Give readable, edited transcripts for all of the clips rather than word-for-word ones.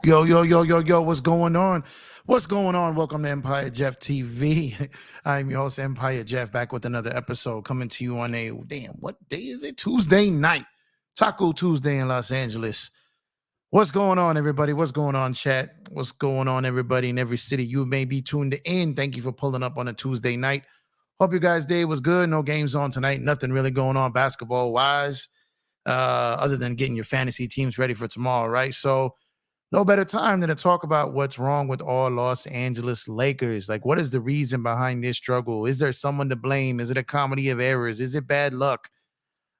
Yo, yo, yo, yo, yo, what's going on? What's going on? Welcome to Empire Jeff TV. I'm your host, Empire Jeff, back with another episode coming to you on what day is it? Tuesday night. Taco Tuesday in Los Angeles. What's going on, everybody? What's going on, chat? What's going on, everybody, in every city you may be tuned in? Thank you for pulling up on a Tuesday night. Hope you guys' day was good. No games on tonight. Nothing really going on basketball-wise, other than getting your fantasy teams ready for tomorrow, right? So, no better time than to talk about what's wrong with all Los Angeles Lakers. Like, what is the reason behind this struggle? Is there someone to blame? Is it a comedy of errors? Is it bad luck?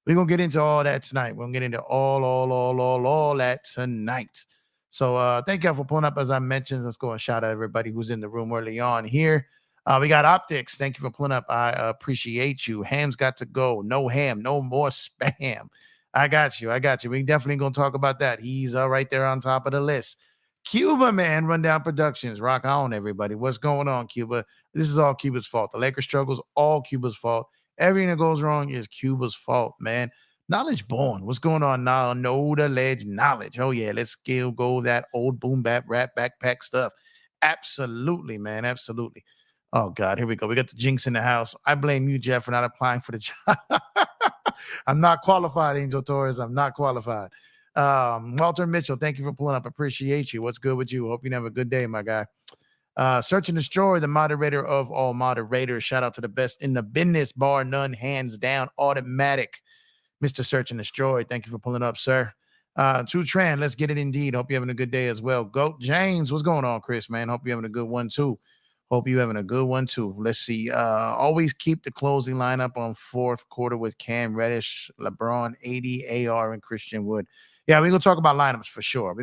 We're going to get into all that tonight. We're going to get into all that tonight. So thank y'all for pulling up. As I mentioned, let's go and shout out everybody who's in the room early on here. We got Optics. Thank you for pulling up. I appreciate you. Ham's got to go. No ham. No more spam. I got you. We definitely going to talk about that. He's right there on top of the list. Cuba, man, Rundown Productions. Rock on, everybody. What's going on, Cuba? This is all Cuba's fault. The Lakers struggles, all Cuba's fault. Everything that goes wrong is Cuba's fault, man. Knowledge born. What's going on now? Know the ledge knowledge. Oh, yeah. Let's go that old boom bap rap backpack stuff. Absolutely, man. Absolutely. Oh, God. Here we go. We got the jinx in the house. I blame you, Jeff, for not applying for the job. I'm not qualified, Angel Torres. I'm not qualified. Walter Mitchell, thank you for pulling up. Appreciate you. What's good with you? Hope you have a good day, my guy. Search and Destroy, the moderator of all moderators. Shout out to the best in the business, bar none, hands down, automatic. Mr. Search and Destroy, thank you for pulling up, sir. True Tran, let's get it indeed. Hope you're having a good day as well. Goat James, what's going on, Chris, man? Hope you're having a good one, too. Let's see. Always keep the closing lineup on fourth quarter with Cam Reddish, LeBron, AD, AR, and Christian Wood. Yeah, we're going to talk about lineups for sure.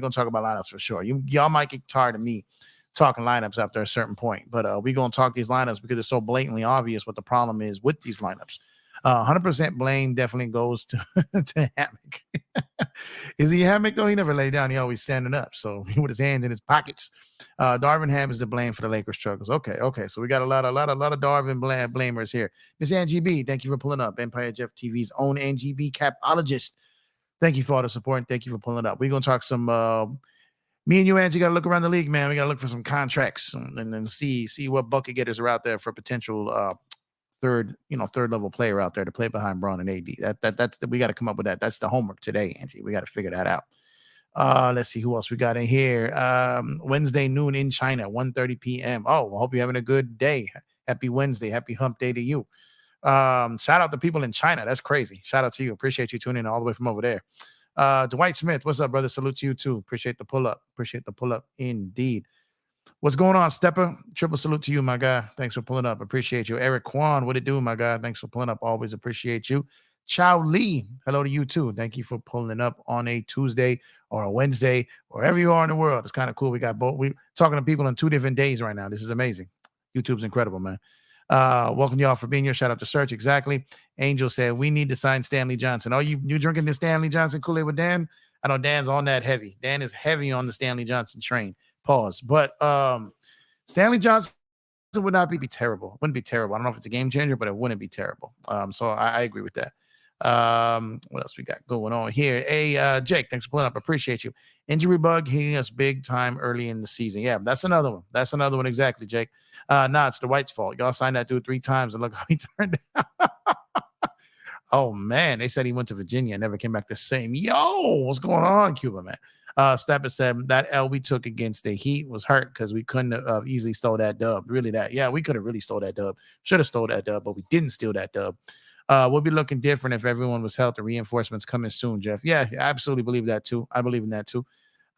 Y'all might get tired of me talking lineups after a certain point, but we're going to talk these lineups because it's so blatantly obvious what the problem is with these lineups. 100% blame definitely goes to, to Hammock. Is he Hammock, though? He never lay down. He always standing up. So with his hands in his pockets. Darvin Ham is the blame for the Lakers struggles. Okay. So we got a lot of Darvin blamers here. Miss Angie B, thank you for pulling up. Empire Jeff TV's own Angie B capologist. Thank you for all the support and thank you for pulling up. We're going to talk some me and you, Angie, got to look around the league, man. We got to look for some contracts and then see what bucket getters are out there for potential third level player out there to play behind Braun and AD. That's we got to come up with that. That's the homework today, Angie. We got to figure that out. Let's see who else we got in here. Wednesday noon in China, 1:30 p.m. Oh, I hope you're having a good day. Happy Wednesday. Happy hump day to you. Shout out to people in China. That's crazy. Shout out to you. Appreciate you tuning in all the way from over there. Dwight Smith, what's up, brother? Salute to you too. Appreciate the pull up. Indeed. What's going on, Stepper? Triple salute to you, my guy. Thanks for pulling up. Appreciate you. Eric Kwan, what it do, my guy? Thanks for pulling up. Always appreciate you. Chow Lee, hello to you too. Thank you for pulling up on a Tuesday or a Wednesday, wherever you are in the world. It's kind of cool. We got both. We're talking to people on 2 different days right now. This is amazing. YouTube's incredible, man. Welcome y'all for being here. Shout out to Search. Exactly. Angel said we need to sign Stanley Johnson. Oh, you drinking the Stanley Johnson Kool-Aid with Dan? I know Dan's on that heavy. Dan is heavy on the Stanley Johnson train. Pause. But Stanley Johnson would not be terrible. Wouldn't be terrible. I don't know if it's a game changer, but it wouldn't be terrible. So I agree with that. What else we got going on here? Hey, Jake, thanks for pulling up. Appreciate you. Injury bug hitting us big time early in the season. Yeah, that's another one. Exactly, Jake. It's the White's fault. Y'all signed that dude 3 times and look how he turned out. Oh, man. They said he went to Virginia and never came back the same. Yo, what's going on, Cuba, man? Stepper said that L we took against the Heat was hurt because we couldn't have easily stole that dub. Really that. Yeah, we could have really stole that dub. Should have stole that dub, but we didn't steal that dub. We'll be looking different if everyone was healthy. Reinforcements coming soon, Jeff. Yeah, I absolutely believe that too. I believe in that too.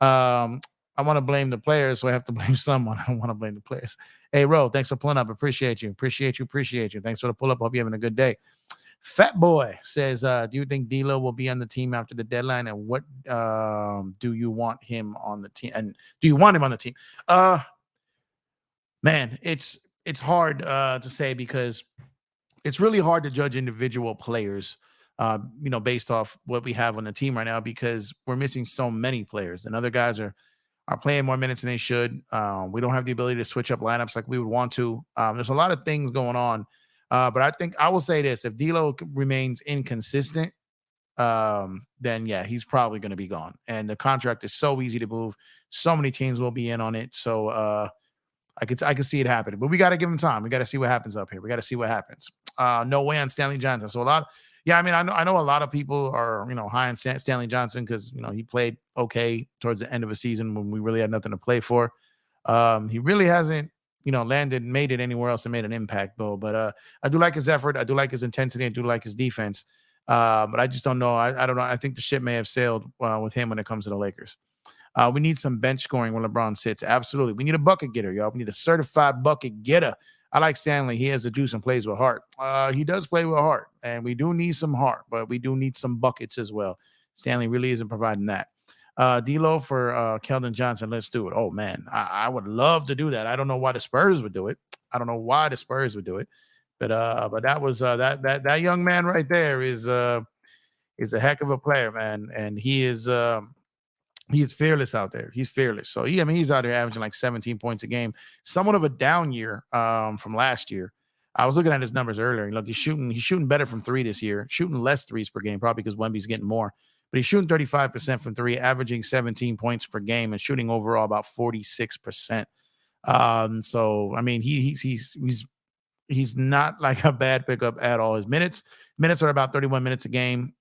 I want to blame the players, so I have to blame someone. I don't want to blame the players. Hey, Ro, thanks for pulling up. Appreciate you. Thanks for the pull up. Hope you're having a good day. Fat Boy says, do you think D'Lo will be on the team after the deadline? And what do you want him on the team? And do you want him on the team? Man, it's hard to say because it's really hard to judge individual players, based off what we have on the team right now because we're missing so many players and other guys are playing more minutes than they should. We don't have the ability to switch up lineups like we would want to. There's a lot of things going on. But I think I will say this: if D'Lo remains inconsistent, then yeah, he's probably going to be gone. And the contract is so easy to move. So many teams will be in on it. So I could see it happening, but we got to give him time. We got to see what happens up here. We got to see what happens. No way on Stanley Johnson. So a lot, yeah. I mean, I know a lot of people are high on Stanley Johnson because he played okay towards the end of a season when we really had nothing to play for. He really hasn't made it anywhere else and made an impact though. But I do like his effort. I do like his intensity. I do like his defense. But I just don't know. I don't know. I think the ship may have sailed with him when it comes to the Lakers. We need some bench scoring when LeBron sits. Absolutely. We need a bucket getter, y'all. We need a certified bucket getter. I like Stanley. He has to do some plays with heart. He does play with heart, and we do need some heart, but we do need some buckets as well. Stanley really isn't providing that. D'Lo for Keldon Johnson. Let's do it. Oh man, I would love to do that. I don't know why the Spurs would do it. I don't know why the Spurs would do it, but that was that young man right there is a heck of a player, man, and he is fearless out there. He's fearless. So I mean, he's out there averaging like 17 points a game. Somewhat of a down year from last year. I was looking at his numbers earlier. Look, he's shooting better from three this year, shooting less threes per game, probably because Wemby's getting more. But he's shooting 35% from three, averaging 17 points per game, and shooting overall about 46%. So I mean, he's not like a bad pickup at all. His minutes are about 31 minutes a game.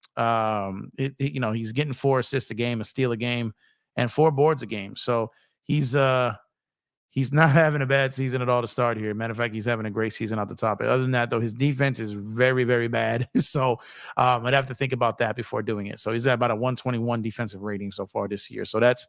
He's getting 4 assists a game, a steal a game, and 4 boards a game. So he's not having a bad season at all to start here. Matter of fact, he's having a great season out the top. Other than that, though, his defense is very, very bad. So I'd have to think about that before doing it. So he's at about a 121 defensive rating so far this year. So that's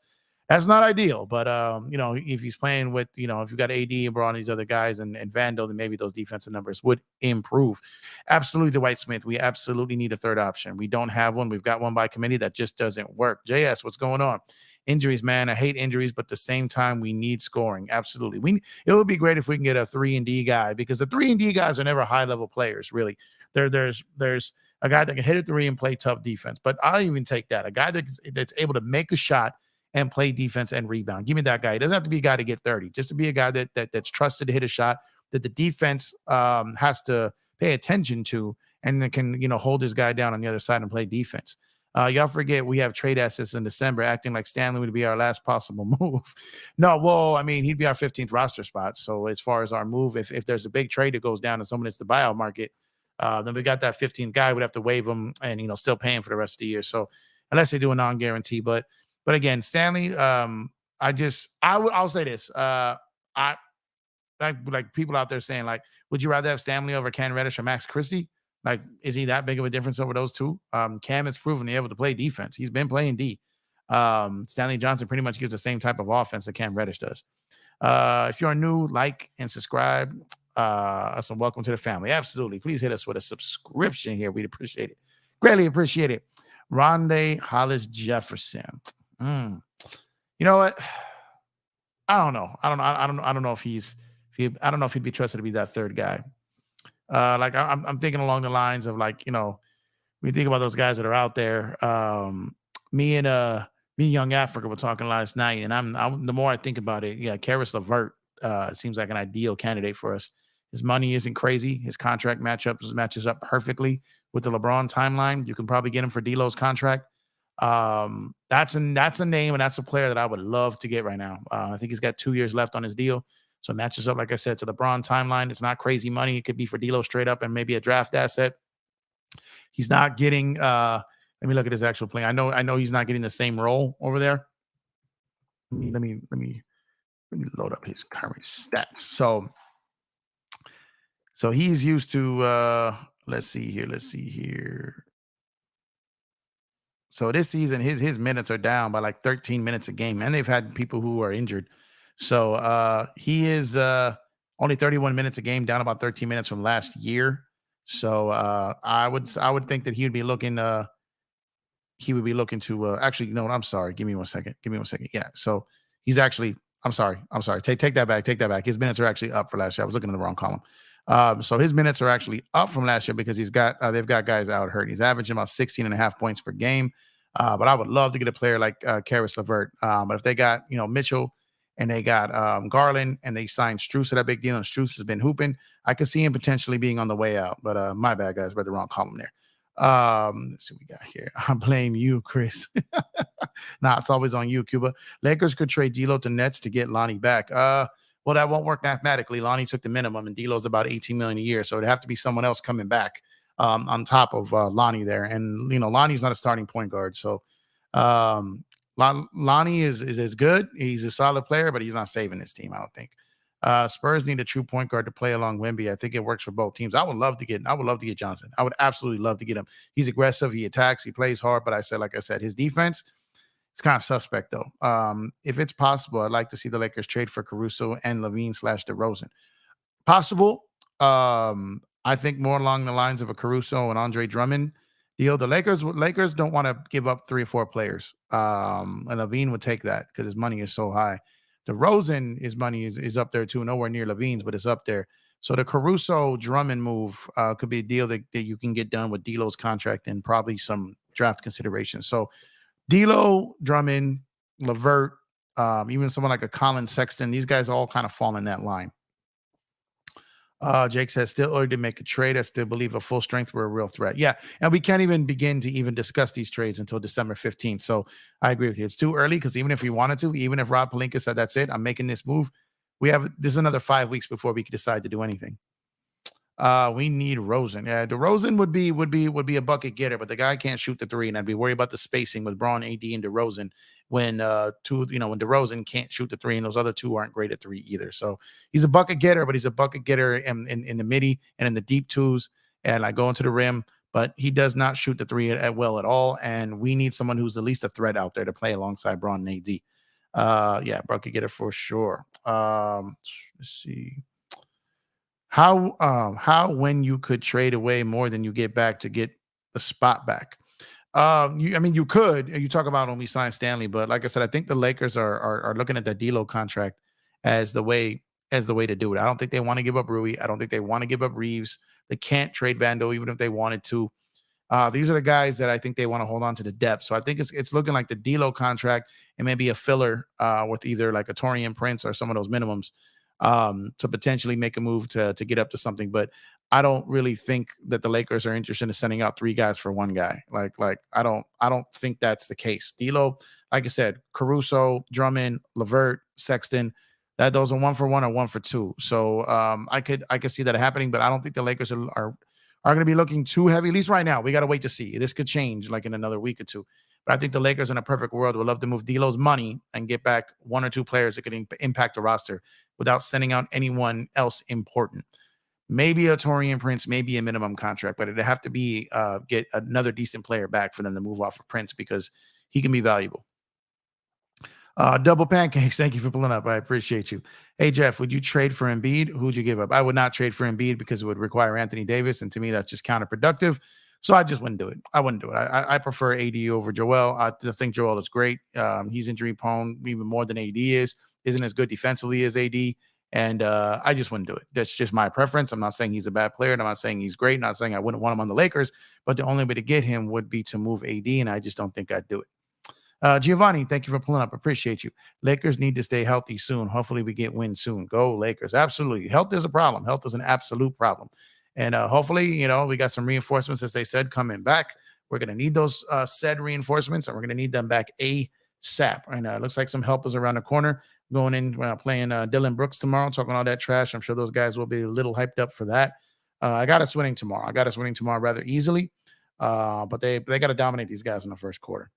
not ideal. But if he's playing with, if you got AD and Braun, these other guys and Vando, then maybe those defensive numbers would improve. Absolutely, Dwight Smith. We absolutely need a third option. We don't have one. We've got one by committee that just doesn't work. JS, what's going on? Injuries, man. I hate injuries, but at the same time, we need scoring. Absolutely. It would be great if we can get a 3-and-D guy, because the 3-and-D guys are never high-level players, really. There's a guy that can hit a three and play tough defense, but I'll even take that. A guy that's able to make a shot and play defense and rebound. Give me that guy. It doesn't have to be a guy to get 30, just to be a guy that's trusted to hit a shot, that the defense has to pay attention to, and then can hold his guy down on the other side and play defense. Y'all forget we have trade assets in December, acting like Stanley would be our last possible move. No, well, I mean, he'd be our 15th roster spot. So as far as our move, if there's a big trade that goes down and someone hits the buyout market, then we got that 15th guy. We'd have to waive him and still pay him for the rest of the year. So unless they do a non-guarantee, but again, Stanley, I'll say this. I like people out there saying, like, would you rather have Stanley over Cam Reddish or Max Christie? Like, is he that big of a difference over those two? Cam has proven to be able to play defense. He's been playing D. Stanley Johnson pretty much gives the same type of offense that Cam Reddish does. If you're new, like and subscribe. So welcome to the family. Absolutely. Please hit us with a subscription here. We'd appreciate it. Greatly appreciate it. Rondé Hollis Jefferson. You know what? I don't know. I don't know if he'd be trusted to be that third guy. I'm thinking along the lines of, like, we think about those guys that are out there. Me and Young Africa were talking last night, and I'm the more I think about it, yeah, Karis LeVert seems like an ideal candidate for us. His money isn't crazy. His contract matches up perfectly with the LeBron timeline. You can probably get him for D'Lo's contract. That's a name, and that's a player that I would love to get right now. I think he's got 2 years left on his deal. So it matches up, like I said, to the LeBron timeline. It's not crazy money. It could be for D'Lo straight up and maybe a draft asset. He's not getting let me look at his actual play. I know he's not getting the same role over there. Let me load up his current stats. So he's used to let's see here. So this season, his minutes are down by like 13 minutes a game, and they've had people who are injured. So he is only 31 minutes a game, down about 13 minutes from last year. So I would think that he would be looking to actually, no, I'm sorry. Give me one second. Yeah. So he's actually, I'm sorry. Take that back. His minutes are actually up for last year. I was looking in the wrong column. So his minutes are actually up from last year because they've got guys out hurt. He's averaging about 16.5 points per game. But I would love to get a player like Karis LeVert. But if they got, Mitchell, and they got Garland, and they signed Strus at that big deal, and Strus has been hooping, I could see him potentially being on the way out. But my bad, guys, read the wrong column there. Let's see what we got here. I blame you, Chris. Nah, it's always on you, Cuba. Lakers could trade D'Lo to Nets to get Lonnie back. Well, that won't work mathematically. Lonnie took the minimum, and D'Lo's about 18 million a year, so it'd have to be someone else coming back on top of Lonnie there. And Lonnie's not a starting point guard, so um, Lonnie is good. He's a solid player, but he's not saving this team, I don't think. Spurs need a true point guard to play along Wemby. I think it works for both teams. I would love to get Johnson. I would absolutely love to get him. He's aggressive, he attacks, he plays hard, but like I said, his defense, it's kind of suspect though. If it's possible, I'd like to see the Lakers trade for Caruso and Levine/DeRozan. Possible. I think more along the lines of a Caruso and Andre Drummond deal. The Lakers don't want to give up 3 or 4 players. And Levine would take that because his money is so high. DeRozan, his money is up there too, nowhere near Levine's, but it's up there. So the Caruso Drummond move could be a deal that you can get done with D'Lo's contract and probably some draft considerations. So D'Lo, Drummond, LeVert, even someone like a Colin Sexton, these guys all kind of fall in that line. Jake says, still early to make a trade. I still believe a full strength were a real threat. Yeah, and we can't even begin to even discuss these trades until December 15th. So I agree with you. It's too early because even if we wanted to, even if Rob Pelinka said, that's it, I'm making this move, there's another 5 weeks before we could decide to do anything. We need Rosen. Yeah, DeRozan would be a bucket getter, but the guy can't shoot the 3, and I'd be worried about the spacing with Braun, AD, and DeRozan when when DeRozan can't shoot the 3, and those other 2 aren't great at 3 either. So he's a bucket getter, but he's a bucket getter in the midi and in the deep 2s, and I go into the rim, but he does not shoot the 3 at well at all. And we need someone who's at least a threat out there to play alongside Braun and AD. Yeah, bucket getter for sure. Let's see. How when you could trade away more than you get back to get the spot back? You could. You talk about when we signed Stanley, but like I said, I think the Lakers are looking at that D'Lo contract as the way to do it. I don't think they want to give up Rui. I don't think they want to give up Reaves. They can't trade Vando even if they wanted to. These are the guys that I think they want to hold on to the depth. So I think it's looking like the D'Lo contract and maybe a filler with either like a Torian Prince or some of those minimums to potentially make a move to get up to something. But I don't really think that the Lakers are interested in sending out 3 guys for 1 guy. Like I don't think that's the case. D'Lo, like I said, Caruso, Drummond, LeVert, Sexton, that those are 1 for 1 or 1 for 2. So I could see that happening, but I don't think the Lakers are going to be looking too heavy. At least right now, we got to wait to see. This could change like in another week or 2. But I think the Lakers in a perfect world would love to move D'Lo's money and get back 1 or 2 players that could impact the roster without sending out anyone else important. Maybe a Torian Prince, maybe a minimum contract, but it'd have to be get another decent player back for them to move off of Prince because he can be valuable. Double pancakes. Thank you for pulling up. I appreciate you. Hey, Jeff, would you trade for Embiid? Who'd you give up? I would not trade for Embiid because it would require Anthony Davis. And to me, that's just counterproductive. So I just wouldn't do it. I wouldn't do it. I prefer AD over Joel. I think Joel is great. He's injury prone even more than AD is. Isn't as good defensively as AD. And I just wouldn't do it. That's just my preference. I'm not saying he's a bad player. And I'm not saying he's great. I'm not saying I wouldn't want him on the Lakers. But the only way to get him would be to move AD. And I just don't think I'd do it. Giovanni, thank you for pulling up. Appreciate you. Lakers need to stay healthy soon. Hopefully we get wins soon. Go Lakers. Absolutely. Health is a problem. Health is an absolute problem. And hopefully, we got some reinforcements, as they said, coming back. We're going to need those said reinforcements, and we're going to need them back ASAP. And it looks like some help is around the corner. Going in, playing Dylan Brooks tomorrow, talking all that trash. I'm sure those guys will be a little hyped up for that. I got us winning tomorrow. Rather easily. But they got to dominate these guys in the first quarter.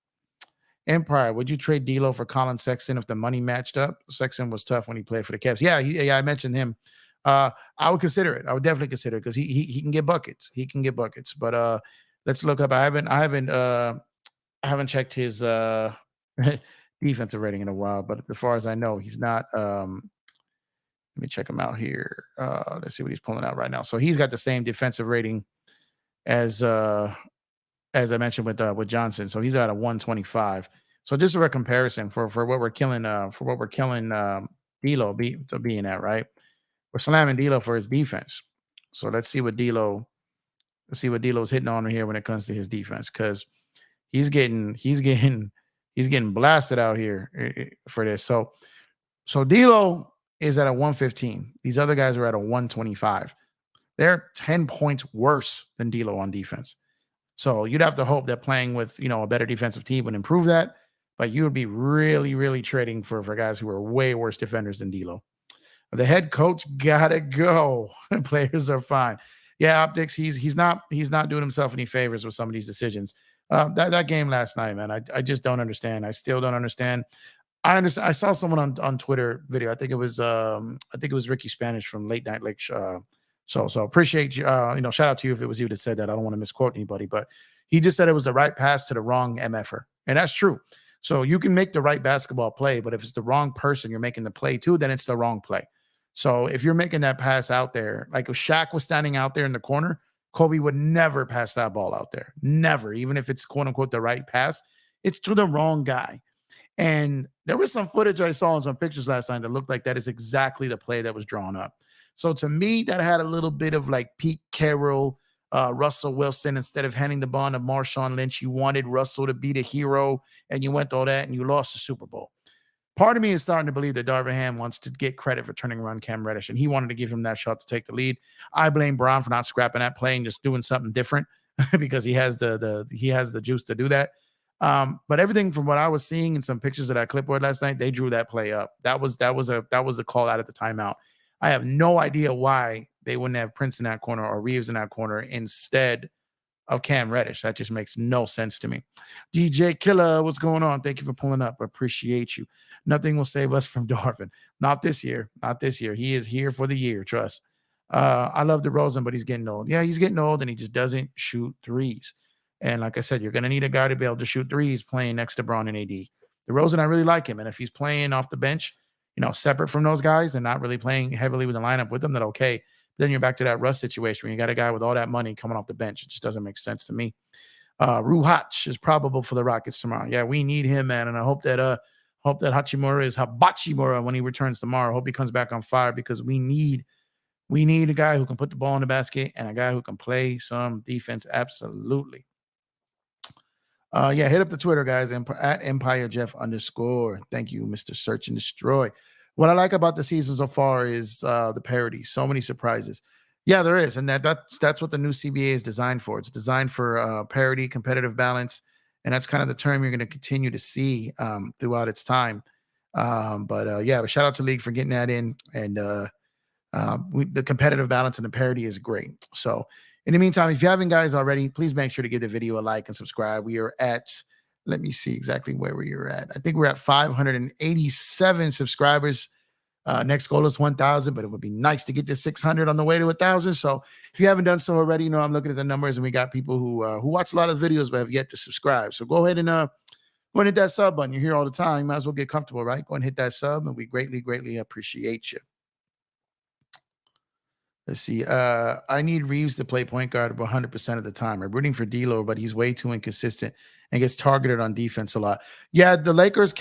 Empire, would you trade D'Lo for Colin Sexton if the money matched up? Sexton was tough when he played for the Cavs. Yeah, I mentioned him. I would consider it. I would definitely consider it because he can get buckets. He can get buckets. But let's look up. I haven't checked his defensive rating in a while. But as far as I know, he's not. Let me check him out here. Let's see what he's pulling out right now. So he's got the same defensive rating as I mentioned with Johnson. So he's at a 125. So just for a comparison for what we're killing D'Lo being at, right? We're slamming D'Lo for his defense. So let's see what D'Lo's hitting on here when it comes to his defense, because he's getting blasted out here for this. So D'Lo is at a 115. These other guys are at a 125. They're 10 points worse than D'Lo on defense. So you'd have to hope that playing with, a better defensive team would improve that. But you would be really, really trading for guys who are way worse defenders than D'Lo. The head coach gotta go. Players are fine. Yeah, optics. He's not doing himself any favors with some of these decisions. That game last night, man. I just don't understand. I still don't understand. I understand. I saw someone on Twitter video. I think it was Ricky Spanish from Late Night Lake. So appreciate you. Shout out to you if it was you that said that. I don't want to misquote anybody, but he just said it was the right pass to the wrong MFer, and that's true. So you can make the right basketball play, but if it's the wrong person you're making the play to, then it's the wrong play. So if you're making that pass out there, like if Shaq was standing out there in the corner, Kobe would never pass that ball out there. Never, even if it's quote unquote the right pass, it's to the wrong guy. And there was some footage I saw in some pictures last night that looked like that is exactly the play that was drawn up. So to me, that had a little bit of like Pete Carroll, Russell Wilson. Instead of handing the ball to Marshawn Lynch, you wanted Russell to be the hero, and you went all that and you lost the Super Bowl. Part of me is starting to believe that Darvin Ham wants to get credit for turning around Cam Reddish, and he wanted to give him that shot to take the lead. I blame Brown for not scrapping that play and just doing something different because he has the juice to do that. But everything from what I was seeing in some pictures that I clipboard last night, they drew that play up. That was the call out at the timeout. I have no idea why they wouldn't have Prince in that corner or Reaves in that corner instead of Cam Reddish. That just makes no sense to me. DJ Killer, what's going on? Thank you for pulling up. I appreciate you. Nothing will save us from Darvin. Not this year. Not this year. He is here for the year. Trust. I love DeRozan, but he's getting old. Yeah, he's getting old, and he just doesn't shoot threes. And like I said, you're going to need a guy to be able to shoot threes playing next to Braun and AD. DeRozan, I really like him. And if he's playing off the bench, separate from those guys and not really playing heavily with the lineup with them, then okay. Then you're back to that Russ situation where you got a guy with all that money coming off the bench. It just doesn't make sense to me. Ruhach is probable for the Rockets tomorrow. Yeah, we need him, man. And I hope that Hachimura is Habachimura when he returns tomorrow. I hope he comes back on fire because we need a guy who can put the ball in the basket and a guy who can play some defense. Absolutely. Hit up the Twitter, guys, at EmpireJeff_. Thank you, Mr. Search and Destroy. What I like about the season so far is the parity. So many surprises. Yeah, there is. And that's what the new CBA is designed for. It's designed for parity, competitive balance. And that's kind of the term you're going to continue to see throughout its time. But shout out to League for getting that in. And the competitive balance and the parity is great. So in the meantime, if you haven't, guys, already, please make sure to give the video a like and subscribe. We are at, let me see exactly where we are at. I think we're at 587 subscribers. Next goal is 1,000, but it would be nice to get to 600 on the way to 1,000. So if you haven't done so already, I'm looking at the numbers, and we got people who watch a lot of videos but have yet to subscribe. So go ahead and hit that sub button. You're here all the time. You might as well get comfortable, right? Go and hit that sub, and we greatly, greatly appreciate you. Let's see. I need Reaves to play point guard 100% of the time. I'm rooting for D'Lo, but he's way too inconsistent and gets targeted on defense a lot. Yeah, the Lakers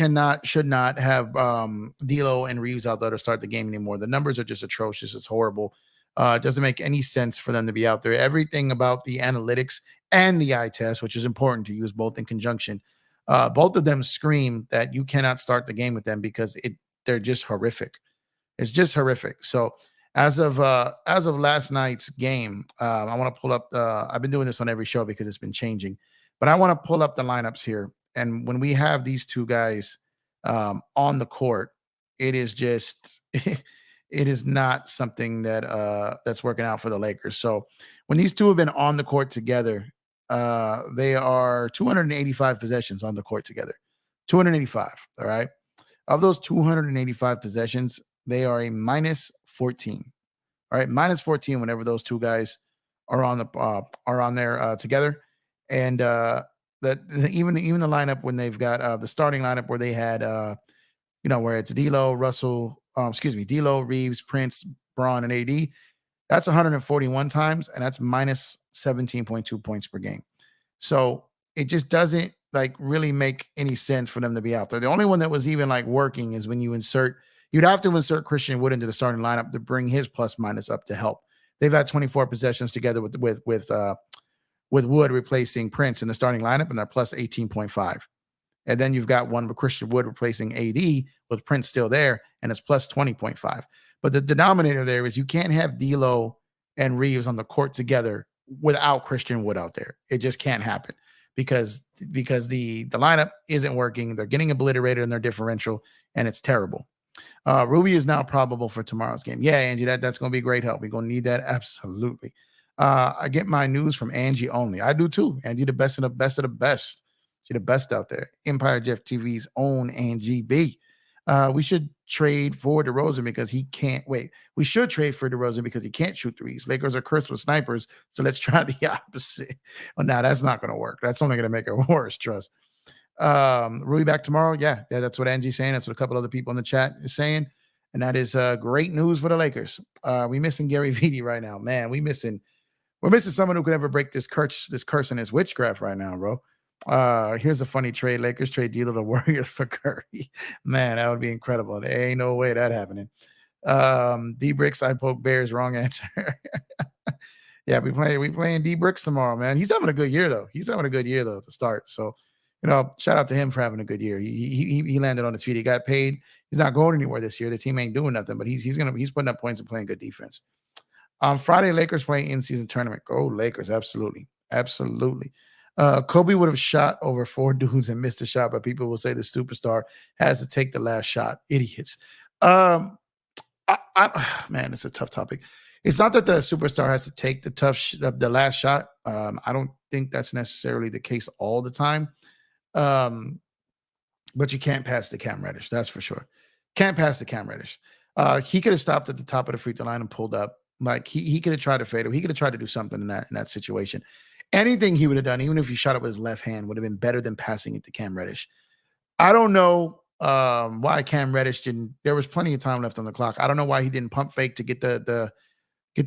should not have D'Lo and Reaves out there to start the game anymore. The numbers are just atrocious. It's horrible. It doesn't make any sense for them to be out there. Everything about the analytics and the eye test, which is important to use both in conjunction, both of them scream that you cannot start the game with them because they're just horrific. It's just horrific. So as of last night's game, I want to pull up I've been doing this on every show because it's been changing, but I want to pull up the lineups here. And when we have these two guys on the court, it is just it is not something that's working out for the Lakers. So when these two have been on the court together, they are 285 possessions on the court together. 285. All right. Of those 285 possessions, they are a minus 14. All right, minus 14 whenever those two guys are on there together. And even the lineup when they've got the starting lineup where they had where it's D'Lo, D'Lo, Reaves, Prince, Braun, and AD, that's 141 times, and that's minus 17.2 points per game. So it just doesn't really make any sense for them to be out there. The only one that was even working is when you'd have to insert Christian Wood into the starting lineup to bring his plus minus up to help. They've had 24 possessions together with Wood replacing Prince in the starting lineup, and they're plus 18.5. And then you've got one with Christian Wood replacing AD with Prince still there, and it's plus 20.5. But the denominator there is you can't have D'Lo and Reaves on the court together without Christian Wood out there. It just can't happen because the lineup isn't working. They're getting obliterated in their differential, and it's terrible. Ruby is now probable for tomorrow's game. Yeah, Angie, that's going to be great help. We're going to need that absolutely. I get my news from Angie only. I do too. Angie, the best of the best of the best. She's the best out there. Empire Jeff TV's own Angie B. We should trade for DeRozan because he can't wait. We should trade for DeRozan because he can't shoot threes. Lakers are cursed with snipers, so let's try the opposite. Well, now that's not going to work. That's only going to make it worse. Trust. Rui back tomorrow. Yeah, that's what Angie's saying. That's what a couple other people in the chat is saying, and that is great news for the Lakers. We missing Gary Vitti right now, man. We're missing someone who could ever break this curse and this witchcraft right now, bro. Here's a funny trade. Lakers trade D'Lo to Warriors for Curry. Man, that would be incredible. There ain't no way that happening. D Bricks, I poke Bears, wrong answer. Yeah, we playing D Bricks tomorrow, man. He's having a good year though. To start. So, shout out to him for having a good year. He landed on his feet. He got paid. He's not going anywhere this year. The team ain't doing nothing, but he's putting up points and playing good defense. On Friday, Lakers playing in-season tournament. Go Lakers, absolutely. Kobe would have shot over 4 dudes and missed a shot, but people will say the superstar has to take the last shot. Idiots. Man, it's a tough topic. It's not that the superstar has to take the last shot. I don't think that's necessarily the case all the time. But you can't pass the Cam Reddish. That's for sure. Can't pass the Cam Reddish. He could have stopped at the top of the free throw line and pulled up. Like he could have tried to fade him. He could have tried to do something in that situation. Anything he would have done, even if he shot it with his left hand, would have been better than passing it to Cam Reddish. I don't know why Cam Reddish didn't. There was plenty of time left on the clock. I don't know why he didn't pump fake to get the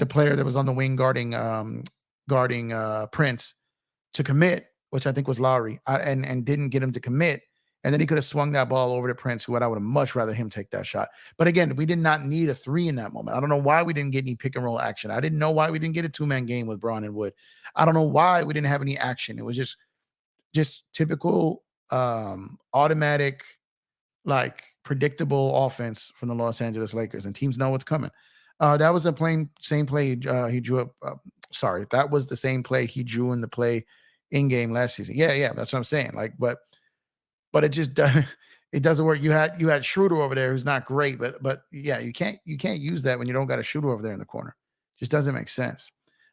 player that was on the wing guarding Prince to commit, which I think was Lowry, and didn't get him to commit. And then he could have swung that ball over to Prince, who I would have much rather him take that shot. But again, we did not need a 3 in that moment. I don't know why we didn't get any pick and roll action. I didn't know why we didn't get a 2-man game with Braun and Wood. I don't know why we didn't have any action. It was just typical automatic, like predictable offense from the Los Angeles Lakers, and teams know what's coming. That was the same play he drew up. That was the same play he drew in the play in game last season. Yeah, that's what I'm saying. Like, but it just it doesn't work. You had Schroeder over there who's not great, but yeah, you can't use that when you don't got a shooter over there in the corner. Just doesn't make sense.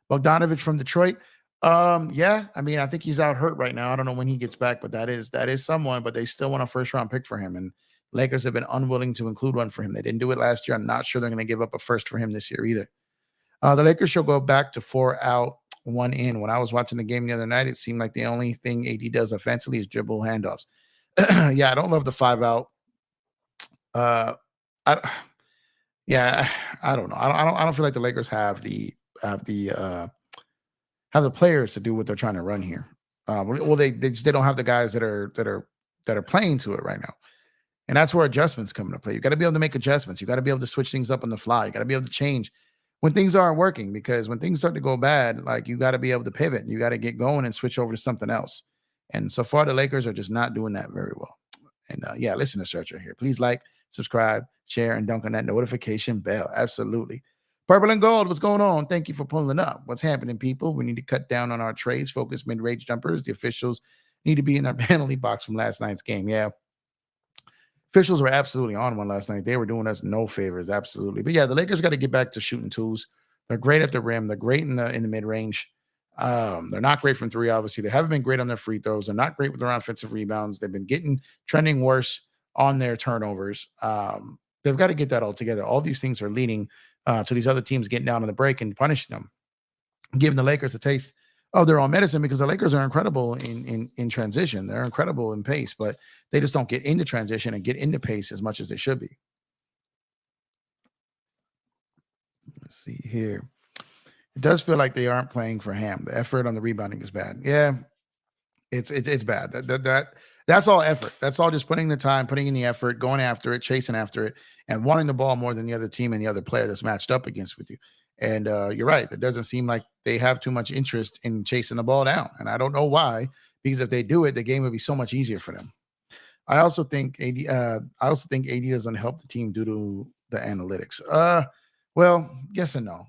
Bogdanovich from Detroit. Yeah, I mean, I think he's out hurt right now. I don't know when he gets back, but that is someone, but they still want a first round pick for him. And Lakers have been unwilling to include one for him. They didn't do it last year. I'm not sure they're going to give up a first for him this year either. The Lakers should go back to 4 out, 1 in. When I was watching the game the other night, it seemed like the only thing AD does offensively is dribble handoffs. Yeah, I don't love the 5 out. I don't know. I don't feel like the Lakers have the players to do what they're trying to run here. Well, they don't have the guys that are playing to it right now. And that's where adjustments come into play. You got to be able to make adjustments. You got to be able to switch things up on the fly. You got to be able to change when things aren't working, because when things start to go bad, like, you got to be able to pivot. You got to get going and switch over to something else. And so far, the Lakers are just not doing that very well. And yeah, listen to Searcher here. Please like, subscribe, share, and dunk on that notification bell. Absolutely. Purple and Gold, what's going on? Thank you for pulling up. What's happening, people? We need to cut down on our trades, focus mid-range jumpers. The officials need to be in our penalty box from last night's game. Yeah. Officials were absolutely on one last night. They were doing us no favors, absolutely. But yeah, the Lakers got to get back to shooting twos. They're great at the rim. They're great in the mid-range. They're not great from 3, obviously. They haven't been great on their free throws. They're not great with their offensive rebounds. They've been trending worse on their turnovers. They've got to get that all together. All these things are leading to these other teams getting down on the break and punishing them, giving the Lakers a taste of their own medicine, because the Lakers are incredible in transition. They're incredible in pace, but they just don't get into transition and get into pace as much as they should be. Let's see here. It does feel like they aren't playing for Ham. The effort on the rebounding is bad. Yeah, it's bad. That's all effort. That's all just putting the time, putting in the effort, going after it, chasing after it, and wanting the ball more than the other team and the other player that's matched up against with you. And you're right. It doesn't seem like they have too much interest in chasing the ball down. And I don't know why, because if they do it, the game would be so much easier for them. I also think AD doesn't help the team due to the analytics. Well, yes and no.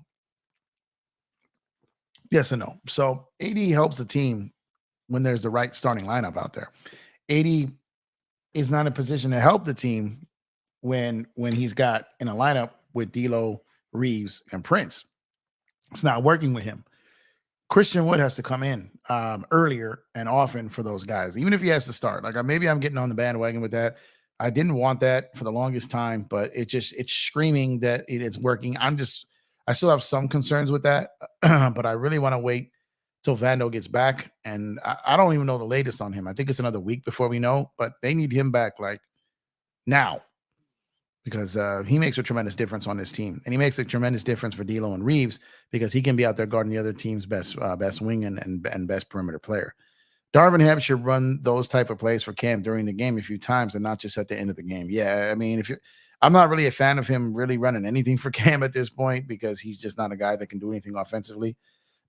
Yes and no. So AD helps the team when there's the right starting lineup out there. AD is not in a position to help the team when he's got in a lineup with D'Lo, Reaves, and Prince. It's not working with him. Christian Wood has to come in earlier and often for those guys, even if he has to start. Like maybe I'm getting on the bandwagon with that. I didn't want that for the longest time, but it's screaming that it is working. I still have some concerns with that, but I really want to wait till Vando gets back. And I don't even know the latest on him. I think it's another week before we know, but they need him back like now because he makes a tremendous difference on this team, and he makes a tremendous difference for D'Lo and Reaves because he can be out there guarding the other team's best wing and best perimeter player. Darvin Ham should run those type of plays for Cam during the game a few times and not just at the end of the game. Yeah, I mean, I'm not really a fan of him really running anything for Cam at this point because he's just not a guy that can do anything offensively.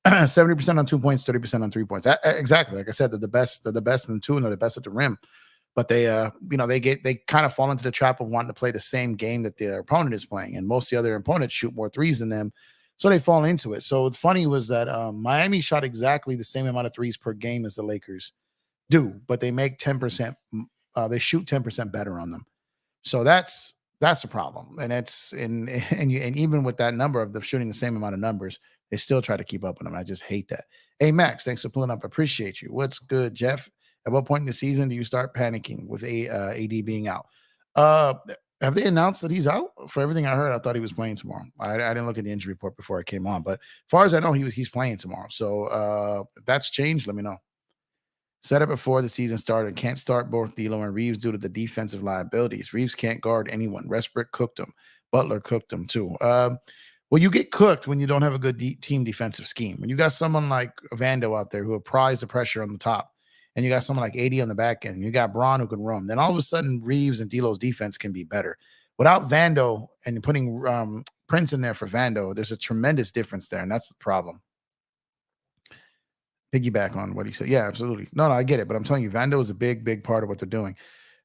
70% on 2 points, 30% on 3 points. Exactly. Like I said, they're the best. They're the best in the two, and they're the best at the rim. But they kind of fall into the trap of wanting to play the same game that their opponent is playing, and most of the other opponents shoot more threes than them, so they fall into it. So what's funny was that Miami shot exactly the same amount of threes per game as the Lakers do, but they make 10%. They shoot 10% better on them. So that's a problem, and and even with that number of them shooting the same amount of numbers, they still try to keep up with them. I just hate that. Hey Max, thanks for pulling up. Appreciate you. What's good, Jeff? At what point in the season do you start panicking with AD being out? Uh, have they announced that he's out? For everything I heard, I thought he was playing tomorrow. I didn't look at the injury report before I came on, but as far as I know, he's playing tomorrow. So if that's changed, let me know. Set it before the season started. Can't start both D'Lo and Reaves due to the defensive liabilities. Reaves can't guard anyone. Westbrook cooked him. Butler cooked him too. Well, you get cooked when you don't have a good team defensive scheme. When you got someone like Vando out there who applies the pressure on the top, and you got someone like AD on the back end, and you got Braun who can run, then all of a sudden Reaves and D'Lo's defense can be better. Without Vando and putting Prince in there for Vando, there's a tremendous difference there, and that's the problem. Piggyback on what he said. Yeah, absolutely. No, I get it. But I'm telling you, Vando is a big, big part of what they're doing.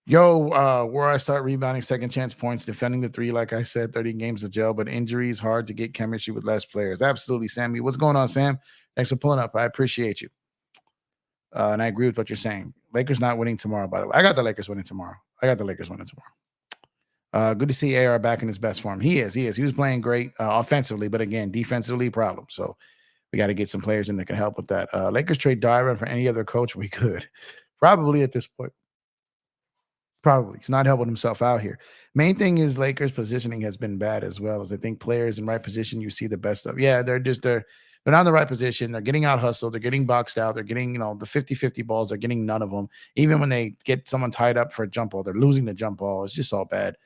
Yo, where I start rebounding second chance points, defending the three, like I said, 30 games of jail, but injuries, hard to get chemistry with less players. Absolutely, Sammy. What's going on, Sam? Thanks for pulling up. I appreciate you. And I agree with what you're saying. Lakers not winning tomorrow, by the way. I got the Lakers winning tomorrow. Good to see AR back in his best form. He is. He was playing great offensively, but again, defensively, problem. So we got to get some players in that can help with that. Lakers trade Darvin for any other coach we could. Probably at this point. Probably. He's not helping himself out here. Main thing is Lakers positioning has been bad as well. As I think players in right position, you see the best of. Yeah, they're not in the right position. They're getting out hustled. They're getting boxed out. They're getting, the 50-50 balls. They're getting none of them. Even when they get someone tied up for a jump ball, they're losing the jump ball. It's just all bad.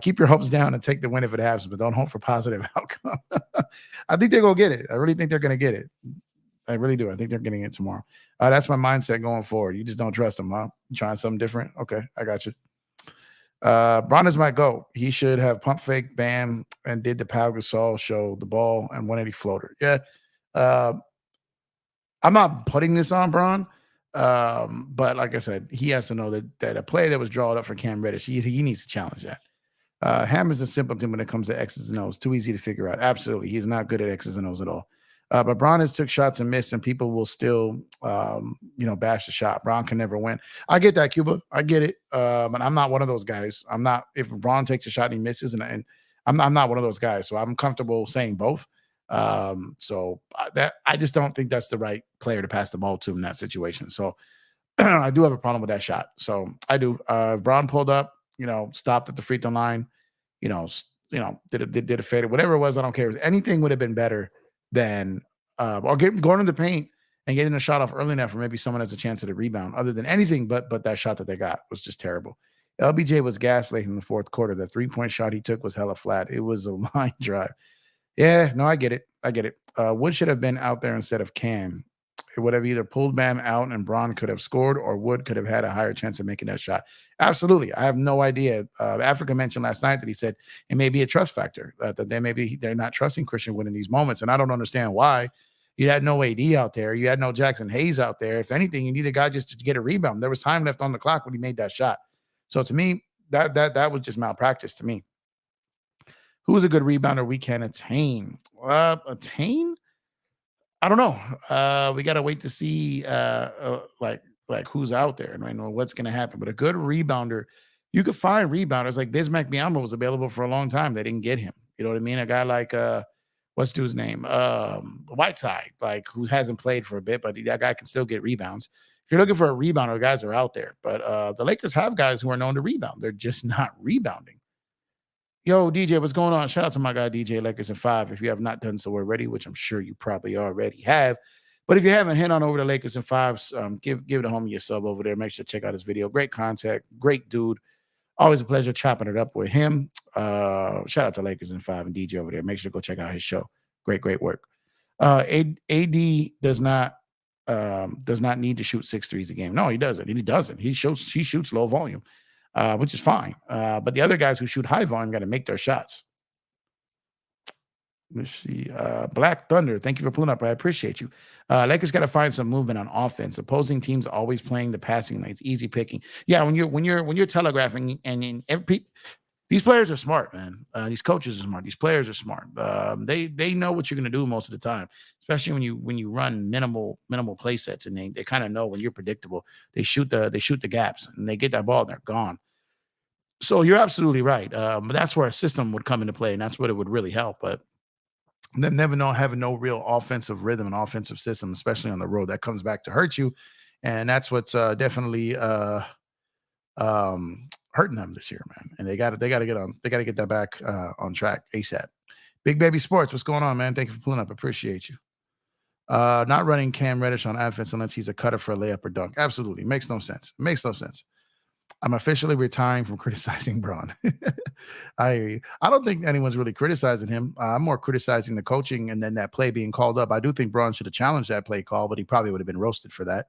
Keep your hopes down and take the win if it happens, but don't hope for positive outcome. I think they're going to get it. I really think they're going to get it. I really do. I think they're getting it tomorrow. That's my mindset going forward. You just don't trust them, huh? You trying something different? Okay, I got you. Bron is my GOAT. He should have pump fake, bam, and did the Pau Gasol show, the ball, and 180 floater. Yeah. I'm not putting this on Bron, but like I said, he has to know that a play that was drawn up for Cam Reddish, he needs to challenge that. Ham is a simpleton when it comes to X's and O's. Too easy to figure out. Absolutely. He's not good at X's and O's at all. But Bron has took shots and missed, and people will still, bash the shot. Bron can never win. I get that, Cuba. I get it. But I'm not one of those guys. I'm not. If Bron takes a shot and he misses, and I'm not one of those guys. So I'm comfortable saying both. So that I just don't think that's the right player to pass the ball to in that situation. So I do have a problem with that shot. So I do. Bron pulled up, stopped at the free throw line, did a fade, whatever it was. I don't care. Anything would have been better than or going in the paint and getting a shot off early enough for maybe someone has a chance at a rebound. Other than anything, but that shot that they got was just terrible. LBJ was gaslit in the fourth quarter. The 3-point shot he took was hella flat. It was a line drive. Yeah, no, I get it. Wood should have been out there instead of Cam. It would have either pulled Bam out and Bron could have scored, or Wood could have had a higher chance of making that shot. Absolutely. I have no idea. Africa mentioned last night that he said it may be a trust factor, that they're not trusting Christian Wood in these moments. And I don't understand why. You had no AD out there. You had no Jackson Hayes out there. If anything, you need a guy just to get a rebound. There was time left on the clock when he made that shot. So to me, that was just malpractice to me. Who is a good rebounder we can attain? Attain? I don't know. We got to wait to see like who's out there and I know what's going to happen. But a good rebounder, you could find rebounders like Bismack Biyombo was available for a long time. They didn't get him. You know what I mean? A guy like what's dude's name? Whiteside, like who hasn't played for a bit, but that guy can still get rebounds. If you're looking for a rebounder, guys are out there. But the Lakers have guys who are known to rebound. They're just not rebounding. Yo, DJ, what's going on? Shout out to my guy DJ Lakers in 5. If you have not done so already, which I'm sure you probably already have. But if you haven't, head on over to Lakers in 5s. Give the homie a sub over there. Make sure to check out his video. Great contact, great dude. Always a pleasure chopping it up with him. Shout out to Lakers in 5 and DJ over there. Make sure to go check out his show. Great work. AD does not need to shoot 6 threes a game. No, he doesn't. He doesn't. He shoots low volume. Which is fine. But the other guys who shoot high volume got to make their shots. Let's see. Black Thunder, thank you for pulling up. I appreciate you. Lakers got to find some movement on offense. Opposing teams always playing the passing lanes, easy picking. Yeah, when you're telegraphing and these players are smart, man. These coaches are smart. These players are smart. They know what you're going to do most of the time, especially when you run minimal play sets and they kind of know when you're predictable. They shoot the gaps and they get that ball and they're gone. So you're absolutely right. But that's where a system would come into play, and that's what it would really help. But them never know having no real offensive rhythm and offensive system, especially on the road, that comes back to hurt you, and that's what's definitely hurting them this year, man. And they got to get that back on track ASAP. Big Baby Sports, what's going on, man? Thank you for pulling up. Appreciate you. Not running Cam Reddish on offense unless he's a cutter for a layup or dunk. Absolutely. Makes no sense. I'm officially retiring from criticizing Braun. I don't think anyone's really criticizing him. I'm more criticizing the coaching and then that play being called up. I do think Braun should have challenged that play call, but he probably would have been roasted for that.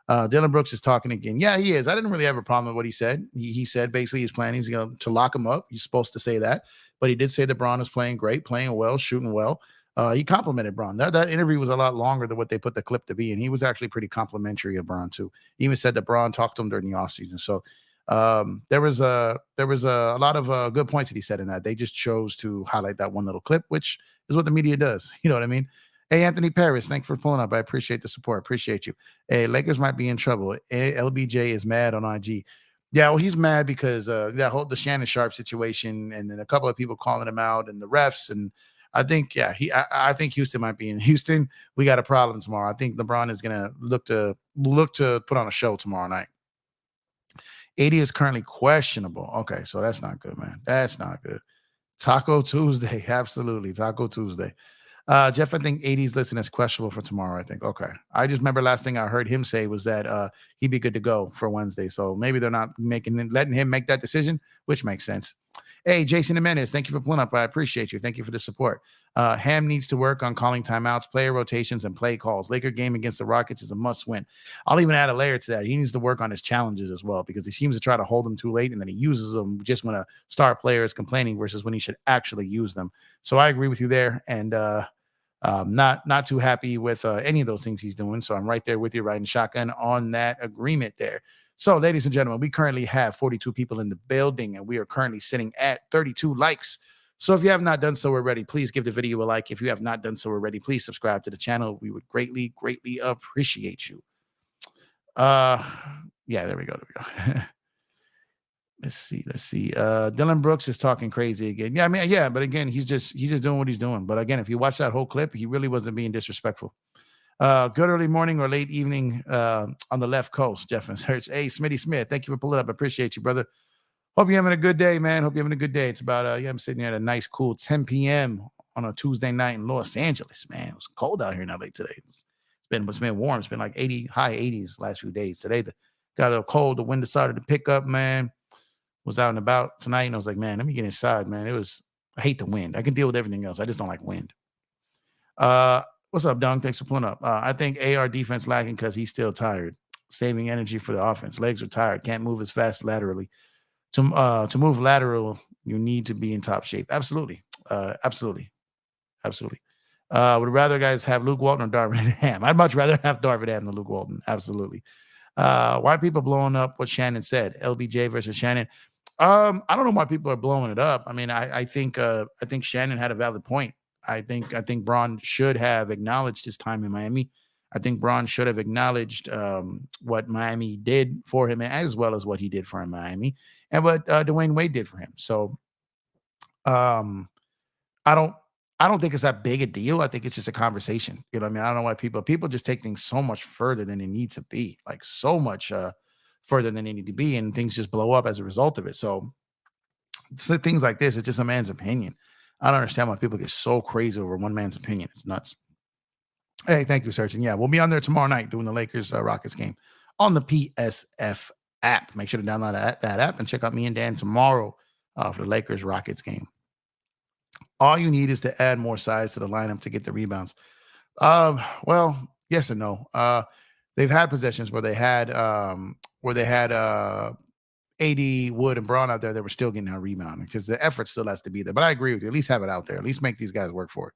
Dylan Brooks is talking again. Yeah, he is. I didn't really have a problem with what he said. He said basically he's planning to lock him up. He's supposed to say that, but he did say that Braun is playing great, playing well, shooting well. He complimented Braun. That interview was a lot longer than what they put the clip to be, and he was actually pretty complimentary of Braun too. He even said that Braun talked to him during the offseason. So there was a lot of good points that he said in that. They just chose to highlight that one little clip, which is what the media does. You know what I mean? Hey, Anthony Paris, thanks for pulling up. I appreciate the support. Appreciate you. Hey, Lakers might be in trouble. LBJ is mad on IG. Yeah, well, he's mad because the Shannon Sharp situation, and then a couple of people calling him out, and the refs, and I think I think Houston might be in Houston. We got a problem tomorrow. I think LeBron is gonna look to put on a show tomorrow night. 80 is currently questionable. Okay, so that's not good, man. That's not good. Taco Tuesday, absolutely. Taco Tuesday. Jeff, I think 80 is listed as questionable for tomorrow, I think. Okay. I just remember last thing I heard him say was that he'd be good to go for Wednesday. So maybe they're not letting him make that decision, which makes sense. Hey, Jason Jimenez, thank you for pulling up. I appreciate you. Thank you for the support. Ham needs to work on calling timeouts, player rotations, and play calls. Laker game against the Rockets is a must win. I'll even add a layer to that. He needs to work on his challenges as well, because he seems to try to hold them too late, and then he uses them just when a star player is complaining versus when he should actually use them. So I agree with you there, and not too happy with any of those things he's doing. So I'm right there with you, riding shotgun on that agreement there. So, ladies and gentlemen, we currently have 42 people in the building, and we are currently sitting at 32 likes. So if you have not done so already, please give the video a like. If you have not done so already, please subscribe to the channel. We would greatly appreciate you. Yeah, there we go. Let's see. Dylan Brooks is talking crazy again. Yeah, I mean, yeah, but again, he's just doing what he's doing. But again, if you watch that whole clip, he really wasn't being disrespectful. Good early morning or late evening on the left coast, Jeff and Search. Hey, Smitty Smith, thank you for pulling up. I appreciate you, brother. Hope you're having a good day, man. Hope you're having a good day. It's about I'm sitting here at a nice, cool 10 p.m. on a Tuesday night in Los Angeles, man. It was cold out here in LA today. It's been warm. It's been like 80, high 80s last few days. Today got a little cold. The wind decided to pick up, man. Was out and about tonight, and I was like, man, let me get inside, man. I hate the wind. I can deal with everything else. I just don't like wind. What's up, Dung? Thanks for pulling up. I think AR defense lacking because he's still tired, saving energy for the offense. Legs are tired, can't move as fast laterally. To move lateral, you need to be in top shape. Absolutely. Would rather guys have Luke Walton or Darvin Ham? I'd much rather have Darvin Ham than Luke Walton. Absolutely. Why are people blowing up what Shannon said? LBJ versus Shannon. I don't know why people are blowing it up. I mean, I think Shannon had a valid point. I think Braun should have acknowledged his time in Miami. I think Braun should have acknowledged what Miami did for him, as well as what he did for him in Miami, and what Dwayne Wade did for him. So um, I don't I don't think it's that big a deal. I think it's just a conversation. You know what I mean? I don't know why people just take things so much further than they need to be, like so much further than they need to be, and things just blow up as a result of it. So things like this, it's just a man's opinion. I don't understand why people get so crazy over one man's opinion. It's nuts. Hey, thank you, Searching. Yeah, we'll be on there tomorrow night doing the Lakers Rockets game on the PSF app. Make sure to download that app and check out me and Dan tomorrow for the Lakers Rockets game. All you need is to add more size to the lineup to get the rebounds. Well, yes and no. They've had possessions where they had AD, Wood, and Braun out there that were still getting out rebounding because the effort still has to be there. But I agree with you. At least have it out there. At least make these guys work for it.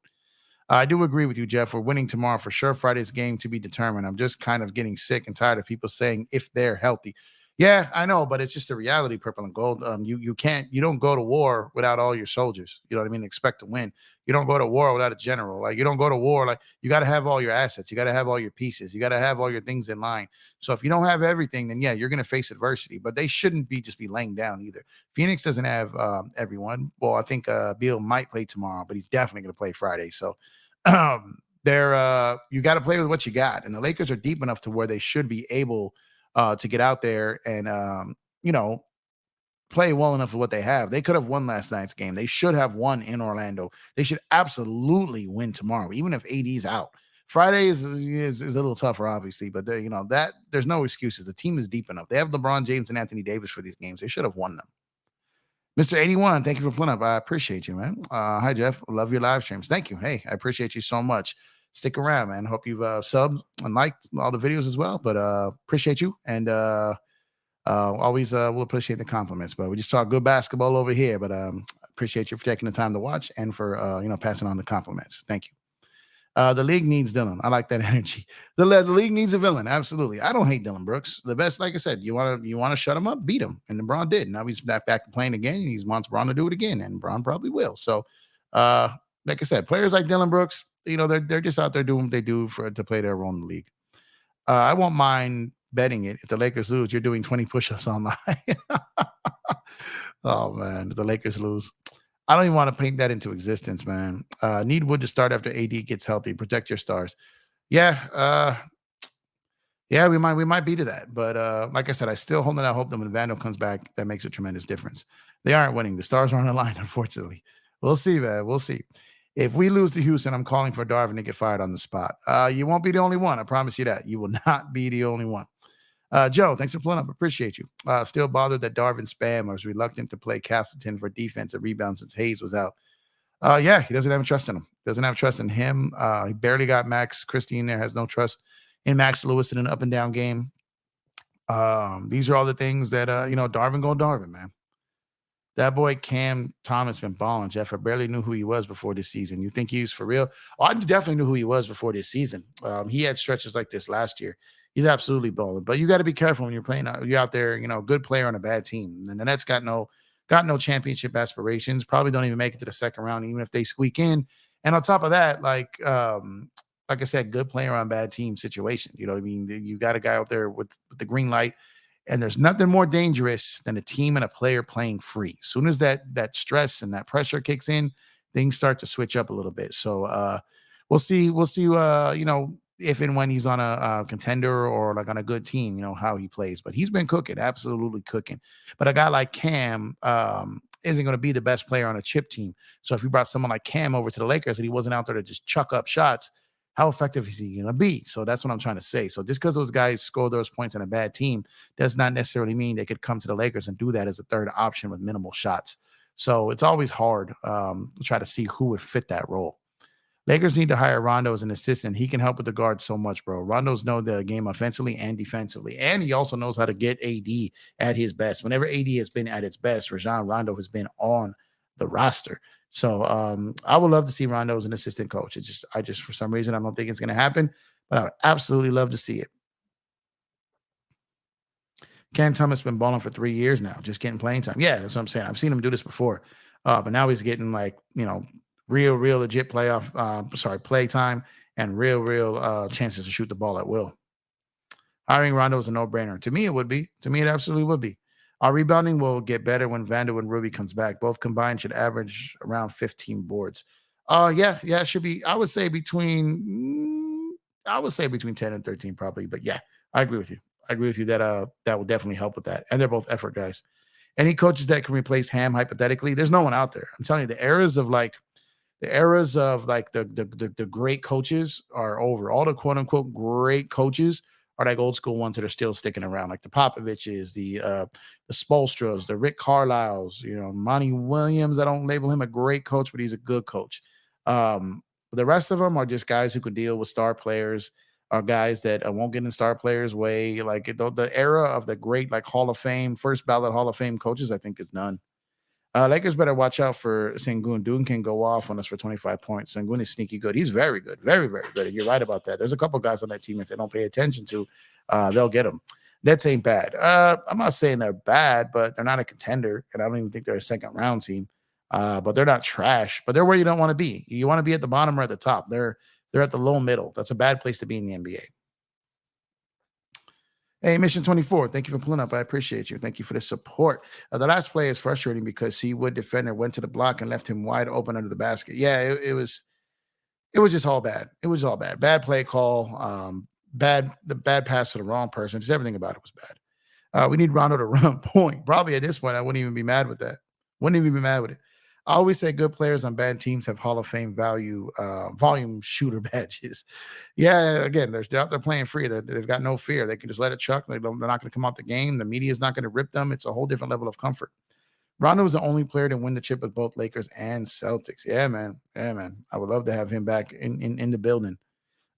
I do agree with you, Jeff. We're winning tomorrow for sure. Friday's game to be determined. I'm just kind of getting sick and tired of people saying if they're healthy. Yeah, I know, but it's just a reality, purple and gold. You don't go to war without all your soldiers. You know what I mean? Expect to win. You don't go to war without a general. Like you don't go to war. Like you got to have all your assets. You got to have all your pieces. You got to have all your things in line. So if you don't have everything, then yeah, you're going to face adversity. But they shouldn't just be laying down either. Phoenix doesn't have everyone. Well, I think Beal might play tomorrow, but he's definitely going to play Friday. So you got to play with what you got, and the Lakers are deep enough to where they should be able to get out there and you know play well enough for what they have. They could have won last night's game. They should have won in Orlando. They should absolutely win tomorrow, even if AD's out. Friday is a little tougher, obviously, but that there's no excuses. The team is deep enough. They have LeBron James and Anthony Davis for these games. They should have won them. Mr. 81, thank you for pulling up. I appreciate you, man. Hi, Jeff. Love your live streams. Thank you. Hey, I appreciate you so much. Stick around, man. Hope you've subbed and liked all the videos as well. But appreciate you. And always will appreciate the compliments. But we just talk good basketball over here. But appreciate you for taking the time to watch and for passing on the compliments. Thank you. The league needs Dylan. I like that energy. The league needs a villain. Absolutely. I don't hate Dylan Brooks. The best, like I said, you want to shut him up, beat him. And LeBron did. Now he's back to playing again. And he wants Braun to do it again. And Braun probably will. So, like I said, players like Dylan Brooks, they're just out there doing what they do to play their role in the league. I won't mind betting it. If the Lakers lose, you're doing 20 push-ups online. Oh, man. If the Lakers lose. I don't even want to paint that into existence, man. Need Wood to start after AD gets healthy. Protect your stars. Yeah, yeah, we might be to that. But like I said, I still hold out hope that when Vandal comes back, that makes a tremendous difference. They aren't winning. The stars aren't aligned, unfortunately. We'll see, man. We'll see. If we lose to Houston, I'm calling for Darvin to get fired on the spot. You won't be the only one. I promise you that. You will not be the only one. Joe, thanks for pulling up. Appreciate you. Still bothered that Darvin Spam was reluctant to play Castleton for defensive rebound since Hayes was out. Yeah, he doesn't have trust in him. Doesn't have trust in him. He barely got Max Christie in there. Has no trust in Max Lewis in an up and down game. These are all the things that Darvin go Darvin, man. That boy Cam Thomas been balling, Jeff. I barely knew who he was before this season. You think he was for real? Oh, I definitely knew who he was before this season. He had stretches like this last year. He's absolutely balling. But you got to be careful when you're playing. You're out there, good player on a bad team. And the Nets got no championship aspirations. Probably don't even make it to the second round, even if they squeak in. And on top of that, like I said, good player on bad team situation. You know what I mean? You got a guy out there with the green light. And there's nothing more dangerous than a team and a player playing free. As soon as that stress and that pressure kicks in, things start to switch up a little bit. So we'll see. We'll see. If and when he's on a contender or like on a good team, how he plays. But he's been cooking, absolutely cooking. But a guy like Cam isn't going to be the best player on a chip team. So if you brought someone like Cam over to the Lakers and he wasn't out there to just chuck up shots, how effective is he going to be? So that's what I'm trying to say. So just because those guys score those points on a bad team does not necessarily mean they could come to the Lakers and do that as a third option with minimal shots. So it's always hard to try to see who would fit that role. Lakers need to hire Rondo as an assistant. He can help with the guards so much, bro. Rondo's know the game offensively and defensively. And he also knows how to get AD at his best. Whenever AD has been at its best, Rajon Rondo has been on the roster. So I would love to see Rondo as an assistant coach. I just for some reason I don't think it's going to happen, but I would absolutely love to see it. Cam Thomas been balling for 3 years now, just getting playing time. Yeah, that's what I'm saying. I've seen him do this before, but now he's getting real legit play time, and real chances to shoot the ball at will. Hiring Rondo is a no-brainer. To me, it would be. To me, it absolutely would be. Our rebounding will get better when Vando and Ruby comes back. Both combined should average around 15 boards. Yeah, it should be. I would say between 10 and 13 probably. But yeah, I agree with you. I agree with you that that will definitely help with that. And they're both effort guys. Any coaches that can replace Ham hypothetically, there's no one out there. I'm telling you, the great coaches are over. All the quote unquote great coaches are like old school ones that are still sticking around, like the Popoviches, the Spolstras, the Rick Carlisles, Monty Williams. I don't label him a great coach, but he's a good coach. The rest of them are just guys who could deal with star players, are guys that won't get in star players' way. Like the era of the great, like Hall of Fame, first ballot Hall of Fame coaches, I think is none. Lakers better watch out for Sengun. Dune can go off on us for 25 points. Sengun is sneaky good. He's very good. Very, very good. And you're right about that. There's a couple guys on that team if they don't pay attention to, they'll get them. Nets ain't bad. I'm not saying they're bad, but they're not a contender. And I don't even think they're a second round team. But they're not trash. But they're where you don't want to be. You want to be at the bottom or at the top. They're at the low middle. That's a bad place to be in the NBA. Hey, Mission 24, thank you for pulling up. I appreciate you. Thank you for the support. The last play is frustrating because Seawood defender went to the block and left him wide open under the basket. Yeah, it was just all bad. It was all bad. Bad play call, the bad pass to the wrong person. Just everything about it was bad. We need Rondo to run point. Probably at this point, I wouldn't even be mad with that. Wouldn't even be mad with it. I always say good players on bad teams have Hall of Fame volume shooter badges. Yeah, again, they're out there playing free. They've got no fear. They can just let it chuck. They're not going to come out the game. The media is not going to rip them. It's a whole different level of comfort. Rondo was the only player to win the chip with both Lakers and Celtics. Yeah, man. I would love to have him back in the building.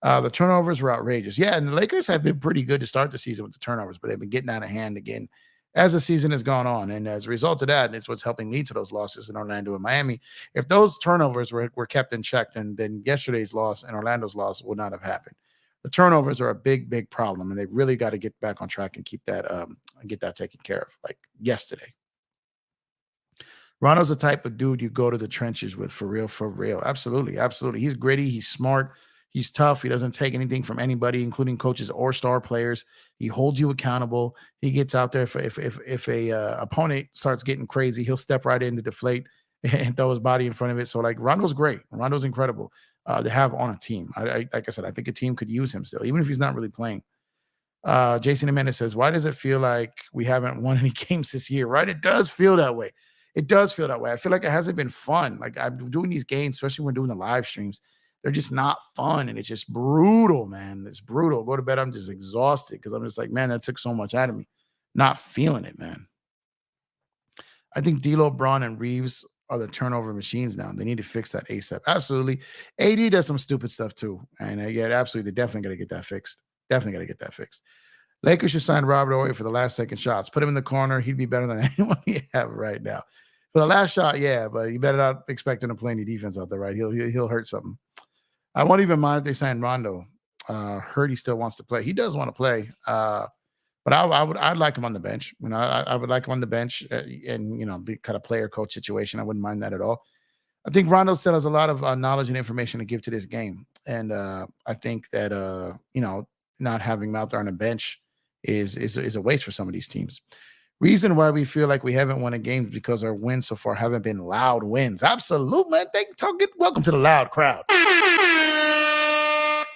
The turnovers were outrageous. Yeah, and the Lakers have been pretty good to start the season with the turnovers, but they've been getting out of hand again as the season has gone on. And as a result of that, it's what's helping lead to those losses in Orlando and Miami. If those turnovers were kept in check, then yesterday's loss and Orlando's loss would not have happened. The turnovers are a big, big problem, and they really got to get back on track and keep that get that taken care of, like yesterday. Rondo's the type of dude you go to the trenches with for real. Absolutely. He's gritty. He's smart. He's tough. He doesn't take anything from anybody, including coaches or star players. He holds you accountable. He gets out there. If a opponent starts getting crazy, he'll step right in to deflate and throw his body in front of it. So, like, Rondo's great. Rondo's incredible to have on a team. Like I said, I think a team could use him still, even if he's not really playing. Jason Jimenez says, why does it feel like we haven't won any games this year? Right? It does feel that way. It does feel that way. I feel like it hasn't been fun. Like, I'm doing these games, especially when we're doing the live streams. They're just not fun, and it's just brutal, man. It's brutal. Go to bed, I'm just exhausted because I'm just like, man, that took so much out of me. Not feeling it, man. I think D'Lo, Braun, and Reaves are the turnover machines now. They need to fix that ASAP. Absolutely. AD does some stupid stuff too, and yeah, absolutely, they're definitely got to get that fixed. Lakers should sign Robert Ory for the last second shots. Put him in the corner. He'd be better than anyone we have right now. For the last shot, yeah, but you better not expect him to play any defense out there, right? He'll hurt something. I won't even mind if they sign Rondo. Heard he still wants to play. He does want to play, but I'd like him on the bench. I would like him on the bench, and be kind of player coach situation. I wouldn't mind that at all. I think Rondo still has a lot of knowledge and information to give to this game, and I think that not having him out there on the bench is a waste for some of these teams. Reason why we feel like we haven't won a game is because our wins so far haven't been loud wins. Absolutely, man. Welcome to the loud crowd.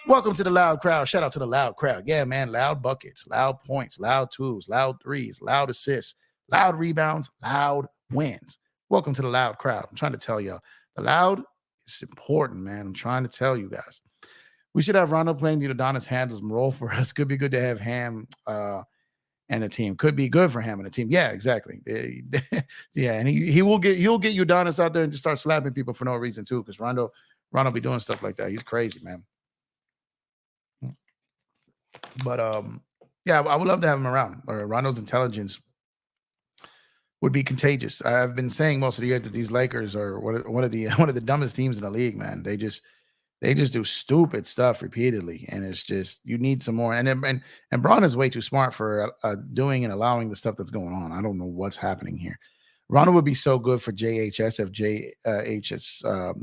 Welcome to the loud crowd. Shout out to the loud crowd. Yeah, man. Loud buckets, loud points, loud twos, loud threes, loud assists, loud rebounds, loud wins. Welcome to the loud crowd. I'm trying to tell y'all. The loud is important, man. I'm trying to tell you guys. We should have Rondo playing the Udonis handles role for us. Could be good to have Ham and a team. Could be good for Ham and a team. Yeah, exactly. Yeah, and he'll get Udonis out there and just start slapping people for no reason too, because Rondo be doing stuff like that. He's crazy, man. But yeah, I would love to have him around. Rondo's intelligence would be contagious. I've been saying most of the year that these Lakers are one of the dumbest teams in the league, man. They just do stupid stuff repeatedly, and it's just you need some more. And Braun is way too smart for doing and allowing the stuff that's going on. I don't know what's happening here. Rondo would be so good for JHS if JHS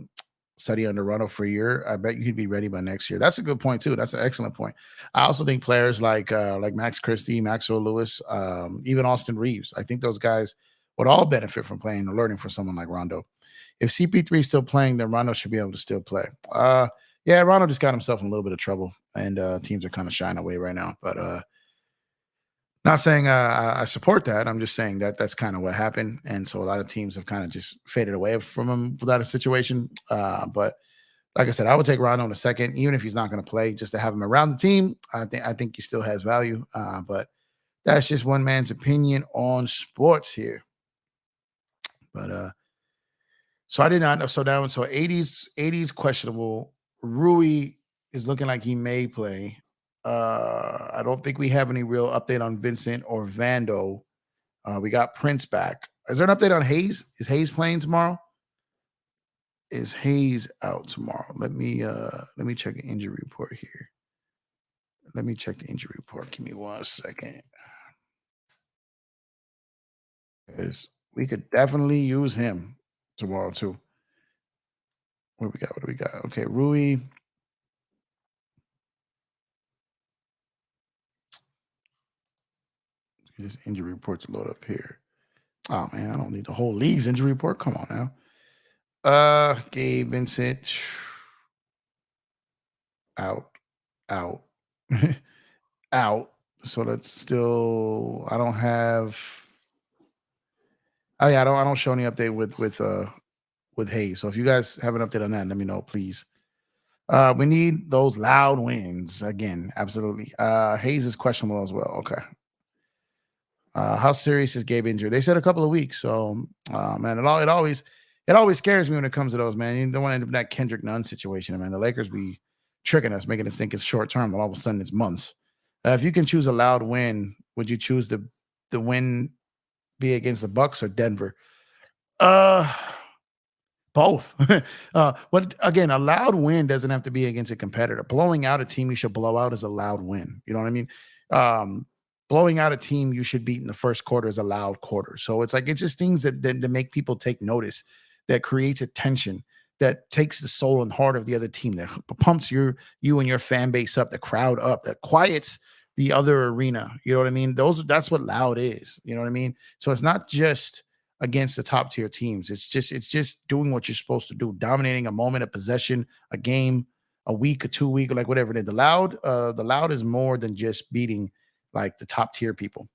study under Rondo for a year, I bet you could be ready by next year. That's a good point too. That's an excellent point. I also think players like Max Christie, Maxwell Lewis, even Austin Reaves, I think those guys would all benefit from playing and learning from someone like Rondo. If CP3 is still playing, then Rondo should be able to still play. Yeah, Rondo just got himself in a little bit of trouble, and teams are kind of shying away right now. But not saying I support that. I'm just saying that that's kind of what happened, and so a lot of teams have kind of just faded away from him without a situation. But like I said, I would take Rondo in a second, even if he's not going to play, just to have him around the team. I think he still has value. But that's just one man's opinion on sports here. But so I did not know. So down. So 80s questionable. Rui is looking like he may play. I don't think we have any real update on Vincent or Vando. We got Prince back. Is there an update on Hayes? Is Hayes playing tomorrow? Is Hayes out tomorrow? Let me check an injury report here. Let me check the injury report. Give me 1 second. Because we could definitely use him tomorrow too. What do we got? Okay, Rui. This injury report to load up here. Oh man, I don't need the whole league's injury report. Come on now. Gabe Vincent out. Out. So that's still I don't have. Oh yeah, I don't show any update with Hayes. So if you guys have an update on that, let me know, please. We need those loud wins again. Absolutely. Hayes is questionable as well. Okay. How serious is Gabe injured? They said a couple of weeks. So, man, it always scares me when it comes to those, man. You don't want to end up in that Kendrick Nunn situation, man. The Lakers be tricking us, making us think it's short term, but all of a sudden it's months. If you can choose a loud win, would you choose the win be against the Bucks or Denver? Both. But again, a loud win doesn't have to be against a competitor. Blowing out a team you should blow out is a loud win. You know what I mean? Blowing out a team you should beat in the first quarter is a loud quarter. So it's like it's just things that make people take notice, that creates attention, that takes the soul and heart of the other team, that pumps you and your fan base up, the crowd up, that quiets the other arena. You know what I mean? That's what loud is. You know what I mean? So it's not just against the top tier teams. It's just doing what you're supposed to do, dominating a moment, a possession, a game, a week, a 2 week, like whatever it is. The loud is more than just beating like the top tier people.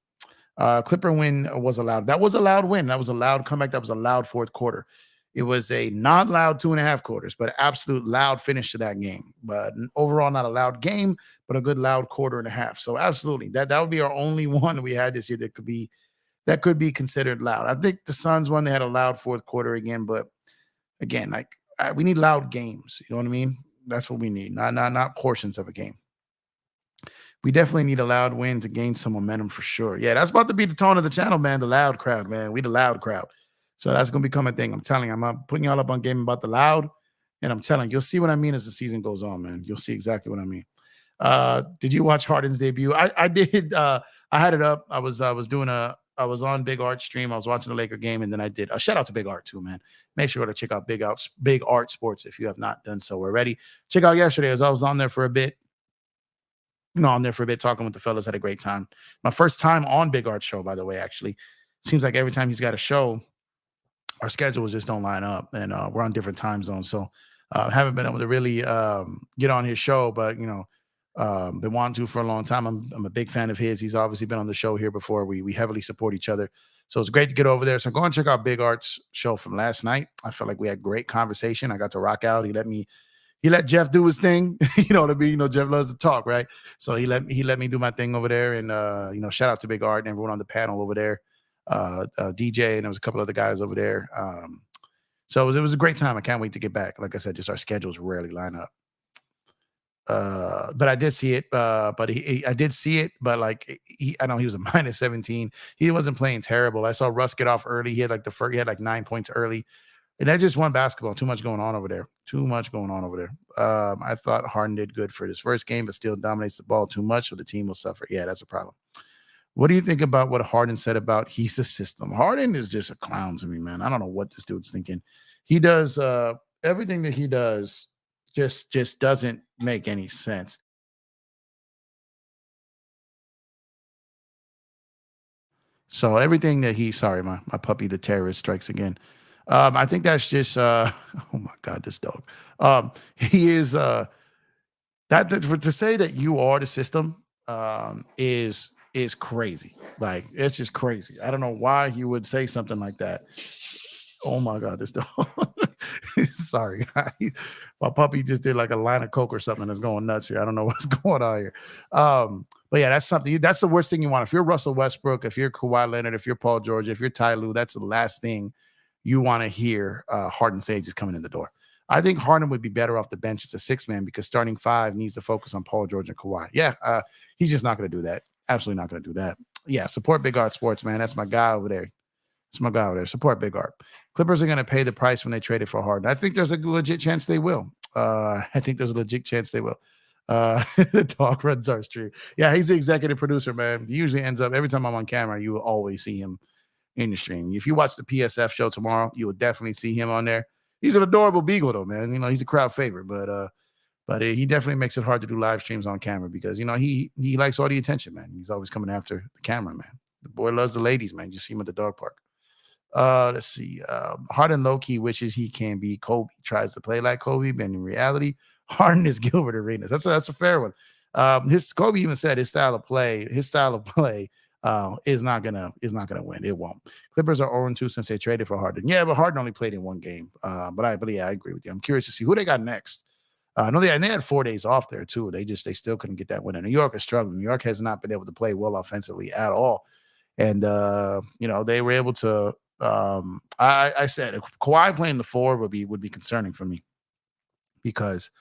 Clipper win was allowed. That was a loud win. That was a loud comeback. That was a loud fourth quarter. It was a not loud 2.5 quarters, but absolute loud finish to that game. But overall, not a loud game, but a good loud quarter and a half. So absolutely, that would be our only one we had this year that could be considered loud. I think the Suns one, they had a loud fourth quarter again, but again, we need loud games. You know what I mean? That's what we need, not portions of a game. We definitely need a loud win to gain some momentum for sure. Yeah, that's about to be the tone of the channel, man. The loud crowd, man. We the loud crowd. So that's going to become a thing. I'm telling you, I'm putting y'all up on game about the loud, and I'm telling you, you'll see what I mean as the season goes on, man. You'll see exactly what I mean. Did you watch Harden's debut? I did. I had it up. I was on Big Art stream. I was watching the Laker game, and then I did a shout out to Big Art too, man. Make sure to check out Big Art Sports if you have not done so already. Check out yesterday as I was on there for a bit. On there for a bit, talking with the fellas, had a great time. My first time on Big Art show, by the way, actually. Seems like every time he's got a show, our schedules just don't line up, and we're on different time zones. So haven't been able to really get on his show, but been wanting to for a long time. I'm a big fan of his. He's obviously been on the show here before. We heavily support each other. So it's great to get over there. So go and check out Big Art's show from last night. I felt like we had great conversation. I got to rock out. He let Jeff do his thing. You know what I mean? Jeff loves to talk, right? So he let me do my thing over there. And shout out to Big Art and everyone on the panel over there. DJ, and there was a couple other guys over there. So it was a great time. I can't wait to get back. Like I said, just our schedules rarely line up. But I did see it. I did see it. But I know he was a minus 17. He wasn't playing terrible. I saw Russ get off early. He had he had 9 points early. And that just won basketball. Too much going on over there. I thought Harden did good for his first game, but still dominates the ball too much, so the team will suffer. Yeah, that's a problem. What do you think about what Harden said about he's the system? Harden is just a clown to me, man. I don't know what this dude's thinking. He does Everything that he does just doesn't make any sense. So everything that he sorry, my puppy, the terrorist strikes again. I think that's just oh my god, this dog. He is to say that you are the system is crazy. Like it's just crazy. I don't know why he would say something like that. Oh my god, this dog. Sorry, my puppy just did like a line of coke or something that's going nuts here. I don't know what's going on here. But yeah, that's something. That's the worst thing you want. If you're Russell Westbrook, if you're Kawhi Leonard, if you're Paul George, if you're Ty Lue, that's the last thing you want to hear. Harden Sage is coming in the door. I think Harden would be better off the bench as a six man because starting five needs to focus on Paul George and Kawhi. Yeah, he's just not going to do that. Absolutely not going to do that. Yeah, support Big Art Sports, man. That's my guy over there. It's my guy over there. Support Big Art. Clippers are going to pay the price when they trade it for Harden. I think there's a legit chance they will. I think there's a legit chance they will. The dog runs our stream. Yeah, he's the executive producer, man. He usually ends up every time I'm on camera. You will always see him in the stream. If you watch the PSF show tomorrow, you will definitely see him on there. He's an adorable beagle, though, man. You know, he's a crowd favorite, but he definitely makes it hard to do live streams on camera because you know he likes all the attention, man. He's always coming after the camera, man. The boy loves the ladies, man. You see him at the dog park. Let's see. Harden low-key wishes he can be Kobe. Tries to play like Kobe, but in reality, Harden is Gilbert Arenas. That's a fair one. His Kobe even said his style of play is not gonna win. It won't. Clippers are 0-2 since they traded for Harden. Yeah, but Harden only played in one game. But yeah, I agree with you. I'm curious to see who they got next. I know they had 4 days off there too. They still couldn't get that win. And New York is struggling. New York has not been able to play well offensively at all. And you know, they were able to I said if Kawhi playing the four would be concerning for me because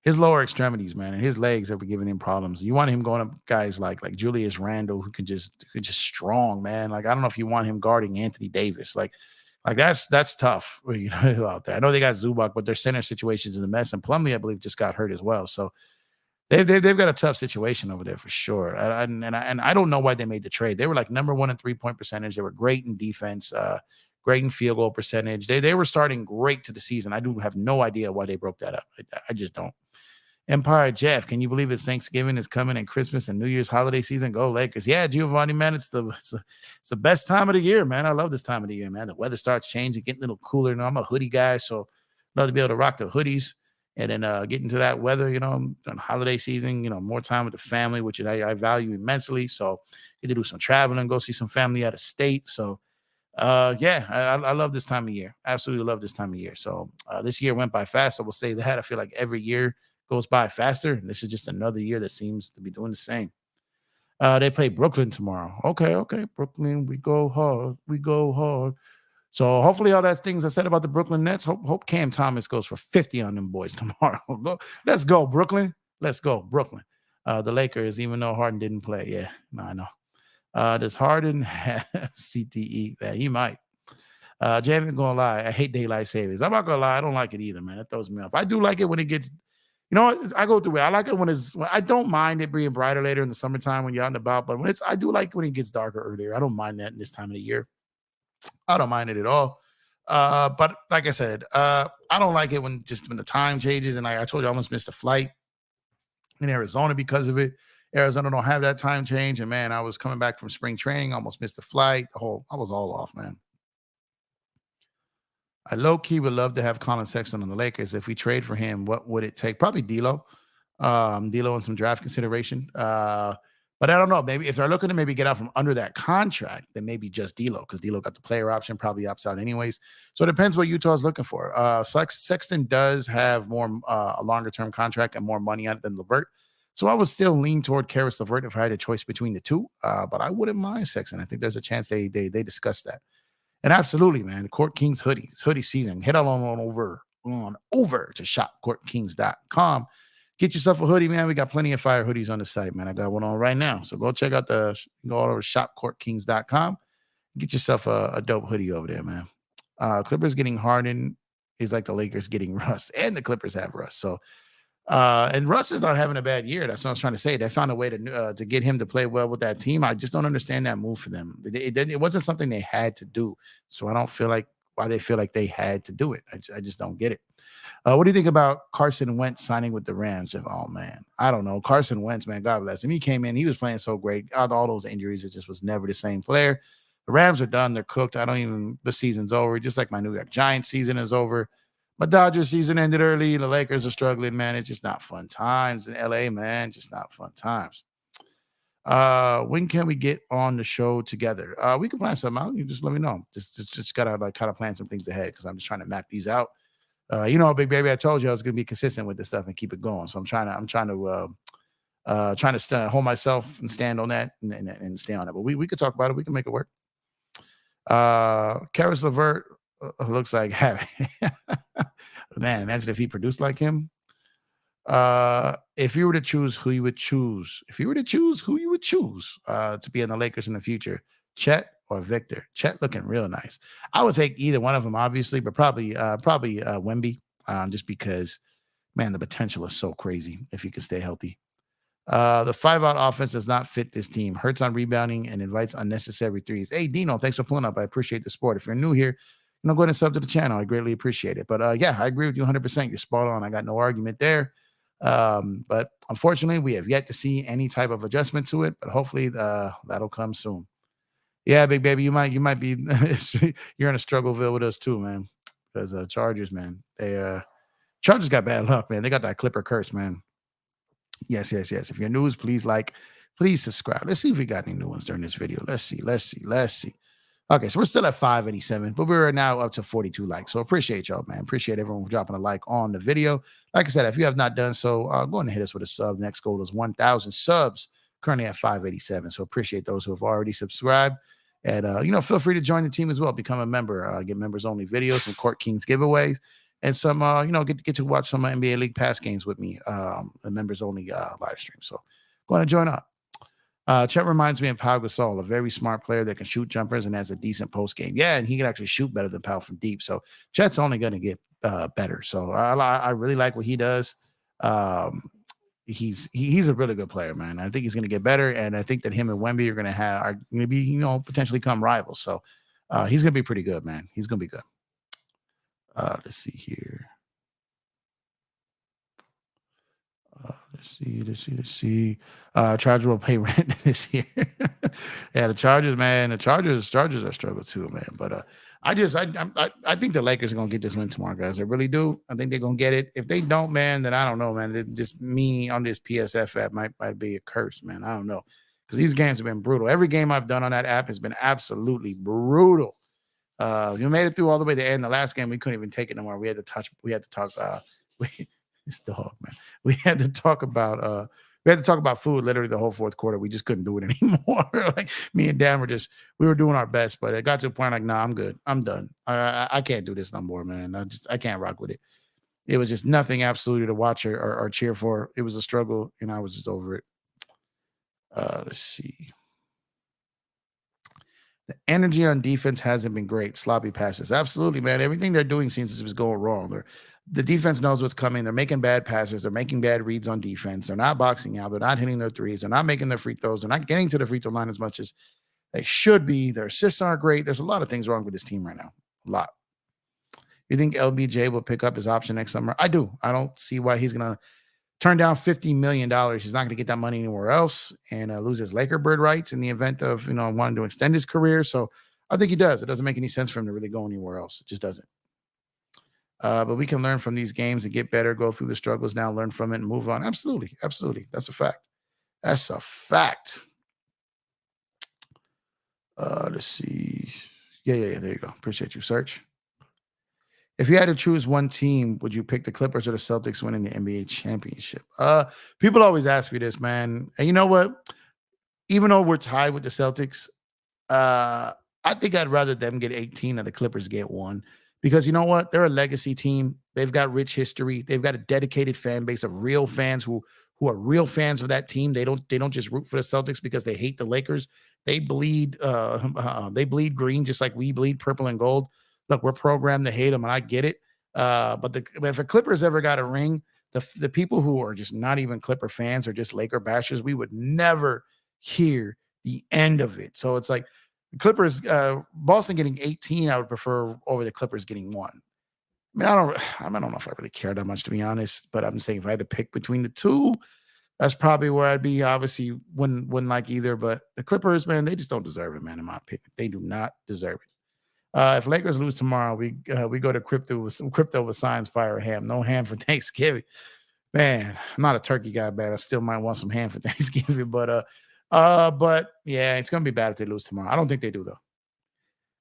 his lower extremities, man, and his legs have been giving him problems. You want him going up guys like Julius Randle who can just strong, man. Like I don't know if you want him guarding Anthony Davis. Like that's tough, you know, out there. I know they got Zubac, but their center situation is a mess. And Plumlee, I believe, just got hurt as well. So they've got a tough situation over there for sure. And I don't know why they made the trade. They were like number one in 3-point percentage. They were great in defense, great in field goal percentage. They were starting great to the season. I do have no idea why they broke that up. I just don't. Empire Jeff, can you believe it's Thanksgiving is coming and Christmas and New Year's holiday season? Go Lakers. Yeah, Giovanni, man, it's the best time of the year, man. I love this time of the year, man. The weather starts changing, getting a little cooler. You know, I'm a hoodie guy, so love to be able to rock the hoodies and then get into that weather, you know, on holiday season, you know, more time with the family, which I value immensely. So get to do some traveling, go see some family out of state. So yeah, I love this time of year. Absolutely love this time of year. So this year went by fast. I will say that. I feel like every year goes by faster. And this is just another year that seems to be doing the same. They play Brooklyn tomorrow. Okay. Brooklyn, we go hard. We go hard. So hopefully all that things I said about the Brooklyn Nets, hope Cam Thomas goes for 50 on them boys tomorrow. Let's go, Brooklyn. Let's go, Brooklyn. The Lakers, even though Harden didn't play. Yeah, no, I know. Does Harden have CTE? Man, he might. Jay, ain't gonna lie. I hate daylight savings. I'm not gonna lie. I don't like it either, man. It throws me off. I do like it when it gets, you know what? I go through it. I like it when I don't mind it being brighter later in the summertime when you're out and about, but I do like when it gets darker earlier. I don't mind that in this time of the year. I don't mind it at all. But like I said, I don't like it when the time changes. And I told you I almost missed a flight in Arizona because of it. Arizona don't have that time change. And man, I was coming back from spring training, almost missed a flight. I was all off, man. I low-key would love to have Colin Sexton on the Lakers. If we trade for him, what would it take? Probably D'Lo. D'Lo and some draft consideration. But I don't know. Maybe if they're looking to maybe get out from under that contract, then maybe just D'Lo, because D'Lo got the player option, probably opts out anyways. So it depends what Utah's looking for. Sexton does have more a longer-term contract and more money on it than LeVert. So I would still lean toward Karis LeVert if I had a choice between the two. But I wouldn't mind Sexton. I think there's a chance they discuss that. And absolutely, man, Court Kings hoodies, hoodie season. Head on over to shopcourtkings.com. Get yourself a hoodie, man. We got plenty of fire hoodies on the site, man. I got one on right now. So go check out go over to shopcourtkings.com. Get yourself a dope hoodie over there, man. Clippers getting Harden is like the Lakers getting Russ, and the Clippers have Russ. So and Russ is not having a bad year. That's what I was trying to say. They found a way to get him to play well with that team. I just don't understand that move for them. It wasn't something they had to do. So I don't feel like why they feel like they had to do it. I just don't get it. What do you think about Carson Wentz signing with the Rams? Oh man, I don't know. Carson Wentz, man, God bless him. He came in, he was playing so great. Out of all those injuries, it just was never the same player. The Rams are done. They're cooked. The season's over. Just like my New York Giants season is over. My Dodgers season ended early. The Lakers are struggling, man. It's just not fun times in LA, man. Just not fun times. When can we get on the show together? We can plan something out. You just let me know. Just gotta like kind of plan some things ahead because I'm just trying to map these out. Big baby, I told you I was gonna be consistent with this stuff and keep it going. So I'm trying to hold myself and stand on that and stay on it. But we could talk about it. We can make it work. Karis LeVert looks like man, imagine if he produced like him. If you were to choose who you would choose to be in the Lakers in the future, Chet or Victor? Chet looking real nice. I would take either one of them, obviously, but probably Wemby, just because, man, the potential is so crazy if he could stay healthy. The 5-out offense does not fit this team. Hurts on rebounding and invites unnecessary threes. Hey, Dino, thanks for pulling up. I appreciate the support. If you're new here, go ahead and sub to the channel. I greatly appreciate it. But yeah, I agree with you 100%. You're spot on. I got no argument there. But unfortunately, we have yet to see any type of adjustment to it. But hopefully, that'll come soon. Yeah, big baby, you might be you're in a struggleville with us too, man. Because Chargers, man, Chargers got bad luck, man. They got that Clipper curse, man. Yes. If you're news, please subscribe. Let's see if we got any new ones during this video. Let's see. Okay, so we're still at 587, but we're now up to 42 likes. So appreciate y'all, man. Appreciate everyone for dropping a like on the video. Like I said, if you have not done so, go ahead and hit us with a sub. Next goal is 1,000 subs, currently at 587. So appreciate those who have already subscribed. And, feel free to join the team as well. Become a member. Get members-only videos, some Court Kings giveaways, and some, get to watch some NBA League Pass games with me, the members-only live stream. So go ahead and join up. Chet reminds me of Pau Gasol, a very smart player that can shoot jumpers and has a decent post game. Yeah, and he can actually shoot better than Pau from deep. So Chet's only going to get better. So I really like what he does. He's a really good player, man. I think he's going to get better, and I think that him and Wemby are going to be potentially become rivals. So he's going to be pretty good, man. He's going to be good. Let's see here. Let's see. Chargers will pay rent this year. Yeah, the Chargers, man. The Chargers are struggling too, man. But I think the Lakers are gonna get this win tomorrow, guys. I really do. I think they're gonna get it. If they don't, man, then I don't know, man. Just me on this PSF app might be a curse, man. I don't know, because these games have been brutal. Every game I've done on that app has been absolutely brutal. You made it through all the way to the end. The last game we couldn't even take it no more. We had to talk. This dog, man. We had to talk about food literally the whole fourth quarter. We just couldn't do it anymore. Like me and Dan we were doing our best, but it got to a point like, nah, I'm good. I'm done. I can't do this no more, man. I can't rock with it. It was just nothing absolutely to watch or cheer for. It was a struggle, and I was just over it. Let's see. The energy on defense hasn't been great. Sloppy passes. Absolutely, man. Everything they're doing seems to be going wrong. The defense knows what's coming. They're making bad passes. They're making bad reads on defense. They're not boxing out. They're not hitting their threes. They're not making their free throws. They're not getting to the free throw line as much as they should be. Their assists aren't great. There's a lot of things wrong with this team right now. A lot. You think LBJ will pick up his option next summer? I do. I don't see why he's going to turn down $50 million. He's not going to get that money anywhere else and lose his Laker bird rights in the event of, wanting to extend his career. So I think he does. It doesn't make any sense for him to really go anywhere else. It just doesn't. But we can learn from these games and get better, go through the struggles now, learn from it and move on. Absolutely. That's a fact. Let's see. Yeah. There you go. Appreciate you, Search. If you had to choose one team, would you pick the Clippers or the Celtics winning the NBA championship? People always ask me this, man. And you know what? Even though we're tied with the Celtics, I think I'd rather them get 18 than the Clippers get one. Because you know what? They're a legacy team. They've got rich history. They've got a dedicated fan base of real fans who are real fans of that team. They don't just root for the Celtics because they hate the Lakers. They bleed green just like we bleed purple and gold. Look, we're programmed to hate them, and I get it. But if a Clippers ever got a ring, the people who are just not even Clipper fans or just Laker bashers, we would never hear the end of it. So it's like, The Clippers, Boston getting 18, I would prefer over the Clippers getting 1. I mean, I don't know if I really care that much, to be honest, but I'm saying if I had to pick between the two, that's probably where I'd be. Obviously, wouldn't like either, but the Clippers, man, they just don't deserve it, man. In my opinion, they do not deserve it. If Lakers lose tomorrow, we go to crypto with some crypto with signs, fire ham. No ham for Thanksgiving, man. I'm not a turkey guy, man. I still might want some ham for Thanksgiving, but yeah, it's gonna be bad if they lose tomorrow. I don't think they do though.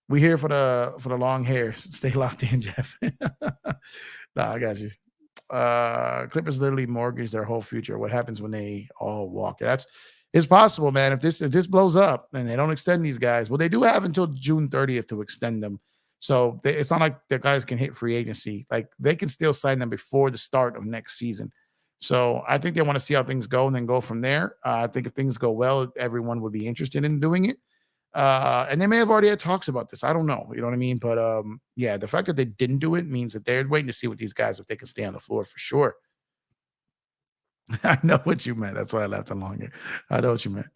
We here for the long hair. Stay locked in, Jeff. Nah, I got you. Clippers literally mortgage their whole future. What happens when they all walk? It's possible, man. If this blows up and they don't extend these guys, well, they do have until June 30th to extend them. So it's not like the guys can hit free agency. Like they can still sign them before the start of next season. So I think they want to see how things go and then go from there. I think if things go well, everyone would be interested in doing it. And they may have already had talks about this. I don't know. You know what I mean? But yeah, the fact that they didn't do it means that they're waiting to see what these guys, if they can stay on the floor for sure. I know what you meant. That's why I left along here. I know what you meant.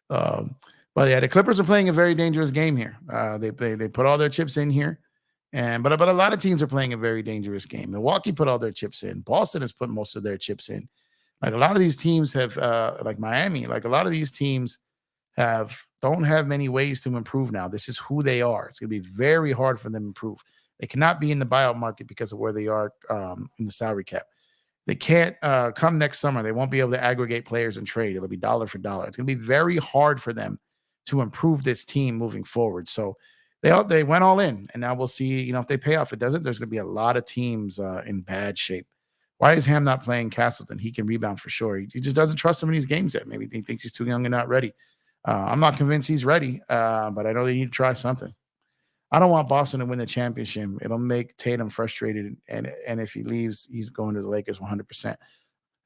um, but yeah, the Clippers are playing a very dangerous game here. They put all their chips in here. But a lot of teams are playing a very dangerous game. Milwaukee put all their chips in. Boston has put most of their chips in. Like a lot of these teams have, like Miami, like a lot of these teams don't have many ways to improve now. This is who they are. It's going to be very hard for them to improve. They cannot be in the buyout market because of where they are in the salary cap. They can't come next summer. They won't be able to aggregate players and trade. It'll be dollar for dollar. It's going to be very hard for them to improve this team moving forward. So they went all in, and now we'll see. If they pay off, it doesn't. There's going to be a lot of teams in bad shape. Why is Ham not playing Castleton? He can rebound for sure. He just doesn't trust him in these games yet. Maybe he thinks he's too young and not ready. I'm not convinced he's ready, but I know they need to try something. I don't want Boston to win the championship. It'll make Tatum frustrated, and if he leaves, he's going to the Lakers 100%.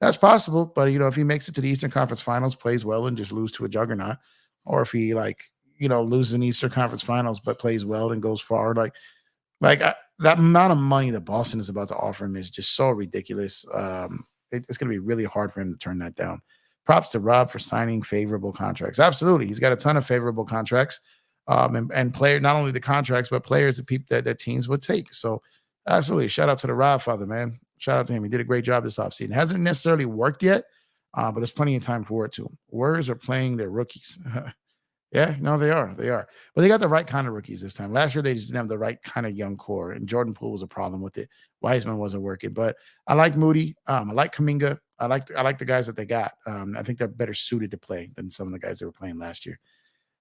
That's possible, but if he makes it to the Eastern Conference Finals, plays well, and just lose to a juggernaut, or if he loses in the Eastern Conference Finals but plays well and goes far, that amount of money that Boston is about to offer him is just so ridiculous. It's going to be really hard for him to turn that down. Props to Rob for signing favorable contracts. Absolutely, he's got a ton of favorable contracts. And player, not only the contracts, but players that teams would take. So absolutely. Shout out to the Rob father, man. Shout out to him. He did a great job this offseason. It hasn't necessarily worked yet, but there's plenty of time for it to. Warriors are playing their rookies. Yeah, no, they are. They are. But they got the right kind of rookies this time. Last year, they just didn't have the right kind of young core, and Jordan Poole was a problem with it. Wiseman wasn't working. But I like Moody. I like Kuminga. I like the guys that they got. I think they're better suited to play than some of the guys they were playing last year.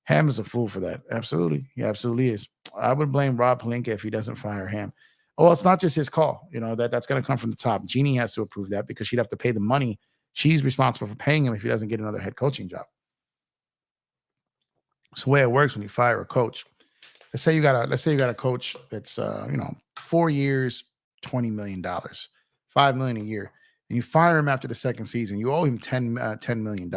Ham is a fool for that. Absolutely. He absolutely is. I would blame Rob Pelinka if he doesn't fire Ham. Oh, well, it's not just his call. That's going to come from the top. Jeannie has to approve that because she'd have to pay the money. She's responsible for paying him if he doesn't get another head coaching job. It's the way it works when you fire a coach. Let's say you got a coach that's 4 years, $20 million, $5 million a year, and you fire him after the second season. You owe him $10 million.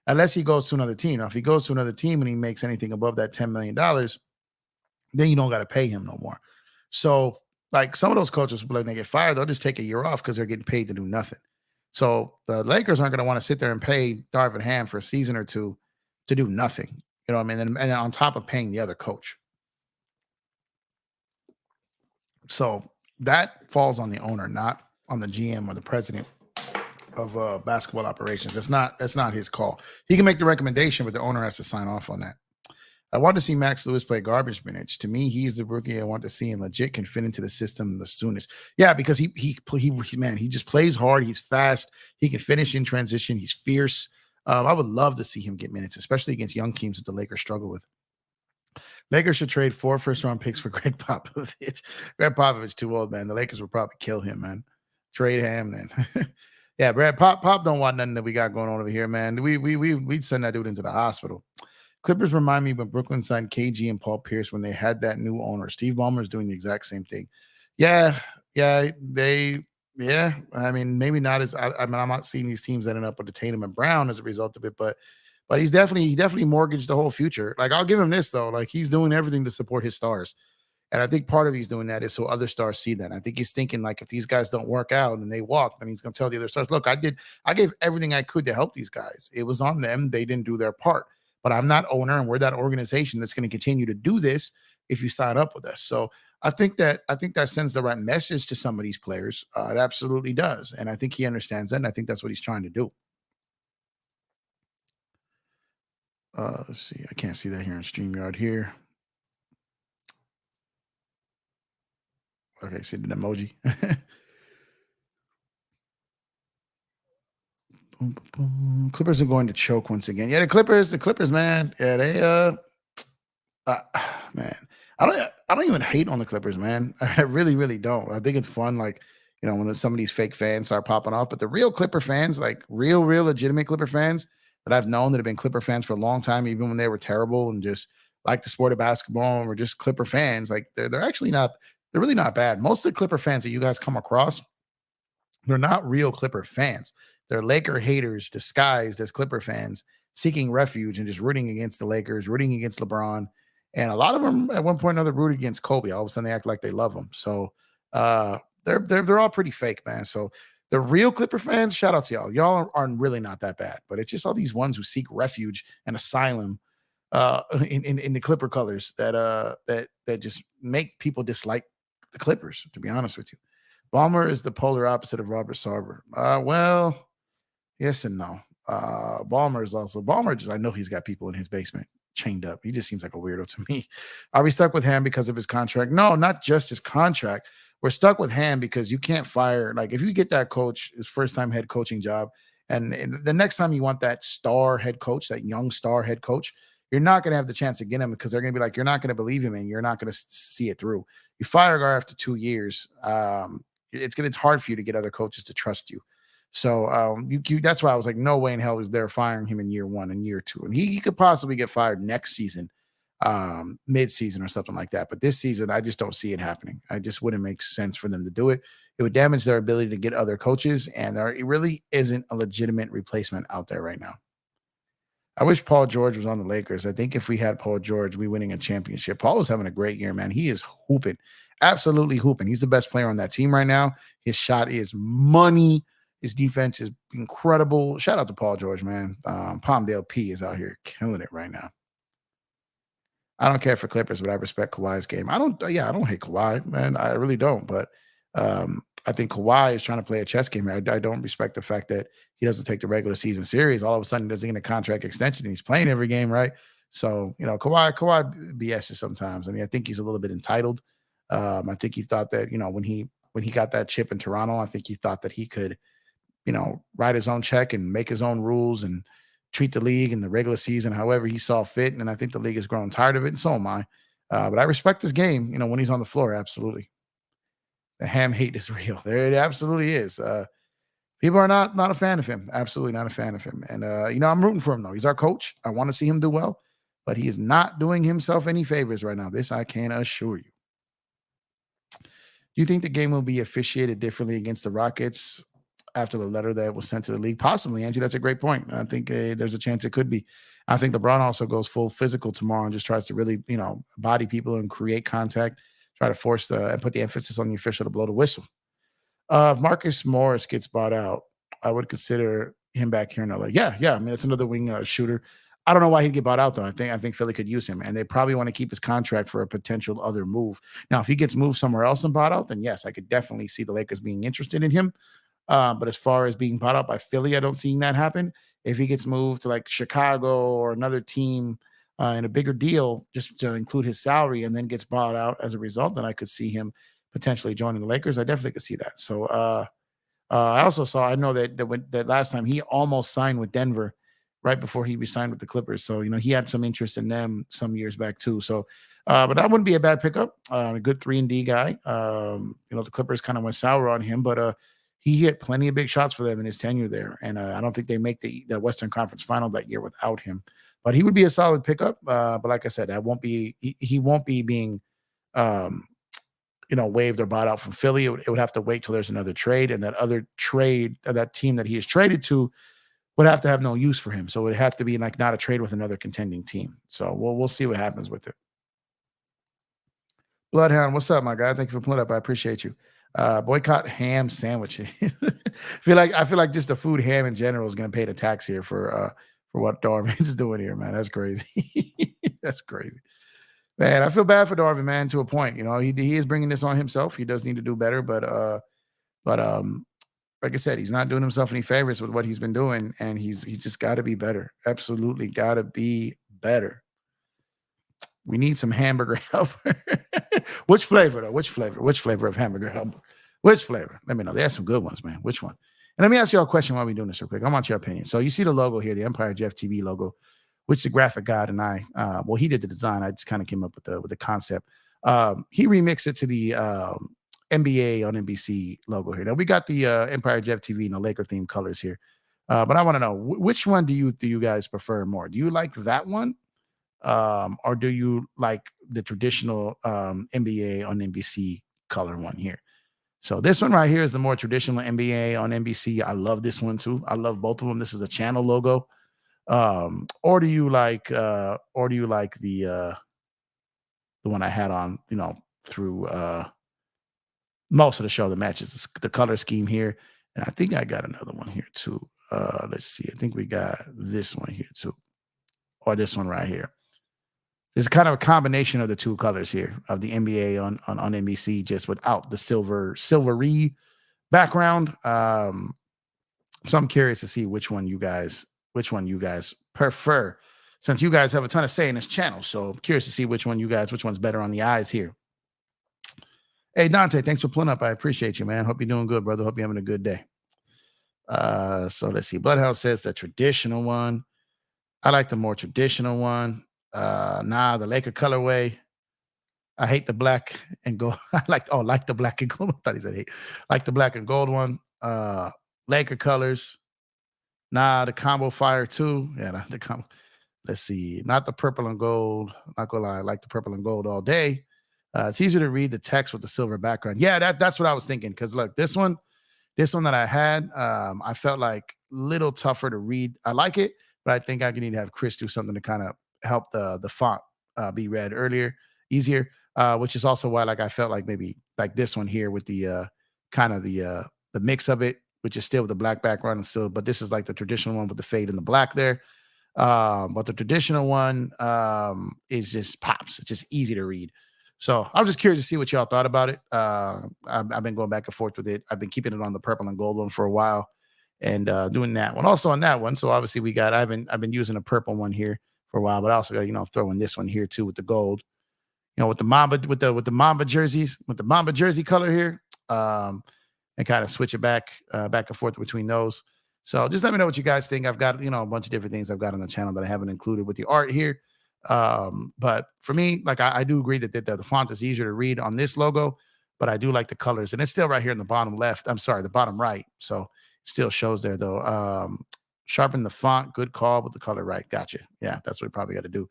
Unless he goes to another team. Now, if he goes to another team and he makes anything above that $10 million, then you don't got to pay him no more. So, some of those coaches, when they get fired, they'll just take a year off because they're getting paid to do nothing. So the Lakers aren't going to want to sit there and pay Darvin Ham for a season or two to do nothing. You know what I mean? And on top of paying the other coach. So that falls on the owner, not on the GM or the president of basketball operations. That's not his call. He can make the recommendation, but the owner has to sign off on that. I want to see Max Lewis play garbage minutes. To me, he's the rookie I want to see and legit can fit into the system the soonest. Yeah, because he just plays hard. He's fast. He can finish in transition. He's fierce. I would love to see him get minutes, especially against young teams that the Lakers struggle with. Lakers should trade 4 first-round picks for Greg Popovich. Greg Popovich too old, man. The Lakers would probably kill him, man. Trade him, then. Yeah, Brad, Pop don't want nothing that we got going on over here, man. We'd send that dude into the hospital. Clippers remind me when Brooklyn signed KG and Paul Pierce when they had that new owner. Steve Ballmer is doing the exact same thing. Yeah. I mean, maybe not as. I'm not seeing these teams ending up with the Tatum and Brown as a result of it, but he definitely mortgaged the whole future. I'll give him this though. He's doing everything to support his stars. And I think part of he's doing that is so other stars see that. I think he's thinking if these guys don't work out and they walk, then he's going to tell the other stars, look, I gave everything I could to help these guys. It was on them. They didn't do their part. but I'm not owner, and we're that organization that's going to continue to do this if you sign up with us. So I think that sends the right message to some of these players. It absolutely does, and I think he understands that. And I think that's what he's trying to do. Let's see. I can't see that here in StreamYard here. Okay, see the emoji. Boom, boom, boom. Clippers are going to choke once again. Yeah, the Clippers, man. Yeah, uh, man, I don't even hate on the Clippers, man. I really, really don't. I think it's fun, like when some of these fake fans start popping off. But the real Clipper fans, like real legitimate Clipper fans that I've known that have been Clipper fans for a long time, even when they were terrible and just like the sport of basketball and were just Clipper fans, like they're actually not. They're really not bad. Most of the Clipper fans that you guys come across, they're not real Clipper fans. They're Laker haters disguised as Clipper fans, seeking refuge and just rooting against the Lakers, rooting against LeBron. And a lot of them at one point or another root against Kobe. All of a sudden they act like they love him. So they're all pretty fake, man. So the real Clipper fans, shout out to y'all. Y'all are really not that bad. But it's just all these ones who seek refuge and asylum in the Clipper colors that just make people dislike the Clippers, to be honest with you. Ballmer is the polar opposite of Robert Sarver. Well, yes and no. Ballmer just I know he's got people in his basement chained up. He just seems like a weirdo to me. Are we stuck with Ham because of his contract? No, not just his contract. We're stuck with Ham because you can't fire, like if you get that coach, his first time head coaching job, and the next time you want that star head coach, that young star head coach, you're not going to have the chance to get him because they're going to be like, you're not going to believe him and you're not going to see it through. You fire a guy after 2 years. It's hard for you to get other coaches to trust you. So that's why I was like, no way in hell is they're firing him in year one and year two. And he could possibly get fired next season, mid-season or something like that. But this season, I just don't see it happening. I just wouldn't make sense for them to do it. It would damage their ability to get other coaches. And it really isn't a legitimate replacement out there right now. I wish Paul George was on the Lakers. I think if we had Paul George, we winning a championship. Paul is having a great year, man. He is hooping, absolutely hooping. He's the best player on that team right now. His shot is money. His defense is incredible. Shout out to Paul George, man. Palmdale P is out here killing it right now. I don't care for Clippers, but I respect Kawhi's game. I don't hate Kawhi, man. I really don't. But I think Kawhi is trying to play a chess game. I don't respect the fact that he doesn't take the regular season series. All of a sudden, doesn't get a contract extension, and he's playing every game, right? So, Kawhi BS's sometimes. I mean, I think he's a little bit entitled. I think he thought that, when he got that chip in Toronto, I think he thought that he could, write his own check and make his own rules and treat the league in the regular season however he saw fit. And I think the league has grown tired of it, and so am I. But I respect his game, when he's on the floor, absolutely. The Ham hate is real. There it absolutely is. People are not a fan of him. Absolutely not a fan of him. And I'm rooting for him though. He's our coach. I want to see him do well, but he is not doing himself any favors right now. This I can assure you. Do you think the game will be officiated differently against the Rockets after the letter that was sent to the league? Possibly, Angie. That's a great point. I think there's a chance it could be. I think LeBron also goes full physical tomorrow and just tries to really, body people and create contact, try to force and put the emphasis on the official to blow the whistle. If Marcus Morris gets bought out, I would consider him back here in LA. Yeah. I mean, it's another wing shooter. I don't know why he'd get bought out though. I think Philly could use him, and they probably want to keep his contract for a potential other move. Now, if he gets moved somewhere else and bought out, then yes, I could definitely see the Lakers being interested in him. But as far as being bought out by Philly, I don't see that happen. If he gets moved to like Chicago or another team in a bigger deal, just to include his salary, and then gets bought out as a result, then I could see him potentially joining the Lakers. I definitely could see that. So I know that last time he almost signed with Denver right before he signed with the Clippers. So, he had some interest in them some years back too. So, but that wouldn't be a bad pickup. A good 3-and-D guy. The Clippers kind of went sour on him, but he hit plenty of big shots for them in his tenure there. And I don't think they make the Western Conference final that year without him, but he would be a solid pickup. But like I said, he won't be being, waived or bought out from Philly. It would have to wait till there's another trade, and that other trade, that team that he is traded to would have to have no use for him. So it would have to be like not a trade with another contending team. So we'll see what happens with it. Bloodhound, what's up, my guy? Thank you for pulling up. I appreciate you. Boycott ham sandwiches. I feel like just the food ham in general is going to pay the tax here for for what Darvin's doing here, man. That's crazy. That's crazy. Man, I feel bad for Darvin, man, to a point. He is bringing this on himself. He does need to do better, but like I said, he's not doing himself any favors with what he's been doing, and he's just got to be better. Absolutely got to be better. We need some hamburger helper. Which flavor though? Which flavor? Which flavor of hamburger helper? Which flavor? Let me know. They have some good ones, man. Which one? And let me ask you all a question while we're doing this real quick. I want your opinion. So you see the logo here, the Empire Jeff TV logo, which the graphic god and I, well, he did the design. I just kind of came up with the concept. He remixed it to the NBA on NBC logo here. Now we got the Empire Jeff TV and the Laker themed colors here. But I want to know which one do you guys prefer more? Do you like that one? Or do you like the traditional NBA on NBC color one here? So this one right here is the more traditional NBA on NBC. I love this one too. I love both of them. This is a channel logo. Or do you like the one I had on, through most of the show that matches the color scheme here. And I think I got another one here too. Let's see. I think we got this one here too. Or this one right here. There's kind of a combination of the two colors here of the NBA on NBC, just without the silvery background. So I'm curious to see which one you guys prefer, since you guys have a ton of say in this channel. So I'm curious to see which one's better on the eyes here. Hey Dante, thanks for pulling up. I appreciate you, man. Hope you're doing good, brother. Hope you're having a good day. So let's see. Bloodhouse says the traditional one. I like the more traditional one. The Laker colorway. I hate the black and gold. I like the black and gold. I thought he said hate. Like the black and gold one. Laker colors. The combo fire too. Yeah, the combo. Let's see. Not the purple and gold. Not gonna lie, I like the purple and gold all day. It's easier to read the text with the silver background. Yeah, that's what I was thinking. Because look, this one that I had, I felt like little tougher to read. I like it, but I think I need to have Chris do something to kind of help the font be read easier, which is also why I felt like maybe like this one here with the kind of the mix of it, which is still with the black background and still, but this is like the traditional one with the fade and the black there. But the traditional one is just pops. It's just easy to read. So I'm just curious to see what y'all thought about it. I've been going back and forth with it. I've been keeping it on the purple and gold one for a while and doing that one. Also on that one. So obviously I've been using a purple one here for a while, but I also got, throw in this one here too with the gold, with the Mamba, with the Mamba jerseys, with the Mamba jersey color here, and kind of switch it back and forth between those. So just let me know what you guys think. I've got, a bunch of different things I've got on the channel that I haven't included with the art here. But for me, I do agree that the font is easier to read on this logo, but I do like the colors, and it's still right here in the bottom left. I'm sorry, the bottom right. So it still shows there though. Sharpen the font. Good call with the color right. Gotcha. Yeah, that's what we probably got to do.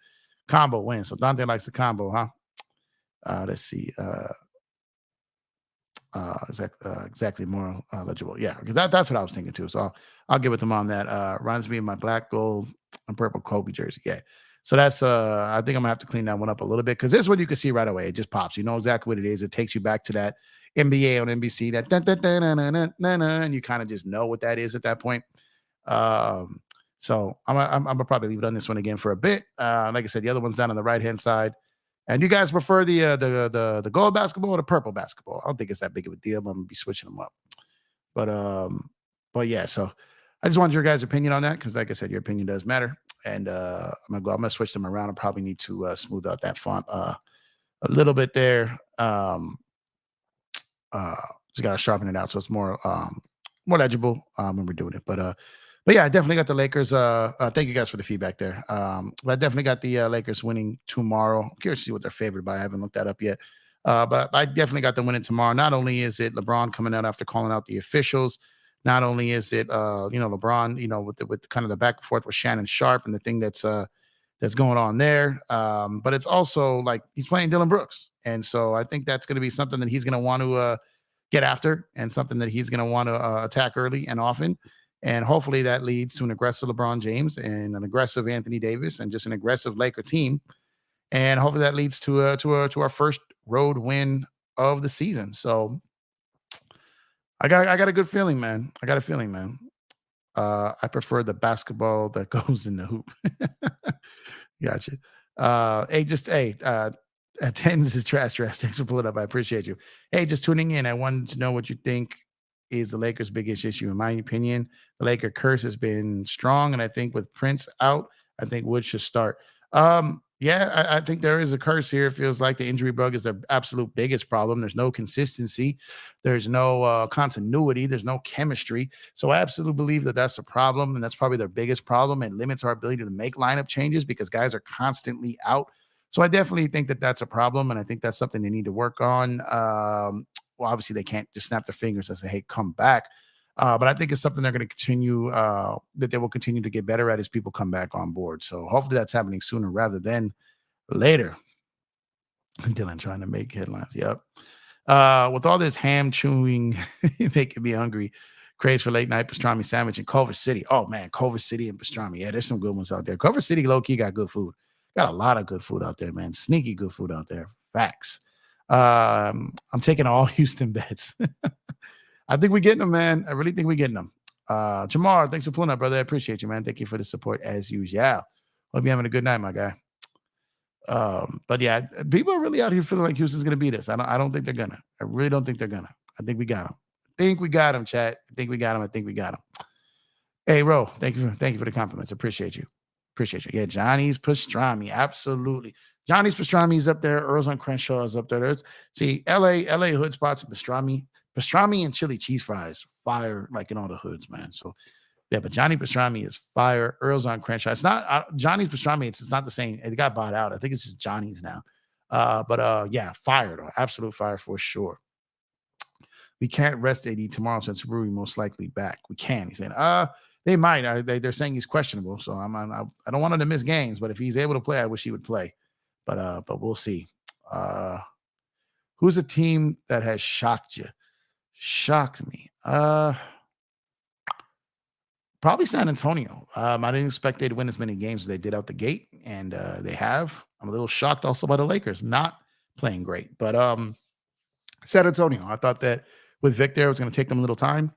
Combo win. So Dante likes the combo, huh? Let's see. Exactly more legible. Yeah, because that's what I was thinking too. So I'll get with them on that. Reminds me of my black, gold, and purple Kobe jersey. Yeah. So that's I think I'm gonna have to clean that one up a little bit, because this one you can see right away. It just pops. You know exactly what it is. It takes you back to that NBA on NBC, that and you kind of just know what that is at that point. So I'm gonna probably leave it on this one again for a bit. Like I said, the other one's down on the right hand side. And you guys prefer the gold basketball or the purple basketball? I don't think it's that big of a deal. I'm gonna be switching them up. But yeah. So I just wanted your guys' opinion on that, because, like I said, your opinion does matter. And I'm gonna switch them around. I probably need to smooth out that font a little bit there. Just gotta sharpen it out so it's more legible when we're doing it. But yeah, I definitely got the Lakers. Thank you guys for the feedback there. But I definitely got the Lakers winning tomorrow. I'm curious to see what they're favored by. I haven't looked that up yet. But I definitely got them winning tomorrow. Not only is it LeBron coming out after calling out the officials, not only is it LeBron, with kind of the back and forth with Shannon Sharp and the thing that's going on there. But it's also like he's playing Dylan Brooks. And so I think that's going to be something that he's going to want to get after, and something that he's going to want to attack early and often. And hopefully that leads to an aggressive LeBron James and an aggressive Anthony Davis and just an aggressive Laker team. And hopefully that leads to our first road win of the season. So I got a good feeling, man. I got a feeling, man. I prefer the basketball that goes in the hoop. Gotcha. Attendance is trash. Thanks for pulling up. I appreciate you. Hey, just tuning in. I wanted to know what you think is the Lakers' biggest issue. In my opinion, the Laker curse has been strong, and I think with Prince out, I think Wood should start. Yeah, I think there is a curse here. It feels like the injury bug is their absolute biggest problem. There's no consistency. There's no continuity. There's no chemistry. So I absolutely believe that that's a problem, and that's probably their biggest problem, and limits our ability to make lineup changes because guys are constantly out. So I definitely think that that's a problem, and I think that's something they need to work on. Well, obviously they can't just snap their fingers and say, "Hey, come back." But I think it's something they're going to continue that they will continue to get better at as people come back on board. So hopefully that's happening sooner rather than later. Dylan trying to make headlines. Yep. With all this ham chewing, making me hungry. Craze for late night pastrami sandwich in Culver City. Oh man, Culver City and pastrami. Yeah, there's some good ones out there. Culver City low key got good food. Got a lot of good food out there, man. Sneaky good food out there. Facts. I'm taking all Houston bets. I think we're getting them, man. I really think we're getting them. Jamar, thanks for pulling up, brother. I appreciate you, man. Thank you for the support as usual. Hope you're having a good night, my guy. But yeah, people are really out here feeling like Houston's gonna beat us. I don't think they're gonna. I really don't think they're gonna. I think we got them. I think we got them, chat. I think we got them. I think we got them. Hey, Ro, thank you for the compliments. Appreciate you. Appreciate you. Yeah, Johnny's pastrami. Absolutely. Johnny's pastrami is up there. Earl's on Crenshaw is up there. LA hood spots and pastrami and chili cheese fries, fire like in all the hoods, man. So yeah, but Johnny pastrami is fire. Earl's on Crenshaw. It's not Johnny's pastrami. It's not the same. It got bought out. I think it's just Johnny's now. Yeah, fire though. Absolute fire for sure. We can't rest AD tomorrow since Rui most likely back. We can. He's saying, they might. They're saying he's questionable. So I don't want him to miss games, but if he's able to play, I wish he would play. But we'll see. Who's a team that has shocked you? Shocked me. Probably San Antonio. I didn't expect they'd win as many games as they did out the gate, and they have. I'm a little shocked also by the Lakers not playing great. But San Antonio, I thought that with Vic there, it was going to take them a little time,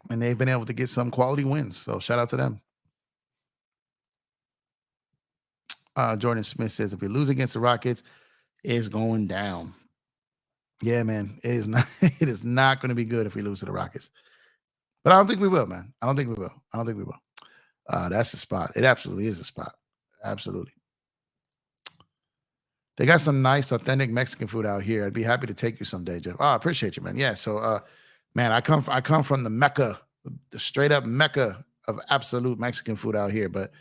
and they've been able to get some quality wins. So shout out to them. Jordan Smith says, if we lose against the Rockets, it's going down. Yeah, man, it is not. It is not going to be good if we lose to the Rockets. But I don't think we will, man. I don't think we will. That's the spot. It absolutely is a spot. Absolutely. They got some nice, authentic Mexican food out here. I'd be happy to take you someday, Jeff. Oh, I appreciate you, man. Yeah. So, man, I come from the Mecca, the straight up Mecca of absolute Mexican food out here. But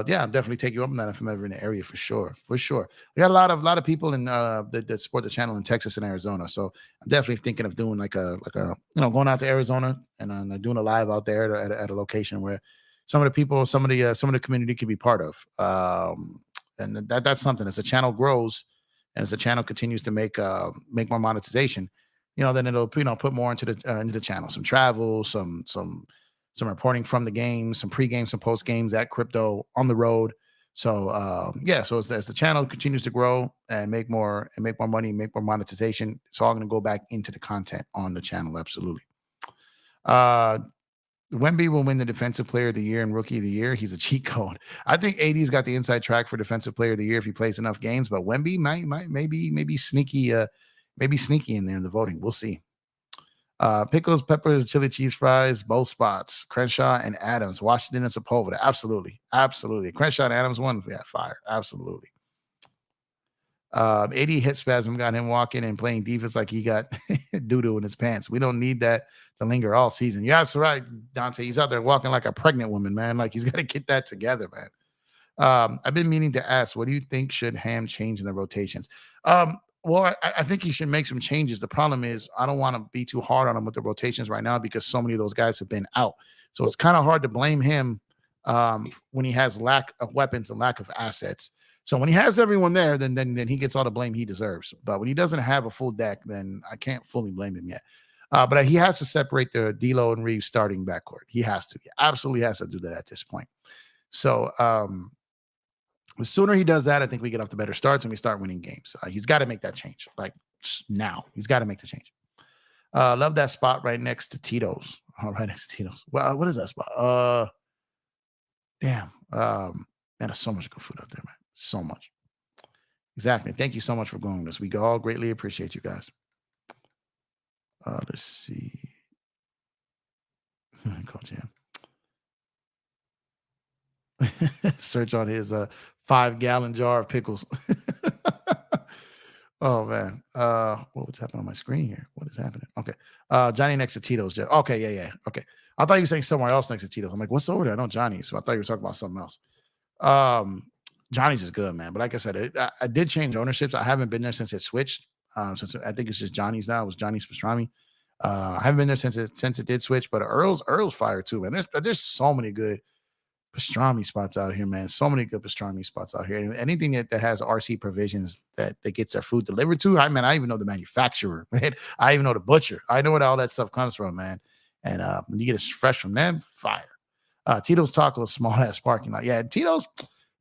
yeah, I'll definitely take you up on that if I'm ever in the area for sure. For sure. We got a lot of people in that support the channel in Texas and Arizona. So I'm definitely thinking of doing like a going out to Arizona and doing a live out there at a location where some of the people, some of the community can be part of. And that's something. As the channel grows and as the channel continues to make more monetization, then it'll put more into the channel. Some travel, some reporting from the games, some pre-games, some post-games at crypto on the road. So so as the channel continues to grow and make more money, make more monetization, it's all going to go back into the content on the channel. Absolutely. Wemby will win the Defensive Player of the Year and Rookie of the Year. He's a cheat code. I think AD's got the inside track for Defensive Player of the Year if he plays enough games, but Wemby maybe sneaky in there in the voting. We'll see. Pickles, peppers, chili cheese fries, both spots. Crenshaw and Adams, Washington and Sepulveda. Absolutely. Crenshaw and Adams won. Yeah, fire. Absolutely. 80 hit spasm got him walking and playing defense like he got doo-doo in his pants. We don't need that to linger all season. Yeah, that's right, Dante. He's out there walking like a pregnant woman, man. Like he's got to get that together, man. I've been meaning to ask, what do you think should Ham change in the rotations? Well, I think he should make some changes. The problem is I don't want to be too hard on him with the rotations right now because so many of those guys have been out. So it's kind of hard to blame him when he has lack of weapons and lack of assets. So when he has everyone there, then he gets all the blame he deserves. But when he doesn't have a full deck, then I can't fully blame him yet. But he has to separate the D'Lo and Reaves starting backcourt. He has to. He absolutely has to do that at this point. So the sooner he does that, I think we get off the better starts and we start winning games. He's got to make that change. Like now, he's got to make the change. Love that spot right next to Tito's. right next to Tito's. Well, what is that spot? Damn. Man, there's so much good food out there, man. So much. Exactly. Thank you so much for going with us. We all greatly appreciate you guys. Let's see. Call Jam. Search on his 5-gallon jar of pickles. Oh man. What was happening on my screen here? What is happening? Okay. Johnny next to Tito's. Okay, yeah. Okay. I thought you were saying somewhere else next to Tito's. I'm like, what's over there? I know Johnny. So I thought you were talking about something else. Johnny's is good, man. But like I said, I did change ownerships. I haven't been there since it switched. Since I think it's just Johnny's now. It was Johnny's pastrami. I haven't been there since it did switch. But Earl's fire too, man. There's so many good pastrami spots out here, man. So many good pastrami spots out here. And anything that has RC provisions that gets their food delivered to, I even know the manufacturer, man. I even know the butcher. I know where all that stuff comes from, man. And when you get it fresh from them, fire. Tito's Tacos, small ass parking lot. Yeah, Tito's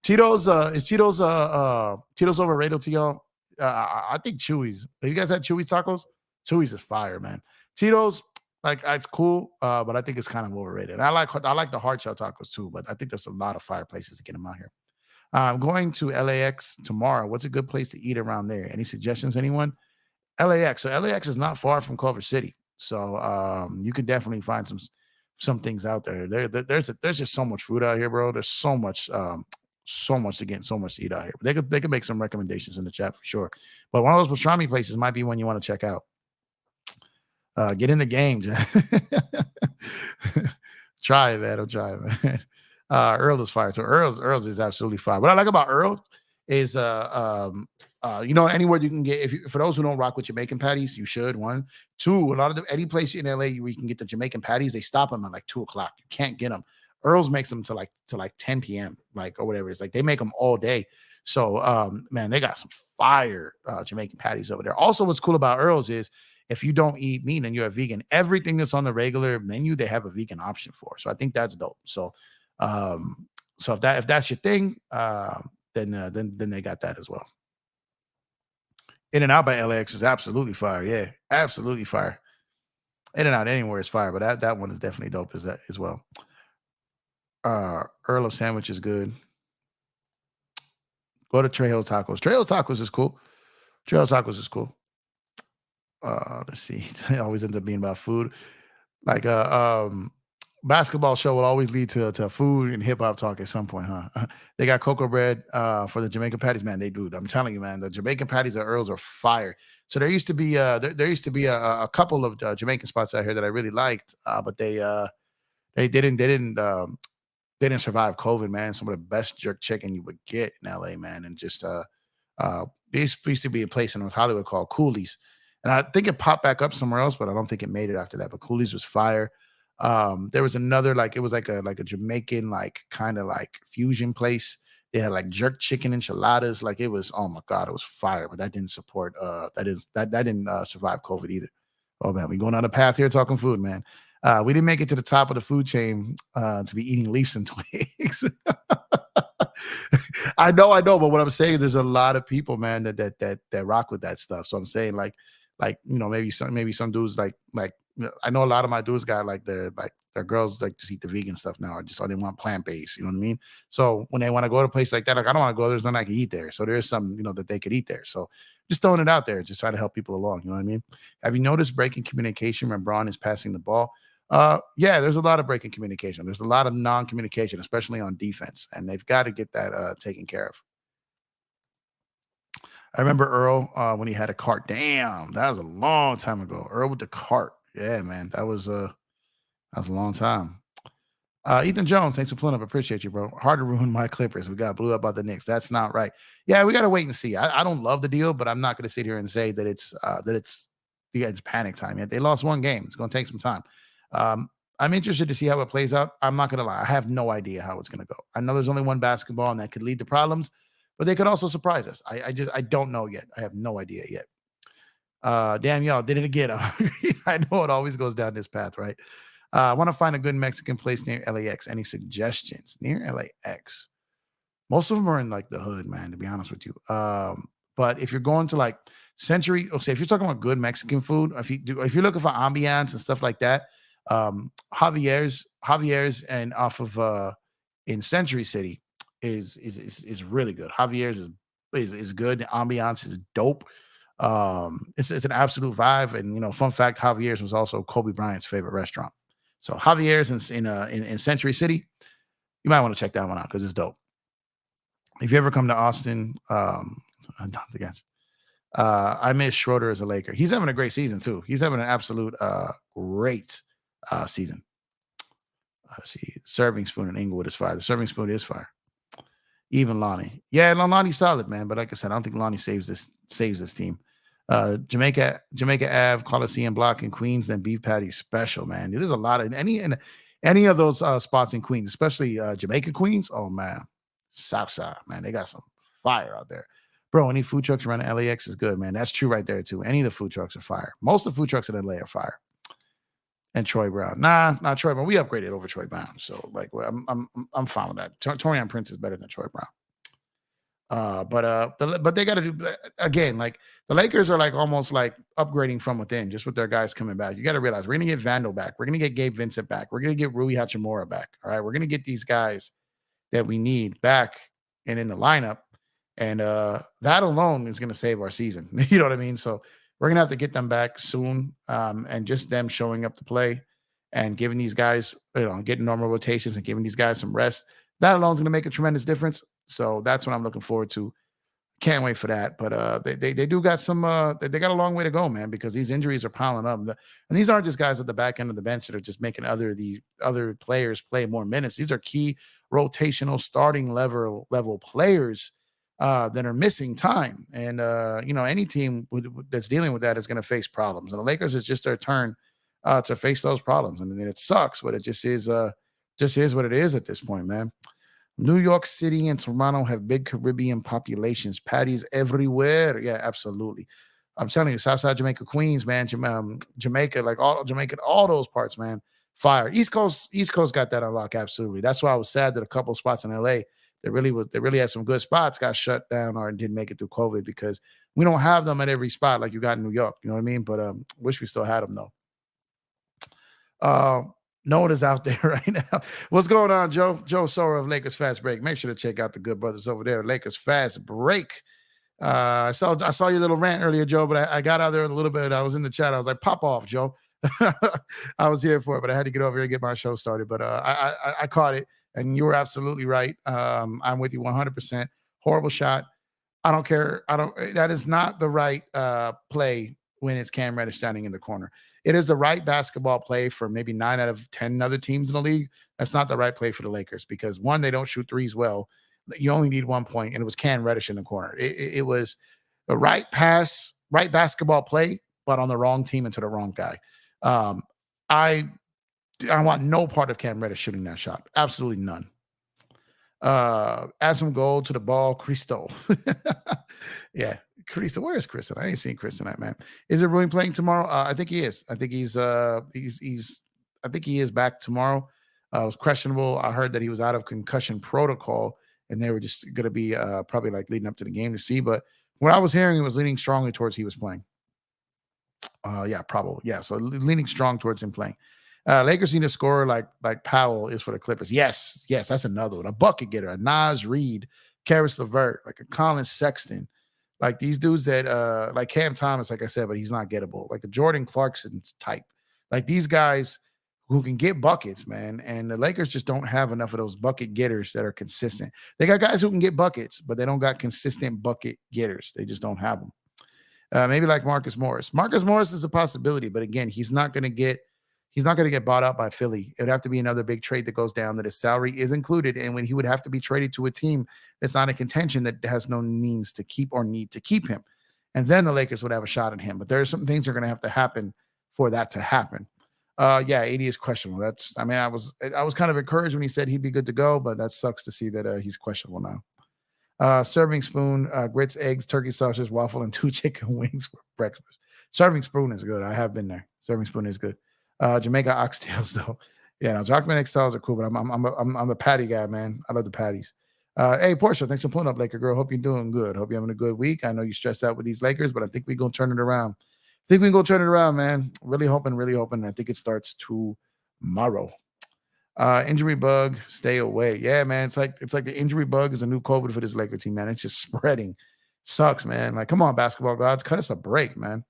Tito's overrated to y'all? I think Chewy's. Have you guys had Chewy's tacos? Chewy's is fire, man. Tito's, like, it's cool, but I think it's kind of overrated. I like the hard shell tacos too, but I think there's a lot of fire places to get them out here. I'm going to LAX tomorrow. What's a good place to eat around there? Any suggestions, anyone? LAX. So LAX is not far from Culver City, so you can definitely find some things out there. There's just so much food out here, bro. There's so much to get, so much to eat out here. But they could make some recommendations in the chat for sure. But one of those pastrami places might be one you want to check out. Get in the game, try it, man. I'm trying, man. Earl is fire. So Earl's is absolutely fire. What I like about Earl is anywhere you can get, for those who don't rock with Jamaican patties, you should. 1, 2, any place in LA where you can get the Jamaican patties, they stop them at like 2:00. You can't get them. Earl's makes them to like 10 p.m. or whatever. It's like they make them all day. So man, they got some fire Jamaican patties over there. Also, what's cool about Earl's is if you don't eat meat and you're a vegan, everything that's on the regular menu, they have a vegan option for. So I think that's dope. So if that's your thing, then they got that as well. In and Out by LAX is absolutely fire. Yeah, absolutely fire. In and Out anywhere is fire, but that one is definitely dope as well. Earl of Sandwich is good. Go to Trejo Tacos. Trejo Tacos is cool. Let's see. It always ends up being about food. Like basketball show will always lead to food and hip hop talk at some point, huh? They got cocoa bread for the Jamaican patties, man. They do. I'm telling you, man. The Jamaican patties at Earl's are fire. So there used to be a couple of Jamaican spots out here that I really liked, but they didn't survive COVID, man. Some of the best jerk chicken you would get in LA, man. And just there used to be a place in North Hollywood called Cooley's. And I think it popped back up somewhere else, but I don't think it made it after that. But Cooley's was fire. There was another, it was like a Jamaican, kind of fusion place. They had like jerk chicken enchiladas. Like it was, oh my God, it was fire. But that didn't support that didn't survive COVID either. Oh man, we're going on a path here talking food, man. We didn't make it to the top of the food chain to be eating leaves and twigs. I know, but what I'm saying is there's a lot of people, man, that rock with that stuff. So I'm saying maybe some dudes like I know a lot of my dudes got their girls just eat the vegan stuff now, or they want plant-based, you know what I mean? So when they want to go to a place like that, I don't want to go, there's nothing I can eat there. So there's some, that they could eat there. So just throwing it out there, just trying to help people along, you know what I mean? Have you noticed breaking communication when Braun is passing the ball? Yeah, there's a lot of breaking communication. There's a lot of non-communication, especially on defense, and they've got to get that taken care of. I remember Earl when he had a cart. Damn, that was a long time ago. Earl with the cart. Yeah, man, that was a long time. Ethan Jones, thanks for pulling up. Appreciate you, bro. Hard to ruin my Clippers. We got blew up by the Knicks. That's not right. Yeah, we got to wait and see. I don't love the deal, but I'm not going to sit here and say that it's panic time yet. They lost one game. It's going to take some time. I'm interested to see how it plays out. I'm not going to lie. I have no idea how it's going to go. I know there's only one basketball and that could lead to problems, but they could also surprise us. I don't know yet. I have no idea yet. Damn, y'all did it again. I know it always goes down this path, right? I want to find a good Mexican place near LAX. Any suggestions near LAX? Most of them are in the hood, man, to be honest with you. But if you're going to Century, if you're talking about good Mexican food, if you're looking for ambiance and stuff like that, Javier's and off of in Century City is really good. Javier's is good. The ambiance is dope. It's an absolute vibe. And fun fact, Javier's was also Kobe Bryant's favorite restaurant. So Javier's in Century City, you might want to check that one out because it's dope. If you ever come to Austin, not against. I miss Schroeder as a Laker. He's having a great season too. He's having an absolute great season. Let's see, serving spoon in Inglewood is fire. The serving spoon is fire. Even Lonnie, yeah, Lonnie's solid, man. But like I said, I don't think Lonnie saves this team. Jamaica Ave, Coliseum Block in Queens, then beef patty special, man. There's a lot of any of those spots in Queens, especially Jamaica Queens. Oh man, Southside, man, they got some fire out there. Bro, any food trucks around the LAX is good, man. That's true right there, too. Any of the food trucks are fire. Most of the food trucks in LA are fire. And Troy Brown. Nah, not Troy Brown. We upgraded over Troy Brown. So, like, I'm fine with that. Torian Prince is better than Troy Brown. But they got to do, again, like, the Lakers are, like, almost, like, upgrading from within, just with their guys coming back. You got to realize, we're going to get Vandal back. We're going to get Gabe Vincent back. We're going to get Rui Hachimura back, all right? We're going to get these guys that we need back and in the lineup. And that alone is going to save our season. You know what I mean? So we're going to have to get them back soon. And just them showing up to play and giving these guys, getting normal rotations and giving these guys some rest. That alone is going to make a tremendous difference. So that's what I'm looking forward to. Can't wait for that. But they do got some, they got a long way to go, man, because these injuries are piling up. And these aren't just guys at the back end of the bench that are just making the other players play more minutes. These are key rotational starting level players that are missing time. And, any team that's dealing with that is going to face problems. And the Lakers is just their turn to face those problems. And it sucks, but it just is what it is at this point, man. New York City and Toronto have big Caribbean populations, patties everywhere. Yeah, absolutely. I'm telling you, Southside Jamaica, Queens, man, Jamaica, like all Jamaica, all those parts, man, fire. East Coast got that on lock, absolutely. That's why I was sad that a couple spots in LA they really had some good spots, got shut down or didn't make it through COVID, because we don't have them at every spot like you got in New York. You know what I mean? But wish we still had them though. No one is out there right now. What's going on, Joe? Joe Sora of Lakers Fast Break. Make sure to check out the good brothers over there, Lakers Fast Break. I saw your little rant earlier, Joe, but I got out there a little bit. I was in the chat. I was like, pop off, Joe. I was here for it, but I had to get over here and get my show started. But I caught it. And you were absolutely right. I'm with you 100%. Horrible shot. I don't care. That is not the right play when it's Cam Reddish standing in the corner. It is the right basketball play for maybe 9 out of 10 other teams in the league. That's not the right play for the Lakers because, one, they don't shoot threes well. You only need 1 point, and it was Cam Reddish in the corner. It was the right pass, right basketball play, but on the wrong team and to the wrong guy. I want no part of Cam Reddish shooting that shot. Absolutely none. Add some gold to the ball, Cristo. Yeah, Cristo. Where is Chris? I ain't seen Chris tonight, man. Is it Rui playing tomorrow? I think he is. I think he's I think he is back tomorrow. It was questionable. I heard that he was out of concussion protocol, and they were just going to be probably like leading up to the game to see. But what I was hearing, it was leaning strongly towards he was playing. Yeah, probably. Yeah, so leaning strong towards him playing. Lakers need a scorer like Powell is for the Clippers. Yes, that's another one. A bucket getter, a Nas Reed, Karis LeVert, like a Colin Sexton. Like these dudes that like Cam Thomas, like I said, but he's not gettable. Like a Jordan Clarkson type. Like these guys who can get buckets, man. And the Lakers just don't have enough of those bucket getters that are consistent. They got guys who can get buckets, but they don't got consistent bucket getters. They just don't have them. Maybe like Marcus Morris. Marcus Morris is a possibility, but again, he's not going to get bought out by Philly. It would have to be another big trade that goes down that his salary is included, and when he would have to be traded to a team that's not in contention, that has no means to keep or need to keep him. And then the Lakers would have a shot at him. But there are some things that are going to have to happen for that to happen. Yeah, 80 is questionable. I was kind of encouraged when he said he'd be good to go, but that sucks to see that he's questionable now. Serving spoon, grits, eggs, turkey sausage, waffle, and 2 chicken wings for breakfast. Serving spoon is good. I have been there. Serving spoon is good. Jamaica oxtails though. Yeah, no, Jockman X-Styles are cool, but I'm the patty guy, man. I love the patties. Hey, Portia, thanks for pulling up, Laker girl. Hope you're doing good. Hope you're having a good week. I know you're stressed out with these Lakers, but I think we're gonna turn it around. Man. Really hoping. I think it starts to tomorrow. Injury bug, stay away. Yeah, man. It's like the injury bug is a new COVID for this Laker team, man. It's just spreading. Sucks, man. Like, come on, basketball gods, cut us a break, man.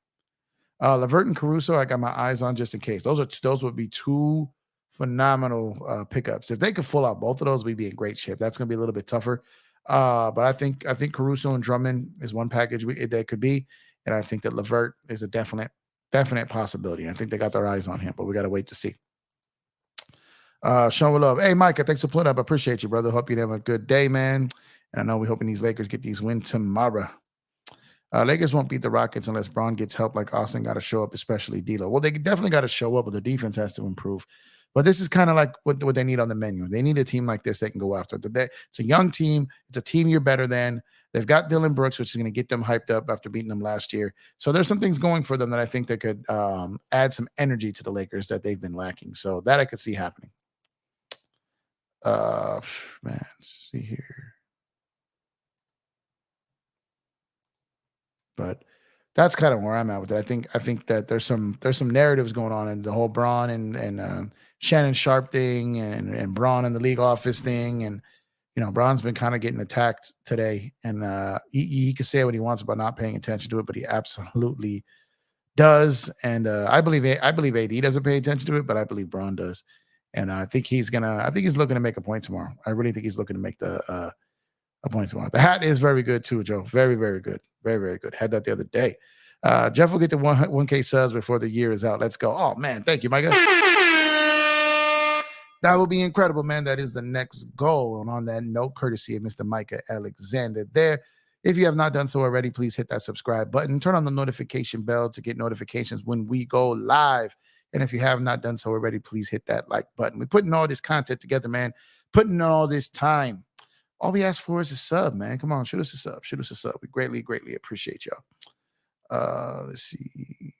Levert and Caruso, I got my eyes on just in case. Those would be two phenomenal pickups. If they could full out both of those, we'd be in great shape. That's going to be a little bit tougher. But I think Caruso and Drummond is one package that could be, and I think that Levert is a definite possibility. I think they got their eyes on him, but we got to wait to see. Showing love. Hey, Micah, thanks for pulling up. I appreciate you, brother. Hope you have a good day, man. And I know we're hoping these Lakers get these wins tomorrow. Lakers won't beat the Rockets unless Braun gets help. Like Austin got to show up, especially D'Lo. Well, they definitely got to show up, but the defense has to improve. But this is kind of like what they need on the menu. They need a team like this they can go after. It's a young team. It's a team you're better than. They've got Dillon Brooks, which is going to get them hyped up after beating them last year. So there's some things going for them that I think that could add some energy to the Lakers that they've been lacking. So that I could see happening. Man, let's see here. But that's kind of where I'm at with it. I think that there's some narratives going on in the whole Braun and Shannon Sharp thing and Braun in the league office thing. And, you know, Braun's been kind of getting attacked today. And he can say what he wants about not paying attention to it, but he absolutely does. And I believe AD doesn't pay attention to it, but I believe Braun does. And I think he's looking to make a point tomorrow. I really think he's looking to make a point tomorrow. The hat is very good too, Joe. Very, very good. Very, very good. Had that the other day. Jeff will get to 1K subs before the year is out. Let's go. Oh, man. Thank you, Micah. That will be incredible, man. That is the next goal. And on that note, courtesy of Mr. Micah Alexander there. If you have not done so already, please hit that subscribe button. Turn on the notification bell to get notifications when we go live. And if you have not done so already, please hit that like button. We're putting all this content together, man. Putting in all this time. All we ask for is a sub, man. Come on, shoot us a sub. Shoot us a sub. We greatly, greatly appreciate y'all. Let's see,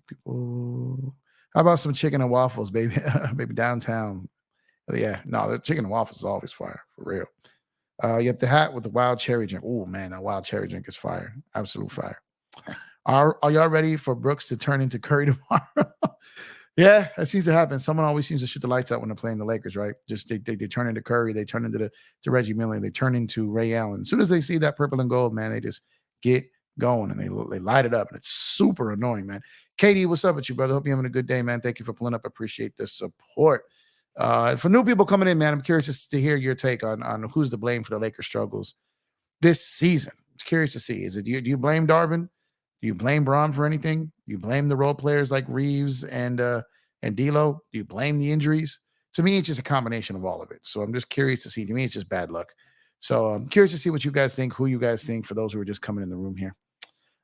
people. How about some chicken and waffles, baby? Maybe downtown. Oh, yeah, no, the chicken and waffles is always fire, for real. You have the hat with the wild cherry drink. Oh, man, that wild cherry drink is fire. Absolute fire. Are y'all ready for Brooks to turn into Curry tomorrow? Yeah, that seems to happen. Someone always seems to shoot the lights out when they're playing the Lakers, right? Just they turn into Curry, they turn into to Reggie Miller, they turn into Ray Allen. As soon as they see that purple and gold, man, they just get going and they light it up, and it's super annoying, man. Katie, what's up with you, brother? Hope you're having a good day, man. Thank you for pulling up. Appreciate the support. For new people coming in, man, I'm curious to hear your take on who's to blame for the Lakers' struggles this season. I'm curious to see. Do you blame Darvin? Do you blame Braun for anything? Do you blame the role players like Reaves and D'Lo? Do you blame the injuries? To me, it's just a combination of all of it. So I'm just curious to see. To me, it's just bad luck. So I'm curious to see what you guys think, who you guys think for those who are just coming in the room here.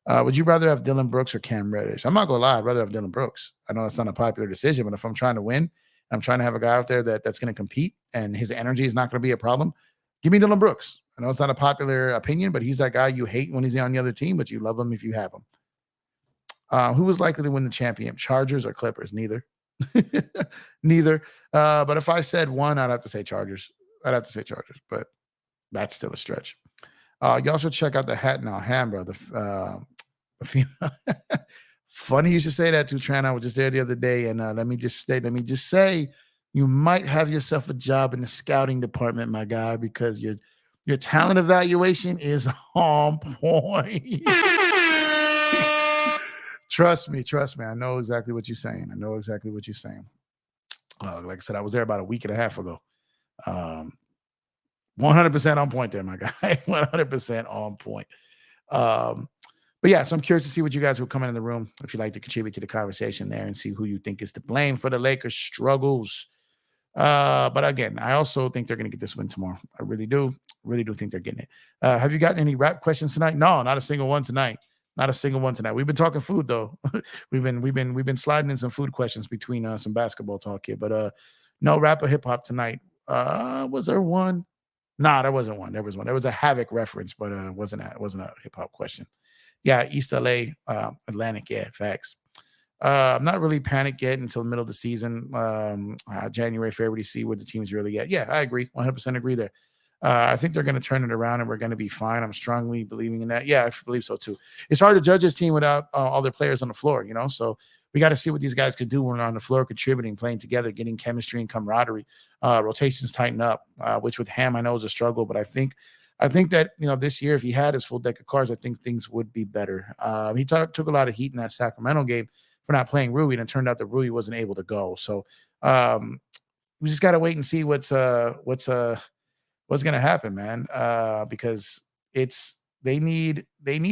Would you rather have Dillon Brooks or Cam Reddish? I'm not going to lie. I'd rather have Dillon Brooks. I know that's not a popular decision, but if I'm trying to win, I'm trying to have a guy out there that's going to compete and his energy is not going to be a problem, give me Dillon Brooks. I know it's not a popular opinion, but he's that guy you hate when he's on the other team, but you love him if you have him. Who was likely to win the championship, Chargers or Clippers? Neither. Neither. But if I said one, I'd have to say Chargers. But that's still a stretch. Y'all should check out the hat now. Ham, brother. Funny you should say that too, Tran. I was just there the other day, and let me just say, you might have yourself a job in the scouting department, my guy, because your talent evaluation is on point. Trust me. I know exactly what you're saying. Like I said, I was there about a week and a half ago. 100% on point there, my guy. 100% on point. But yeah, so I'm curious to see what you guys will come in the room if you'd like to contribute to the conversation there and see who you think is to blame for the Lakers' struggles. But again, I also think they're going to get this win tomorrow. I really do think they're getting it. Have you gotten any rap questions tonight? No, not a single one tonight. We've been talking food though. we've been sliding in some food questions between some basketball talk here, but no rap or hip hop tonight. Was there one? Nah, there wasn't one. There was one. There was a Havoc reference, but it wasn't a hip hop question. Yeah, East LA, Atlantic. Yeah, facts. I'm not really panicked yet until the middle of the season. January, February to see where the team's really at. Yeah, I agree. 100% agree there. I think they're going to turn it around and we're going to be fine. I'm strongly believing in that. Yeah, I believe so too. It's hard to judge this team without all their players on the floor, you know? So we got to see what these guys could do when they're on the floor, contributing, playing together, getting chemistry and camaraderie. Rotations tighten up, which with Ham I know is a struggle, but I think that this year, if he had his full deck of cards, I think things would be better. He took a lot of heat in that Sacramento game for not playing Rui, and it turned out that Rui wasn't able to go. So we just got to wait and see what's going to happen, man. Because they need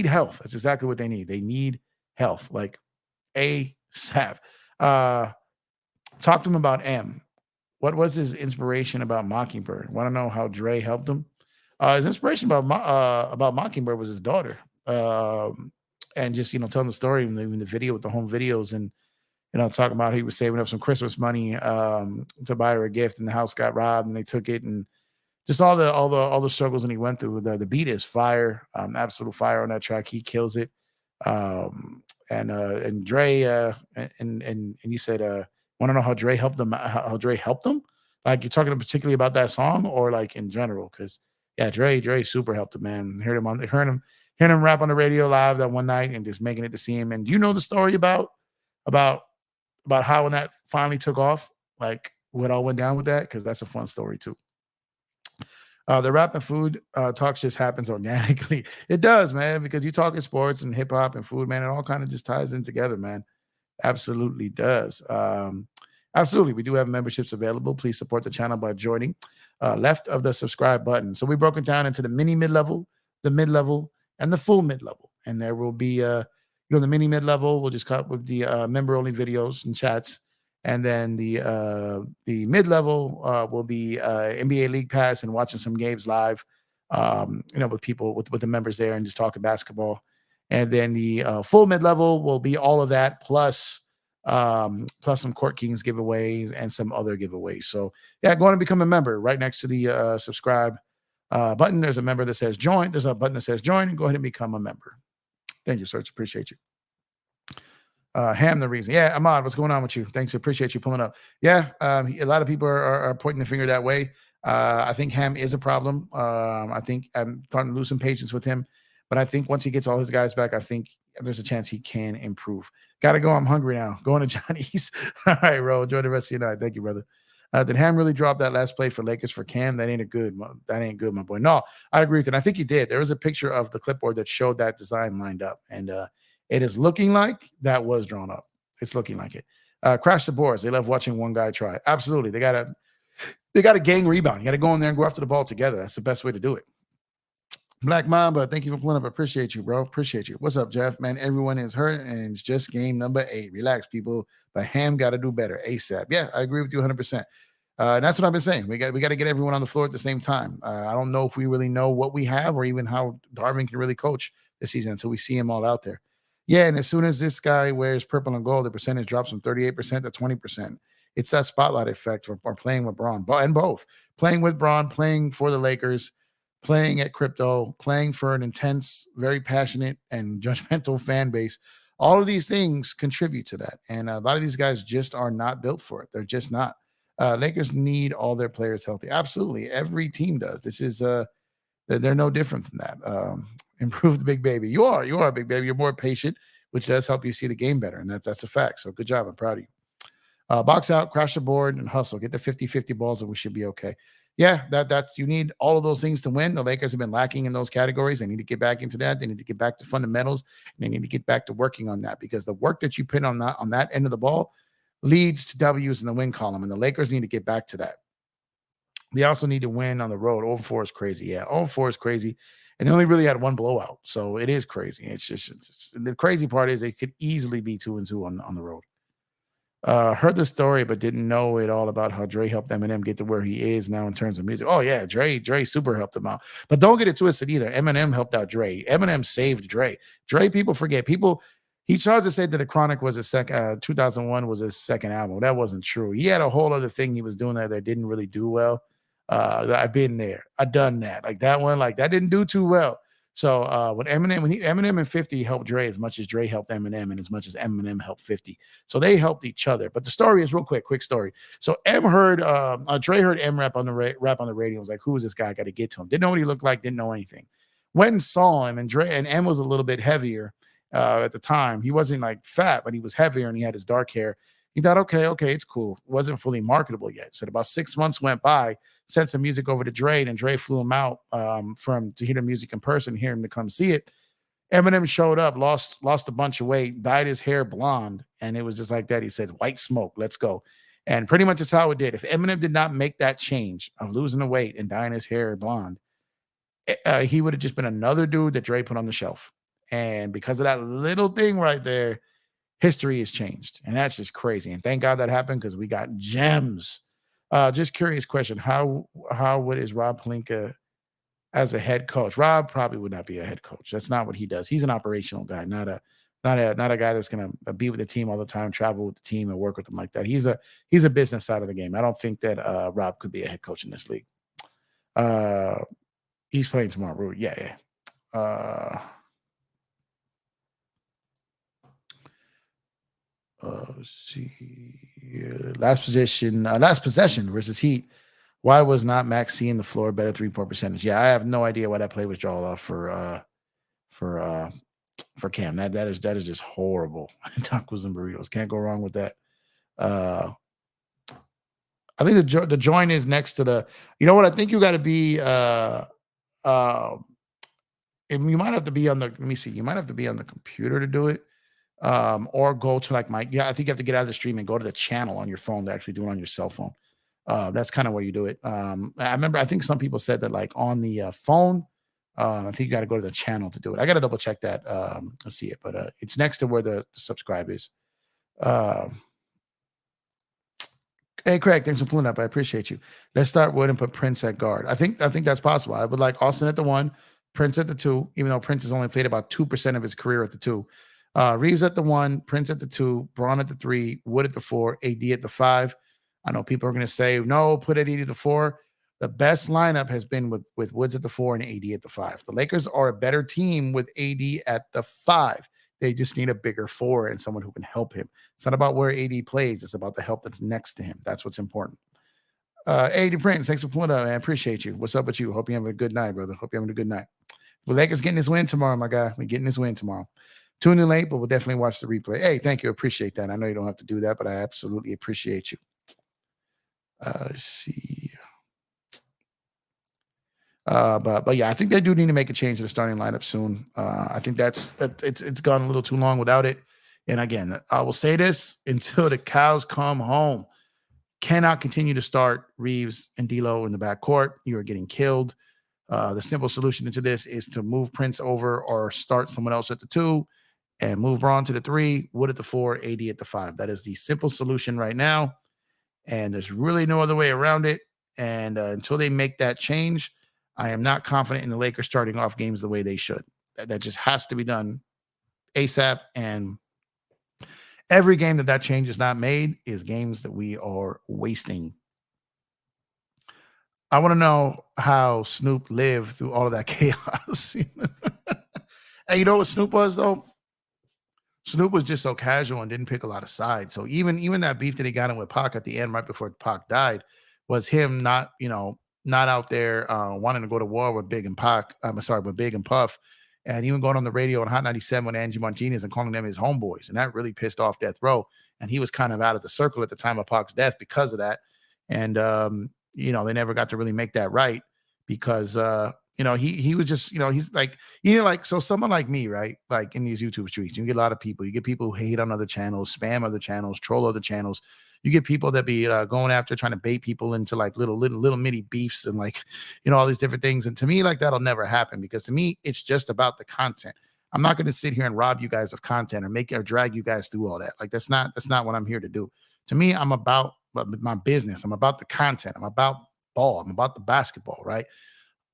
health. That's exactly what they need. They need health, like ASAP. Talk to him about M. What was his inspiration about Mockingbird? Want to know how Dre helped him? His inspiration about Mockingbird was his daughter, and just telling the story in the video with the home videos, and talking about he was saving up some Christmas money to buy her a gift, and the house got robbed, and they took it, and just all the struggles and he went through. The beat is fire, absolute fire on that track. He kills it, and Dre and you said want to know how Dre helped them? How Dre helped them? Like you're talking particularly about that song, or like in general? Because yeah, Dre super helped him, man. Heard him rap on the radio live that one night, and just making it to see him. And do you know the story about how when that finally took off, like what all went down with that? Because that's a fun story too. The rap and food talks just happens organically. It does, man, because you talking sports and hip hop and food, man. It all kind of just ties in together, man. Absolutely does. Absolutely. We do have memberships available. Please support the channel by joining left of the subscribe button. So we broke it down into the mini mid-level, the mid-level, and the full mid-level. And there will be, the mini mid-level, we'll just cut with the member-only videos and chats. And then the mid-level will be NBA League Pass and watching some games live, with people, with the members there, and just talking basketball. And then the full mid-level will be all of that, plus some Court Kings giveaways and some other giveaways. So yeah, go on and become a member. Right next to the subscribe button, there's a member that says join. There's a button that says join, and go ahead and become a member. Thank you, Serge. Appreciate you. Ham the reason. Yeah, Ahmad, what's going on with you? Thanks. Appreciate you pulling up. Yeah, a lot of people are pointing the finger that way. I think Ham is a problem. I think I'm starting to lose some patience with him. But I think once he gets all his guys back, I think there's a chance he can improve. Got to go. I'm hungry now. Going to Johnny's. All right, bro. Enjoy the rest of your night. Thank you, brother. Did Ham really drop that last play for Lakers for Cam? That ain't good, my boy. No, I agree with it. I think he did. There was a picture of the clipboard that showed that design lined up, and it is looking like that was drawn up. It's looking like it. Crash the boards. They love watching one guy try. Absolutely. They got a gang rebound. You got to go in there and go after the ball together. That's the best way to do it. Black Mamba, thank you for pulling up. Appreciate you, bro. Appreciate you. What's up, Jeff? Man, everyone is hurt, and it's just game number 8. Relax, people. But Ham got to do better ASAP. Yeah, I agree with you 100%. And that's what I've been saying. We got to get everyone on the floor at the same time. I don't know if we really know what we have, or even how Darvin can really coach this season until we see him all out there. Yeah, and as soon as this guy wears purple and gold, the percentage drops from 38% to 20%. It's that spotlight effect for playing with Braun, and both. Playing with Braun, playing for the Lakers, playing at Crypto, playing for an intense, very passionate and judgmental fan base. All of these things contribute to that. And a lot of these guys just are not built for it. They're just not. Lakers need all their players healthy. Absolutely. Every team does. This is they're no different than that. Improve the big baby. You are a big baby. You're more patient, which does help you see the game better. And that's a fact. So good job. I'm proud of you. Box out, crash the board, and hustle. Get the 50-50 balls, and we should be okay. Yeah, that's you need all of those things to win. The Lakers have been lacking in those categories. They need to get back into that. They need to get back to fundamentals, and they need to get back to working on that, because the work that you put on that end of the ball leads to W's in the win column, and the Lakers need to get back to that. They also need to win on the road. 0-4 is crazy. Yeah, 0-4 is crazy, and they only really had one blowout, so it is crazy. It's the crazy part is they could easily be 2-2 on the road. Heard the story, but didn't know it all about how Dre helped Eminem get to where he is now in terms of music. Oh yeah, Dre super helped him out. But don't get it twisted either. Eminem helped out Dre. Eminem saved Dre. People forget. He tried to say that The Chronic was his second, 2001 was his second album. That wasn't true. He had a whole other thing he was doing there that didn't really do well. I've been there. I've done that. Like that one, like that didn't do too well. So when Eminem and 50 helped Dre as much as Dre helped Eminem, and as much as Eminem helped 50. So they helped each other. But the story is quick story. So Dre heard M rap on the radio. Was like, who is this guy? I got to get to him. Didn't know what he looked like. Didn't know anything. Went and saw him, and M was a little bit heavier. at the time. He wasn't like fat, but he was heavier and he had his dark hair. He thought, okay, it's cool. It wasn't fully marketable yet. So about 6 months went by, sent some music over to Dre, and Dre flew him out from to hear the music in person, hear him to come see it. Eminem showed up, lost a bunch of weight, dyed his hair blonde, and it was just like that. He says, "White smoke, let's go." And pretty much that's how it did. If Eminem did not make that change of losing the weight and dyeing his hair blonde, he would have just been another dude that Dre put on the shelf. And because of that little thing right there, history has changed. And that's just crazy. And thank God that happened because we got gems. Just curious question. How is Rob Pelinka as a head coach? Rob probably would not be a head coach. That's not what he does. He's an operational guy, not a guy that's going to be with the team all the time, travel with the team and work with them like that. He's a business side of the game. I don't think that Rob could be a head coach in this league. He's playing tomorrow. Yeah. Let's see. Last possession versus Heat. Why was not Max seeing the floor better 3-point percentage? Yeah, I have no idea why that play was drawn off for Cam. That is just horrible. Tacos and burritos. Can't go wrong with that. I think the joint is next to the. You know what? I think you got to be. You might have to be on the. Let me see. You might have to be on the computer to do it, or go to like my. Yeah, I think you have to get out of the stream and go to the channel on your phone to actually do it on your cell phone. That's kind of where you do it. I remember. I think some people said that like on the phone. I think you got to go to the channel to do it. I got to double check that. Let's see it, but it's next to where the subscribe is. Hey, Craig, thanks for pulling up. I appreciate you. Let's start Wood and put Prince at guard. I think that's possible. I would like Austin at the 1, Prince at the 2, even though Prince has only played about 2% of his career at the 2. Reaves at the 1, Prince at the 2, Braun at the 3, Wood at the 4, AD at the 5. I know people are going to say, no, put AD at the 4. The best lineup has been with Woods at the 4 and AD at the 5. The Lakers are a better team with AD at the 5. They just need a bigger 4 and someone who can help him. It's not about where AD plays. It's about the help that's next to him. That's what's important. AD Prince, thanks for pulling up, man. I appreciate you. What's up with you? Hope you're having a good night, brother. Hope you're having a good night. The Lakers getting this win tomorrow, my guy. We're getting this win tomorrow. Tuning in late, but we'll definitely watch the replay. Hey, thank you. Appreciate that. I know you don't have to do that, but I absolutely appreciate you. Let's see. But yeah, I think they do need to make a change to the starting lineup soon. I think it's gone a little too long without it. And again, I will say this until the cows come home. Cannot continue to start Reaves and D'Lo in the backcourt. You are getting killed. The simple solution to this is to move Prince over or start someone else at the 2 and move Braun to the 3, Wood at the 4, AD at the 5. That is the simple solution right now. And there's really no other way around it. And until they make that change, I am not confident in the Lakers starting off games the way they should. That just has to be done ASAP. And every game that change is not made is games that we are wasting. I want to know how Snoop lived through all of that chaos. And you know what Snoop was, though? Snoop was just so casual and didn't pick a lot of sides. So even that beef that he got in with Pac at the end, right before Pac died, was him not out there wanting to go to war with Big and Pac. With Big and Puff, and even going on the radio on Hot 97 with Angie Martinez and calling them his homeboys, and that really pissed off Death Row. And he was kind of out of the circle at the time of Pac's death because of that. And they never got to really make that right because he was just he's like so someone like me, right? Like in these YouTube streets, you get a lot of people. You get people who hate on other channels, spam other channels, troll other channels. You get people that be going after trying to bait people into like little mini beefs and all these different things. And to me, like that'll never happen because to me, it's just about the content. I'm not going to sit here and rob you guys of content or drag you guys through all that. Like that's not what I'm here to do. To me, I'm about my business. I'm about the content. I'm about ball. I'm about the basketball, right?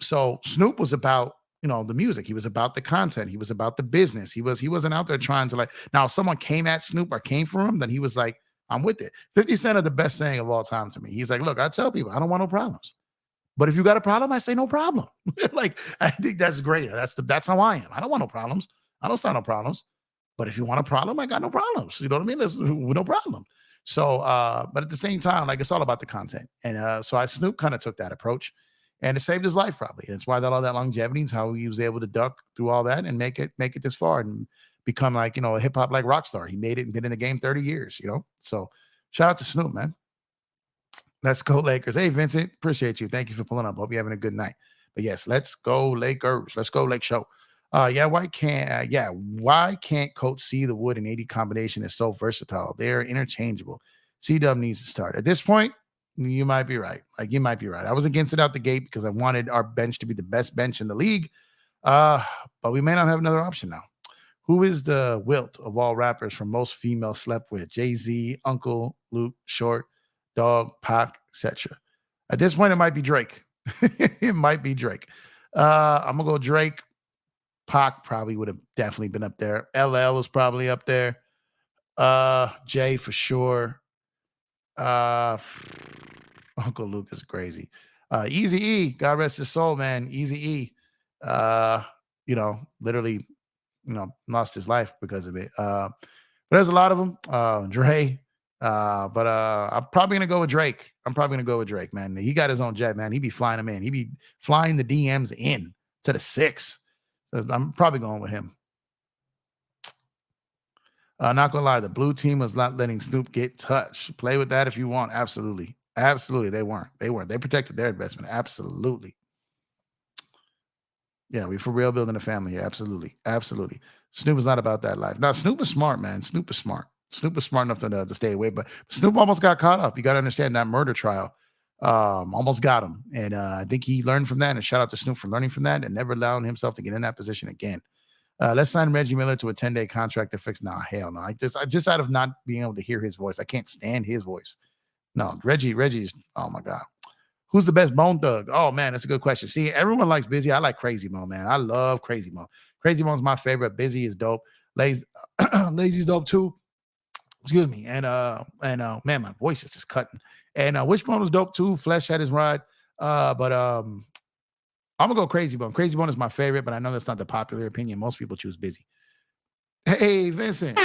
So Snoop was about the music. He was about the content. He was about the business. He wasn't out there trying to now if someone came at Snoop or came for him, then he was like, I'm with it. 50 Cent is the best saying of all time to me. He's like, look, I tell people I don't want no problems. But if you got a problem, I say no problem. I think that's great. That's how I am. I don't want no problems. I don't start no problems. But if you want a problem, I got no problems. You know what I mean? There's no problem. So, but at the same time, it's all about the content. And so Snoop kind of took that approach. And it saved his life probably. And it's why all that longevity is how he was able to duck through all that and make it this far. And become like, a hip hop like rock star. He made it and been in the game 30 years, So shout out to Snoop, man. Let's go Lakers. Hey, Vincent, appreciate you. Thank you for pulling up. Hope you're having a good night. But yes, let's go Lakers. Let's go Lake Show. Why can't Coach see the Wood and AD combination is so versatile? They're interchangeable. C-Dub needs to start. At this point, you might be right. You might be right. I was against it out the gate because I wanted our bench to be the best bench in the league. But we may not have another option now. Who is the Wilt of all rappers from most females slept with? Jay-Z, Uncle, Luke, Short, Dog, Pac, etc. At this point, it might be Drake. It might be Drake. I'm gonna go Drake. Pac probably would have definitely been up there. LL is probably up there. Jay for sure. Uncle Luke is crazy. Easy E, God rest his soul, man. Easy E. Literally, lost his life because of it. But there's a lot of them. Dre. But I'm probably gonna go with Drake. Man. He got his own jet, man. He be flying them in. He be flying the DMs in to the 6. So I'm probably going with him. Not gonna lie, the blue team was not letting Snoop get touched. Play with that if you want. Absolutely. They weren't. They protected their investment. Absolutely. Yeah, we for real building a family here. Absolutely. Snoop is not about that life. Now, Snoop is smart, man. Snoop is smart enough to stay away, but Snoop almost got caught up. You got to understand that murder trial almost got him. And I think he learned from that. And shout out to Snoop for learning from that and never allowing himself to get in that position again. Let's sign Reggie Miller to a 10-day contract to fix. Nah, hell no. I just out of not being able to hear his voice. I can't stand his voice. No, Reggie's, oh my God. Who's the best Bone Thug? Oh man, that's a good question. See, everyone likes Busy. I like Crazy Mo, man. I love Crazy Mo. Crazy Mo's my favorite. Busy is dope. Lazy's dope too. Excuse me. And man, my voice is just cutting. And Wishbone was dope too. Flesh had his ride. But I'm gonna go Crazy Bone. Crazy Bone is my favorite, but I know that's not the popular opinion. Most people choose Busy. Hey, Vincent.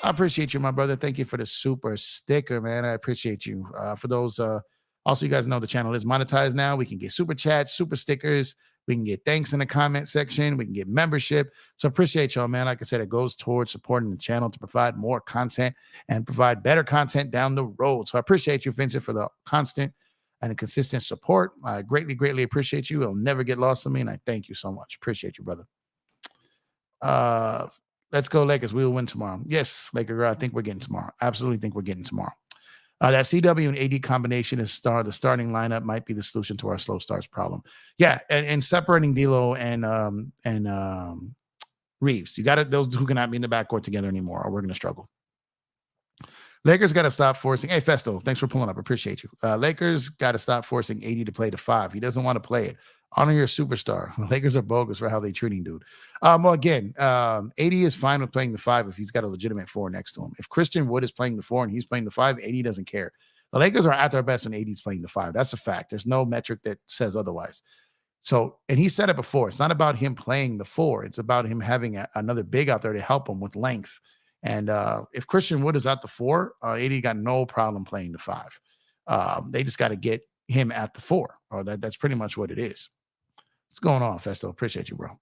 I appreciate you, my brother. Thank you for the super sticker, man. I appreciate you. For those, also, you guys know the channel is monetized now. We can get super chats, super stickers. We can get thanks in the comment section. We can get membership. So appreciate y'all, man. Like I said, it goes towards supporting the channel to provide more content and provide better content down the road. So I appreciate you, Vincent, for the constant and consistent support. I greatly, greatly appreciate you. It'll never get lost on me, and I thank you so much. Appreciate you, brother. Let's go Lakers. We will win tomorrow. Yes, Laker girl. I think we're getting tomorrow. Absolutely think we're getting tomorrow. That CW and AD combination is the starting lineup might be the solution to our slow starts problem. Yeah, and separating D'Lo and Reaves. You got it. Those who cannot be in the backcourt together anymore, or we're gonna struggle. Lakers got to stop forcing. Hey, Festo, thanks for pulling up. Appreciate you. Lakers got to stop forcing AD to play the 5. He doesn't want to play it. Honor your superstar. Lakers are bogus for how they treating dude. Well, again, AD is fine with playing the 5 if he's got a legitimate 4 next to him. If Christian Wood is playing the 4 and he's playing the 5, AD doesn't care. The Lakers are at their best when AD is playing the 5. That's a fact. There's no metric that says otherwise. So, and he said it before, it's not about him playing the 4. It's about him having another big out there to help him with length. And if Christian Wood is at the 4, AD got no problem playing the 5. They just got to get him at the 4. Or that's pretty much what it is. What's going on, Festo? Appreciate you, bro.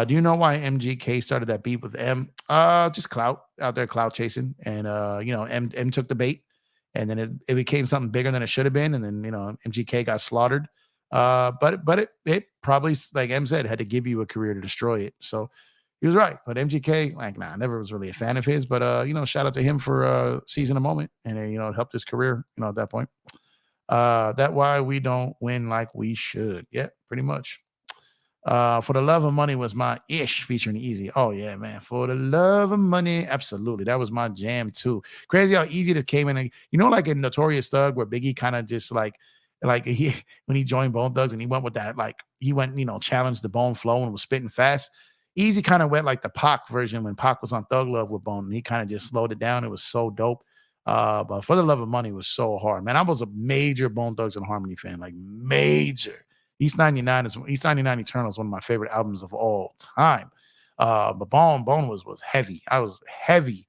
Do you know why MGK started that beat with M? Just clout out there, clout chasing. And, M took the bait. And then it became something bigger than it should have been. And then, MGK got slaughtered. But it probably, like M said, had to give you a career to destroy it. So he was right. But MGK, I never was really a fan of his. But, shout out to him for seizing a moment. And, it helped his career, at that point. That's why we don't win like we should. Yeah, pretty much. For the Love of Money was my ish featuring Easy. Oh yeah, man. For the Love of Money, absolutely. That was my jam too. Crazy how Easy that came in. And, like in Notorious Thug, where Biggie kind of just like he when he joined Bone Thugs and he went with that, he went, challenged the Bone flow and was spitting fast. Easy kind of went like the Pac version when Pac was on Thug Love with Bone, and he kind of just slowed it down. It was so dope. But For the Love of Money was so hard, man. I was a major Bone Thugs and Harmony fan, like major. East 99 Eternal is one of my favorite albums of all time. But Bone was heavy. I was heavy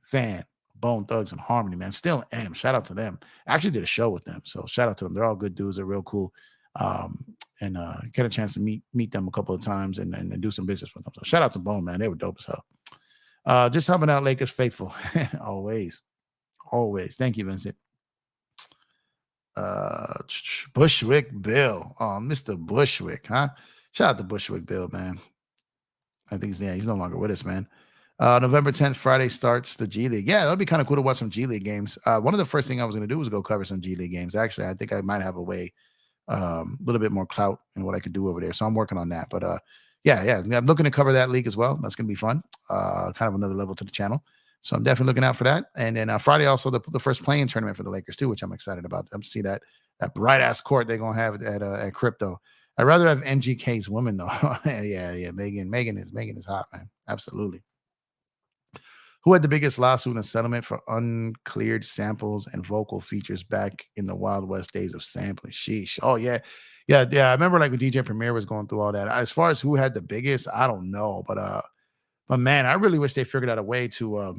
fan of Bone Thugs and Harmony, man. Still am. Shout out to them. I actually did a show with them, so shout out to them. They're all good dudes. They're real cool. and get a chance to meet them a couple of times and do some business with them. So shout out to Bone, man. They were dope as hell. Just helping out Lakers faithful. Always. Always. Thank you, Vincent. Bushwick Bill. Oh, Mr. Bushwick, huh? Shout out to Bushwick Bill, man. I think he's no longer with us, man. November 10th, Friday starts the G League. Yeah, that'll be kind of cool to watch some G League games. One of the first things I was going to do was go cover some G League games. Actually, I think I might have a way, a little bit more clout in what I could do over there. So I'm working on that. But yeah, I'm looking to cover that league as well. That's going to be fun. Kind of another level to the channel. So I'm definitely looking out for that. And then Friday also the first playing tournament for the Lakers too, which I'm excited about. I'm see that bright ass court they're gonna have at Crypto. I'd rather have MGK's woman though. yeah. Megan is hot, man. Absolutely. Who had the biggest lawsuit and settlement for uncleared samples and vocal features back in the Wild West days of sampling? Sheesh. Oh yeah. I remember like when DJ Premier was going through all that. As far as who had the biggest, I don't know, but man, I really wish they figured out a way to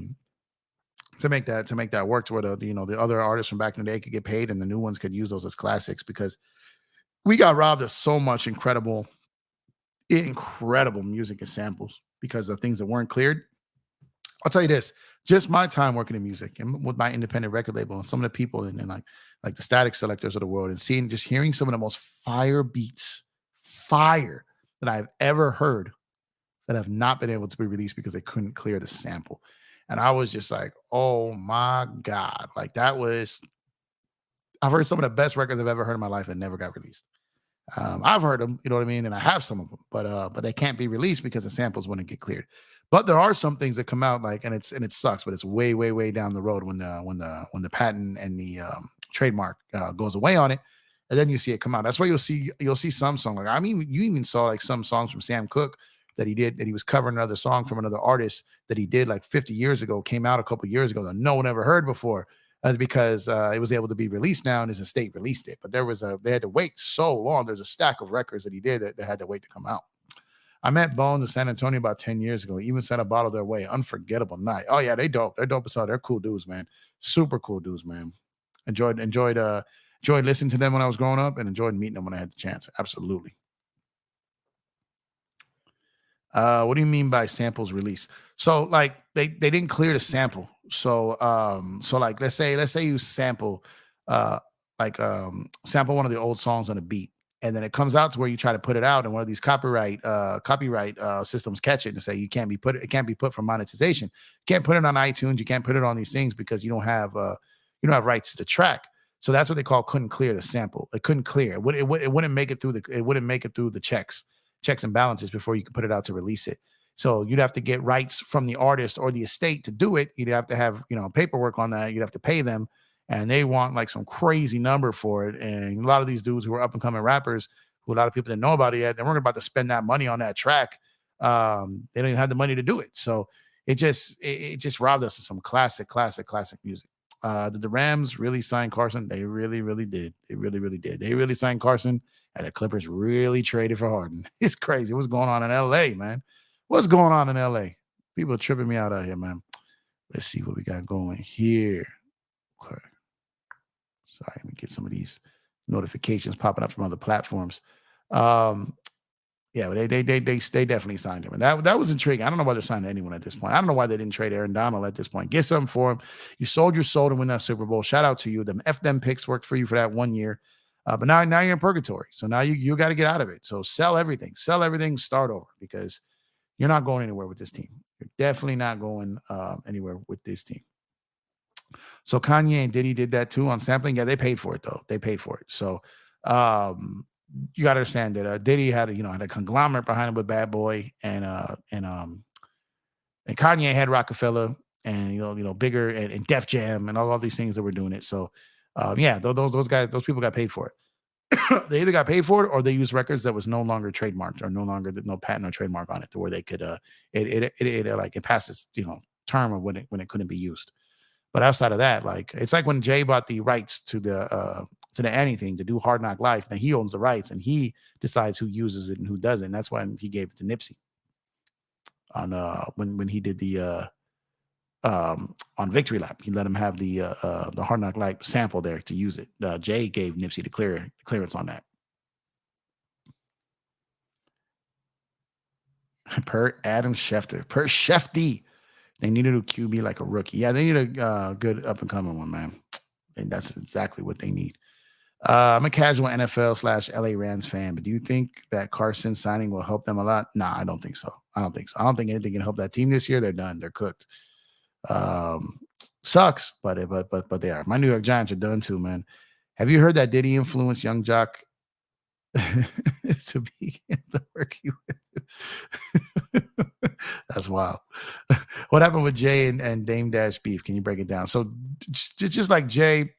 make that work to where the other artists from back in the day could get paid and the new ones could use those as classics, because we got robbed of so much incredible music and samples because of things that weren't cleared. I'll tell you this, just my time working in music and with my independent record label and some of the people and like the Static Selectors of the world, and hearing some of the most fire beats that I've ever heard that have not been able to be released because they couldn't clear the sample. And I was just like, oh my God. Like I've heard some of the best records I've ever heard in my life that never got released. I've heard them, you know what I mean? And I have some of them, but they can't be released because the samples wouldn't get cleared. But there are some things that come out and it sucks, but it's way, way, way down the road when the patent and the trademark goes away on it. And then you see it come out. That's why you'll see some song. Like, I mean, you even saw like some songs from Sam Cooke that he was covering another song from another artist that he did like 50 years ago, came out a couple years ago that no one ever heard before, because it was able to be released now and his estate released it. But they had to wait so long. There's a stack of records that he did that they had to wait to come out. I met Bones in San Antonio about 10 years ago. He even sent a bottle their way. Unforgettable night. Oh yeah, they dope. They're dope as hell. They're cool dudes, man. Super cool dudes, man. Enjoyed listening to them when I was growing up and enjoyed meeting them when I had the chance. Absolutely. What do you mean by samples release? So like they didn't clear the sample. So like let's say you sample sample one of the old songs on a beat, and then it comes out to where you try to put it out, and one of these copyright systems catch it and say it can't be put for monetization. You can't put it on iTunes, you can't put it on these things because you don't have rights to the track. So that's what they call couldn't clear the sample. It couldn't clear. It wouldn't make it through the checks and balances before you could put it out to release it. So you'd have to get rights from the artist or the estate to do it. You'd have to have, paperwork on that. You'd have to pay them, and they want like some crazy number for it. And a lot of these dudes who are up and coming rappers, who a lot of people didn't know about it yet, they weren't about to spend that money on that track. They don't even have the money to do it. So it just robbed us of some classic music. Did the Rams really sign Carson? They really, really did. They really, really did. They really signed Carson, and the Clippers really traded for Harden. It's crazy. What's going on in LA, man? What's going on in LA? People are tripping me out here, man. Let's see what we got going here. Okay. Sorry, let me get some of these notifications popping up from other platforms. Yeah, but they definitely signed him, and that was intriguing. I don't know why they're signing anyone at this point. I don't know why they didn't trade Aaron Donald at this point. Get something for him. You sold your soul to win that Super Bowl. Shout out to you. Them picks worked for you for that 1 year, but now you're in purgatory. So now you got to get out of it. So sell everything, start over, because you're not going anywhere with this team. You're definitely not going anywhere with this team. So Kanye and Diddy did that too on sampling. Yeah, they paid for it though. They paid for it. So you got to understand that Diddy had a conglomerate behind him with Bad Boy, and Kanye had Rockefeller, and Bigger and Def Jam and all these things that were doing it. So those people got paid for it. They either got paid for it or they used records that was no longer trademarked or no patent or trademark on it, to where they could it passed its term of when it couldn't be used. But outside of that, like, it's like when Jay bought the rights to the anything to do Hard Knock Life. Now he owns the rights and he decides who uses it and who doesn't. And that's why he gave it to Nipsey on when he did the on Victory Lap. He let him have the Hard Knock Life sample there to use it. Jay gave Nipsey the clearance on that. Per Adam Schefter. Per Shefty. They needed a QB like a rookie. Yeah, they need a good up and coming one, man. And that's exactly what they need. I'm a casual NFL / LA Rams fan, but do you think that Carson signing will help them a lot? Nah, I don't think so. I don't think so. I don't think anything can help that team this year. They're done. They're cooked. Um, Sucks, but they are. My New York Giants are done too, man. Have you heard that Diddy influenced Young Jock to be the rookie with? That's wild. What happened with Jay and Dame Dash beef? Can you break it down? So just like Jay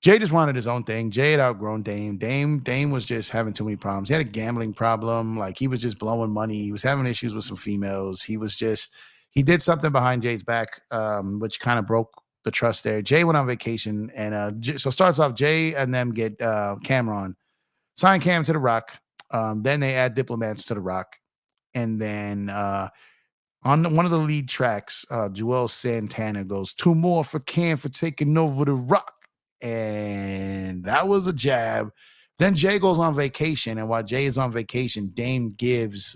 just wanted his own thing. Jay had outgrown Dame. Dame was just having too many problems. He had a gambling problem. Like he was just blowing money. He was having issues with some females. He did something behind Jay's back, which kind of broke the trust there. Jay went on vacation, and so starts off Jay and them get Cameron, sign Cam to the Rock. Then they add Diplomats to the Rock, and then on one of the lead tracks, Joel Santana goes, 2 more for Cam for taking over the Rock. And that was a jab. Then Jay goes on vacation, and while Jay is on vacation, Dame gives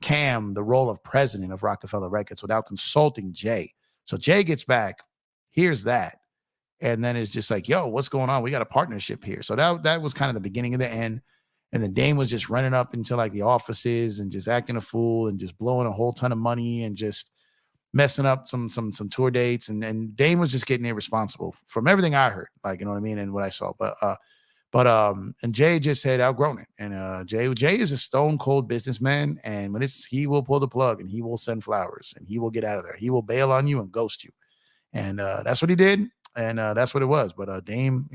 Cam the role of president of Rockefeller Records without consulting Jay. So Jay gets back, hears that, and then it's just like, yo, what's going on? We got a partnership here. So that was kind of the beginning of the end. And then Dame was just running up into like the offices and just acting a fool and just blowing a whole ton of money and just messing up some tour dates. And Dame was just getting irresponsible from everything I heard, like, you know what I mean, and what I saw. And Jay just had outgrown it. And Jay is a stone cold businessman, and he will pull the plug and he will send flowers and he will get out of there. He will bail on you and ghost you. And that's what he did. And that's what it was. But Dame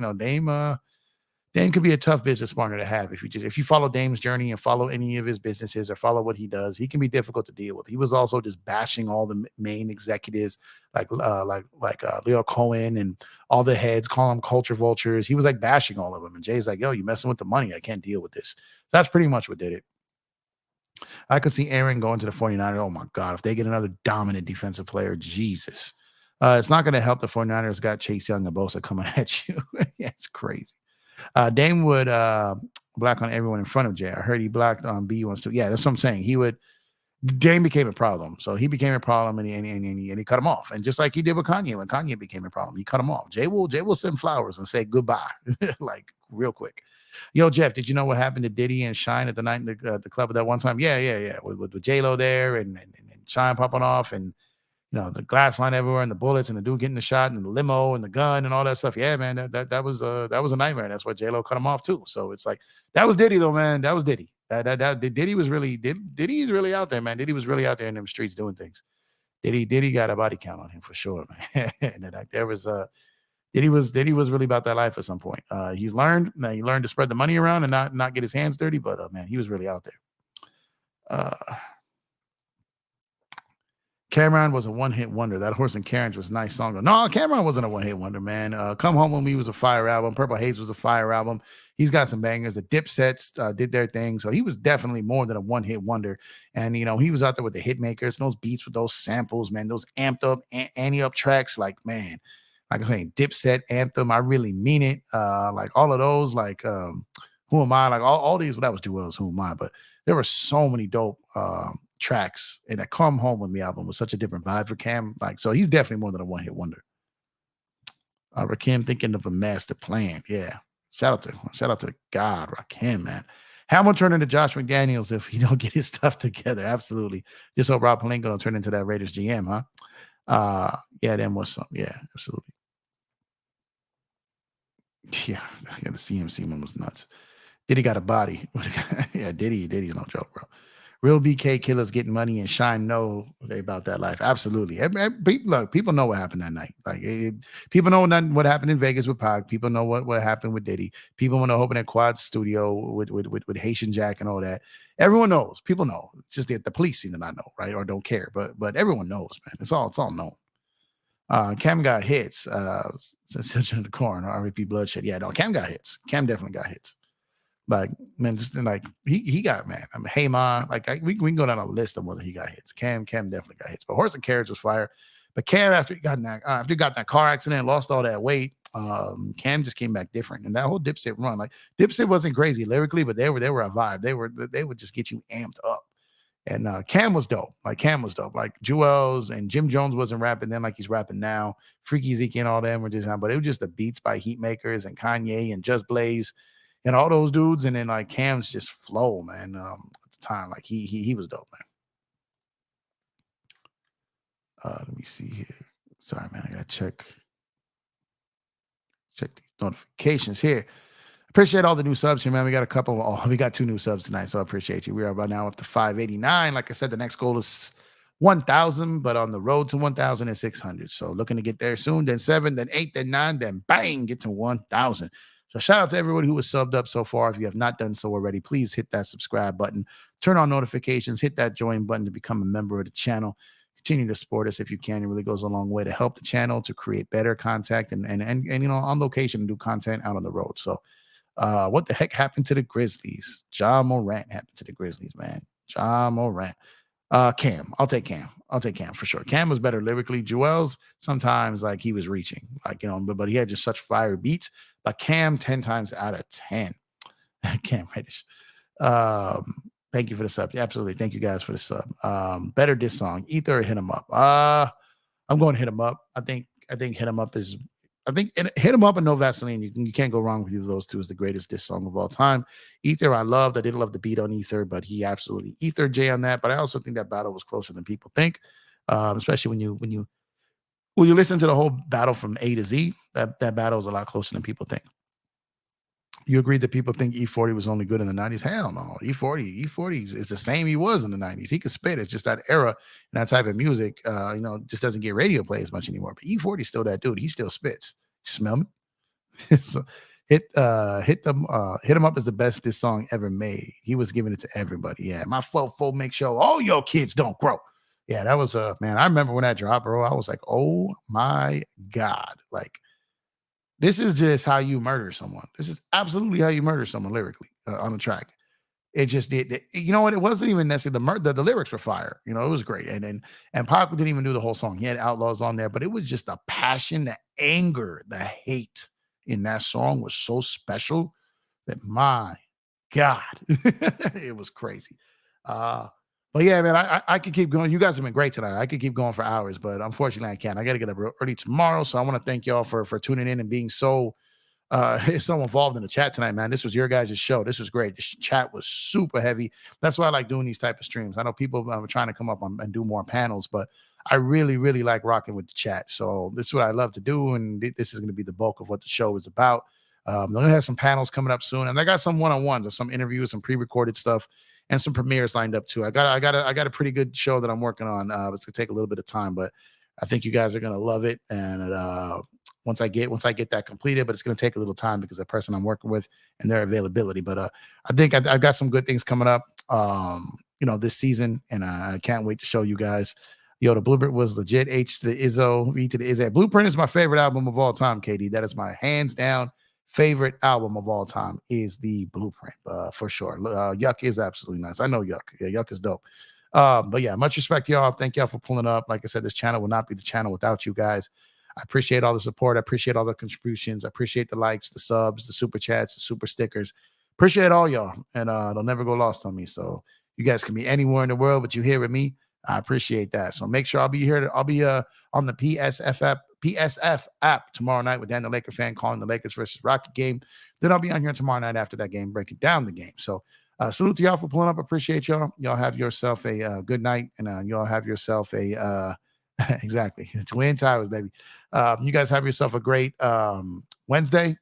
could be a tough business partner to have if you follow Dame's journey and follow any of his businesses or follow what he does. He can be difficult to deal with. He was also just bashing all the main executives like Leo Cohen and all the heads, calling them culture vultures. He was like bashing all of them. And Jay's like, yo, you messing with the money. I can't deal with this. That's pretty much what did it. I could see Aaron going to the 49ers. Oh my God, if they get another dominant defensive player, Jesus. It's not going to help the 49ers got Chase Young and Bosa coming at you. Yeah, it's crazy. Dame would block on everyone in front of Jay. I heard he blocked on B once too. Yeah, that's what I'm saying. Dame became a problem. So he became a problem and he cut him off. And just like he did with Kanye, when Kanye became a problem, he cut him off. Jay will send flowers and say goodbye, like real quick. Yo, Jeff, did you know what happened to Diddy and Shine at the night in the club at that one time? Yeah. With J-Lo there and Shine popping off and, you know, the glass flying everywhere and the bullets and the dude getting the shot and the limo and the gun and all that stuff. Yeah, man, that was a nightmare. That's why J-Lo cut him off too. So it's like, that was Diddy though, man. That was Diddy. Diddy was really, Diddy's really out there, man. Diddy was really out there in them streets doing things. Diddy got a body count on him for sure, man. And there was Diddy was really about that life at some point. He learned to spread the money around and not get his hands dirty, but man, he was really out there. Cameron was a one-hit wonder. That Horse and Carriage was a nice song. No, Cameron wasn't a one-hit wonder, man. Come Home With Me was a fire album. Purple Haze was a fire album. He's got some bangers. The Dipsets did their thing. So he was definitely more than a one-hit wonder. And, you know, he was out there with the hit makers, those beats with those samples, man, those amped up, ante up tracks. Like, man, like I'm saying, Dipset, Anthem, I Really Mean It. Like all of those, like Who Am I? Like all these, well, that was Jewel's Who Am I? But there were so many dope tracks, and that Come Home With Me album was such a different vibe for Cam. Like, so he's definitely more than a one-hit wonder. Rakim thinking of a master plan. Yeah. Shout out to God, Rakim, man. Ham will turn into Josh McDaniels if he don't get his stuff together. Absolutely. Just hope Rob Pelinka will turn into that Raiders GM, huh? Yeah, then what's up? Yeah, absolutely. Yeah, the CMC one was nuts. Diddy got a body. Yeah, Diddy's no joke, bro. Real BK killers getting money and Shine know they about that life. Absolutely. People know what happened that night. Like people know what happened in Vegas with Pac. People know what happened with Diddy. People want to open a quad studio with Haitian Jack and all that. Everyone knows. People know. It's just that the police seem to not know, right? Or don't care. But everyone knows, man. It's all known. Cam got hits. Such in the corner. RIP Bloodshed. Yeah, no, Cam got hits. Cam definitely got hits. Like, man, just like he got, man. I mean, hey ma, like we can go down a list of whether he got hits. Cam definitely got hits. But Horse and Carriage was fire. But Cam, after he got in that car accident, lost all that weight, Cam just came back different. And that whole Dipset run, like Dipset wasn't crazy lyrically, but they were a vibe. They would just get you amped up. And Cam was dope. Like Cam was dope. Like Jewels and Jim Jones wasn't rapping then like he's rapping now. Freaky Zeke and all them were just but it was just the beats by Heatmakers and Kanye and Just Blaze and all those dudes. And then like Cam's just flow, man. At the time, like he was dope, man. Let me see here. Sorry, man. I gotta check these notifications here. Appreciate all the new subs here, man. We got a couple. We got 2 new subs tonight, so I appreciate you. We are about now up to 589. Like I said, the next goal is 1,000, but on the road to 1,600. So looking to get there soon. Then 7, then 8, then 9, then bang, get to 1,000. So shout out to everybody who was subbed up so far. If you have not done so already, please hit that subscribe button, turn on notifications, hit that join button to become a member of the channel. Continue to support us if you can. It really goes a long way to help the channel to create better content and on location and do content out on the road. So. What the heck happened to the Grizzlies? Ja Morant happened to the Grizzlies, man. Ja Morant. Cam. I'll take Cam. I'll take Cam for sure. Cam was better lyrically. Joel's sometimes like he was reaching, like, but he had just such fire beats. But Cam 10 times out of 10. Cam Reddish. Thank you for the sub. Yeah, absolutely. Thank you guys for the sub. Better diss song. Ether or Hit 'Em Up. I'm going to Hit 'Em Up. I think Hit 'Em Up is. Hit 'Em Up and No Vaseline. You can't go wrong with either of those two. Is the greatest diss song of all time. Ether, I loved. I did love the beat on Ether, but he absolutely Ether J on that. But I also think that battle was closer than people think, especially when you listen to the whole battle from A to Z. That battle is a lot closer than people think. You agreed that people think E40 was only good in the 90s? Hell no. E40 is the same he was in the 90s. He could spit. It's just that era and that type of music, just doesn't get radio play as much anymore. But E40 is still that dude. He still spits. You smell me? So Hit 'Em Up is the best this song ever made. He was giving it to everybody. Yeah, my fo make sure all your kids don't grow. Yeah, that was man. I remember when that dropped, bro. I was like, oh my God. Like, this is just how you murder someone. This is absolutely how you murder someone lyrically on the track. It just did. You know what? It wasn't even necessarily the lyrics were fire. It was great. And Pac didn't even do the whole song. He had Outlaws on there, but it was just the passion, the anger, the hate in that song was so special that my God, it was crazy. But yeah, man, I could keep going. You guys have been great tonight. I could keep going for hours, but unfortunately I can't. I got to get up early tomorrow. So I want to thank y'all for tuning in and being so involved in the chat tonight, man. This was your guys' show. This was great. The chat was super heavy. That's why I like doing these type of streams. I know people are trying to come up and do more panels, but I really, really like rocking with the chat. So this is what I love to do, and this is going to be the bulk of what the show is about. I'm going to have some panels coming up soon, and I got some one-on-ones and some interviews, some pre-recorded stuff, and some premieres lined up too. I got a pretty good show that I'm working on. It's gonna take a little bit of time, but I think you guys are gonna love it. And once I get that completed, but it's gonna take a little time because the person I'm working with and their availability. But I think I've got some good things coming up, this season, and I can't wait to show you guys. Yo, the Blueprint was legit. H to the Izzo, V to the Izzo. Blueprint is my favorite album of all time, KD. That is my hands down favorite album of all time is the Blueprint, for sure. Yuck is absolutely nice. I know Yuck. Yeah, Yuck is dope. But yeah, much respect, y'all. Thank y'all for pulling up. Like I said, this channel will not be the channel without you guys. I appreciate all the support. I appreciate all the contributions. I appreciate the likes, the subs, the super chats, the super stickers. Appreciate all y'all. And they'll never go lost on me. So you guys can be anywhere in the world, but you here with me. I appreciate that. So make sure I'll be here. I'll be on the PSF app tomorrow night with Dan the Laker fan calling the Lakers versus Rocket game. Then I'll be on here tomorrow night after that game, breaking down the game. So salute to y'all for pulling up. Appreciate y'all. Y'all have yourself a good night, and y'all have yourself a exactly Twin Towers, baby. You guys have yourself a great Wednesday,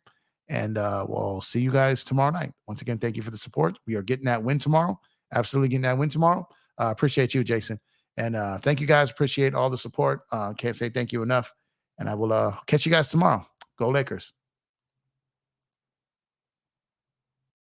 and we'll see you guys tomorrow night. Once again, thank you for the support. We are getting that win tomorrow. Absolutely getting that win tomorrow. Appreciate you, Jason. And thank you guys. Appreciate all the support. Can't say thank you enough. And I will catch you guys tomorrow. Go Lakers.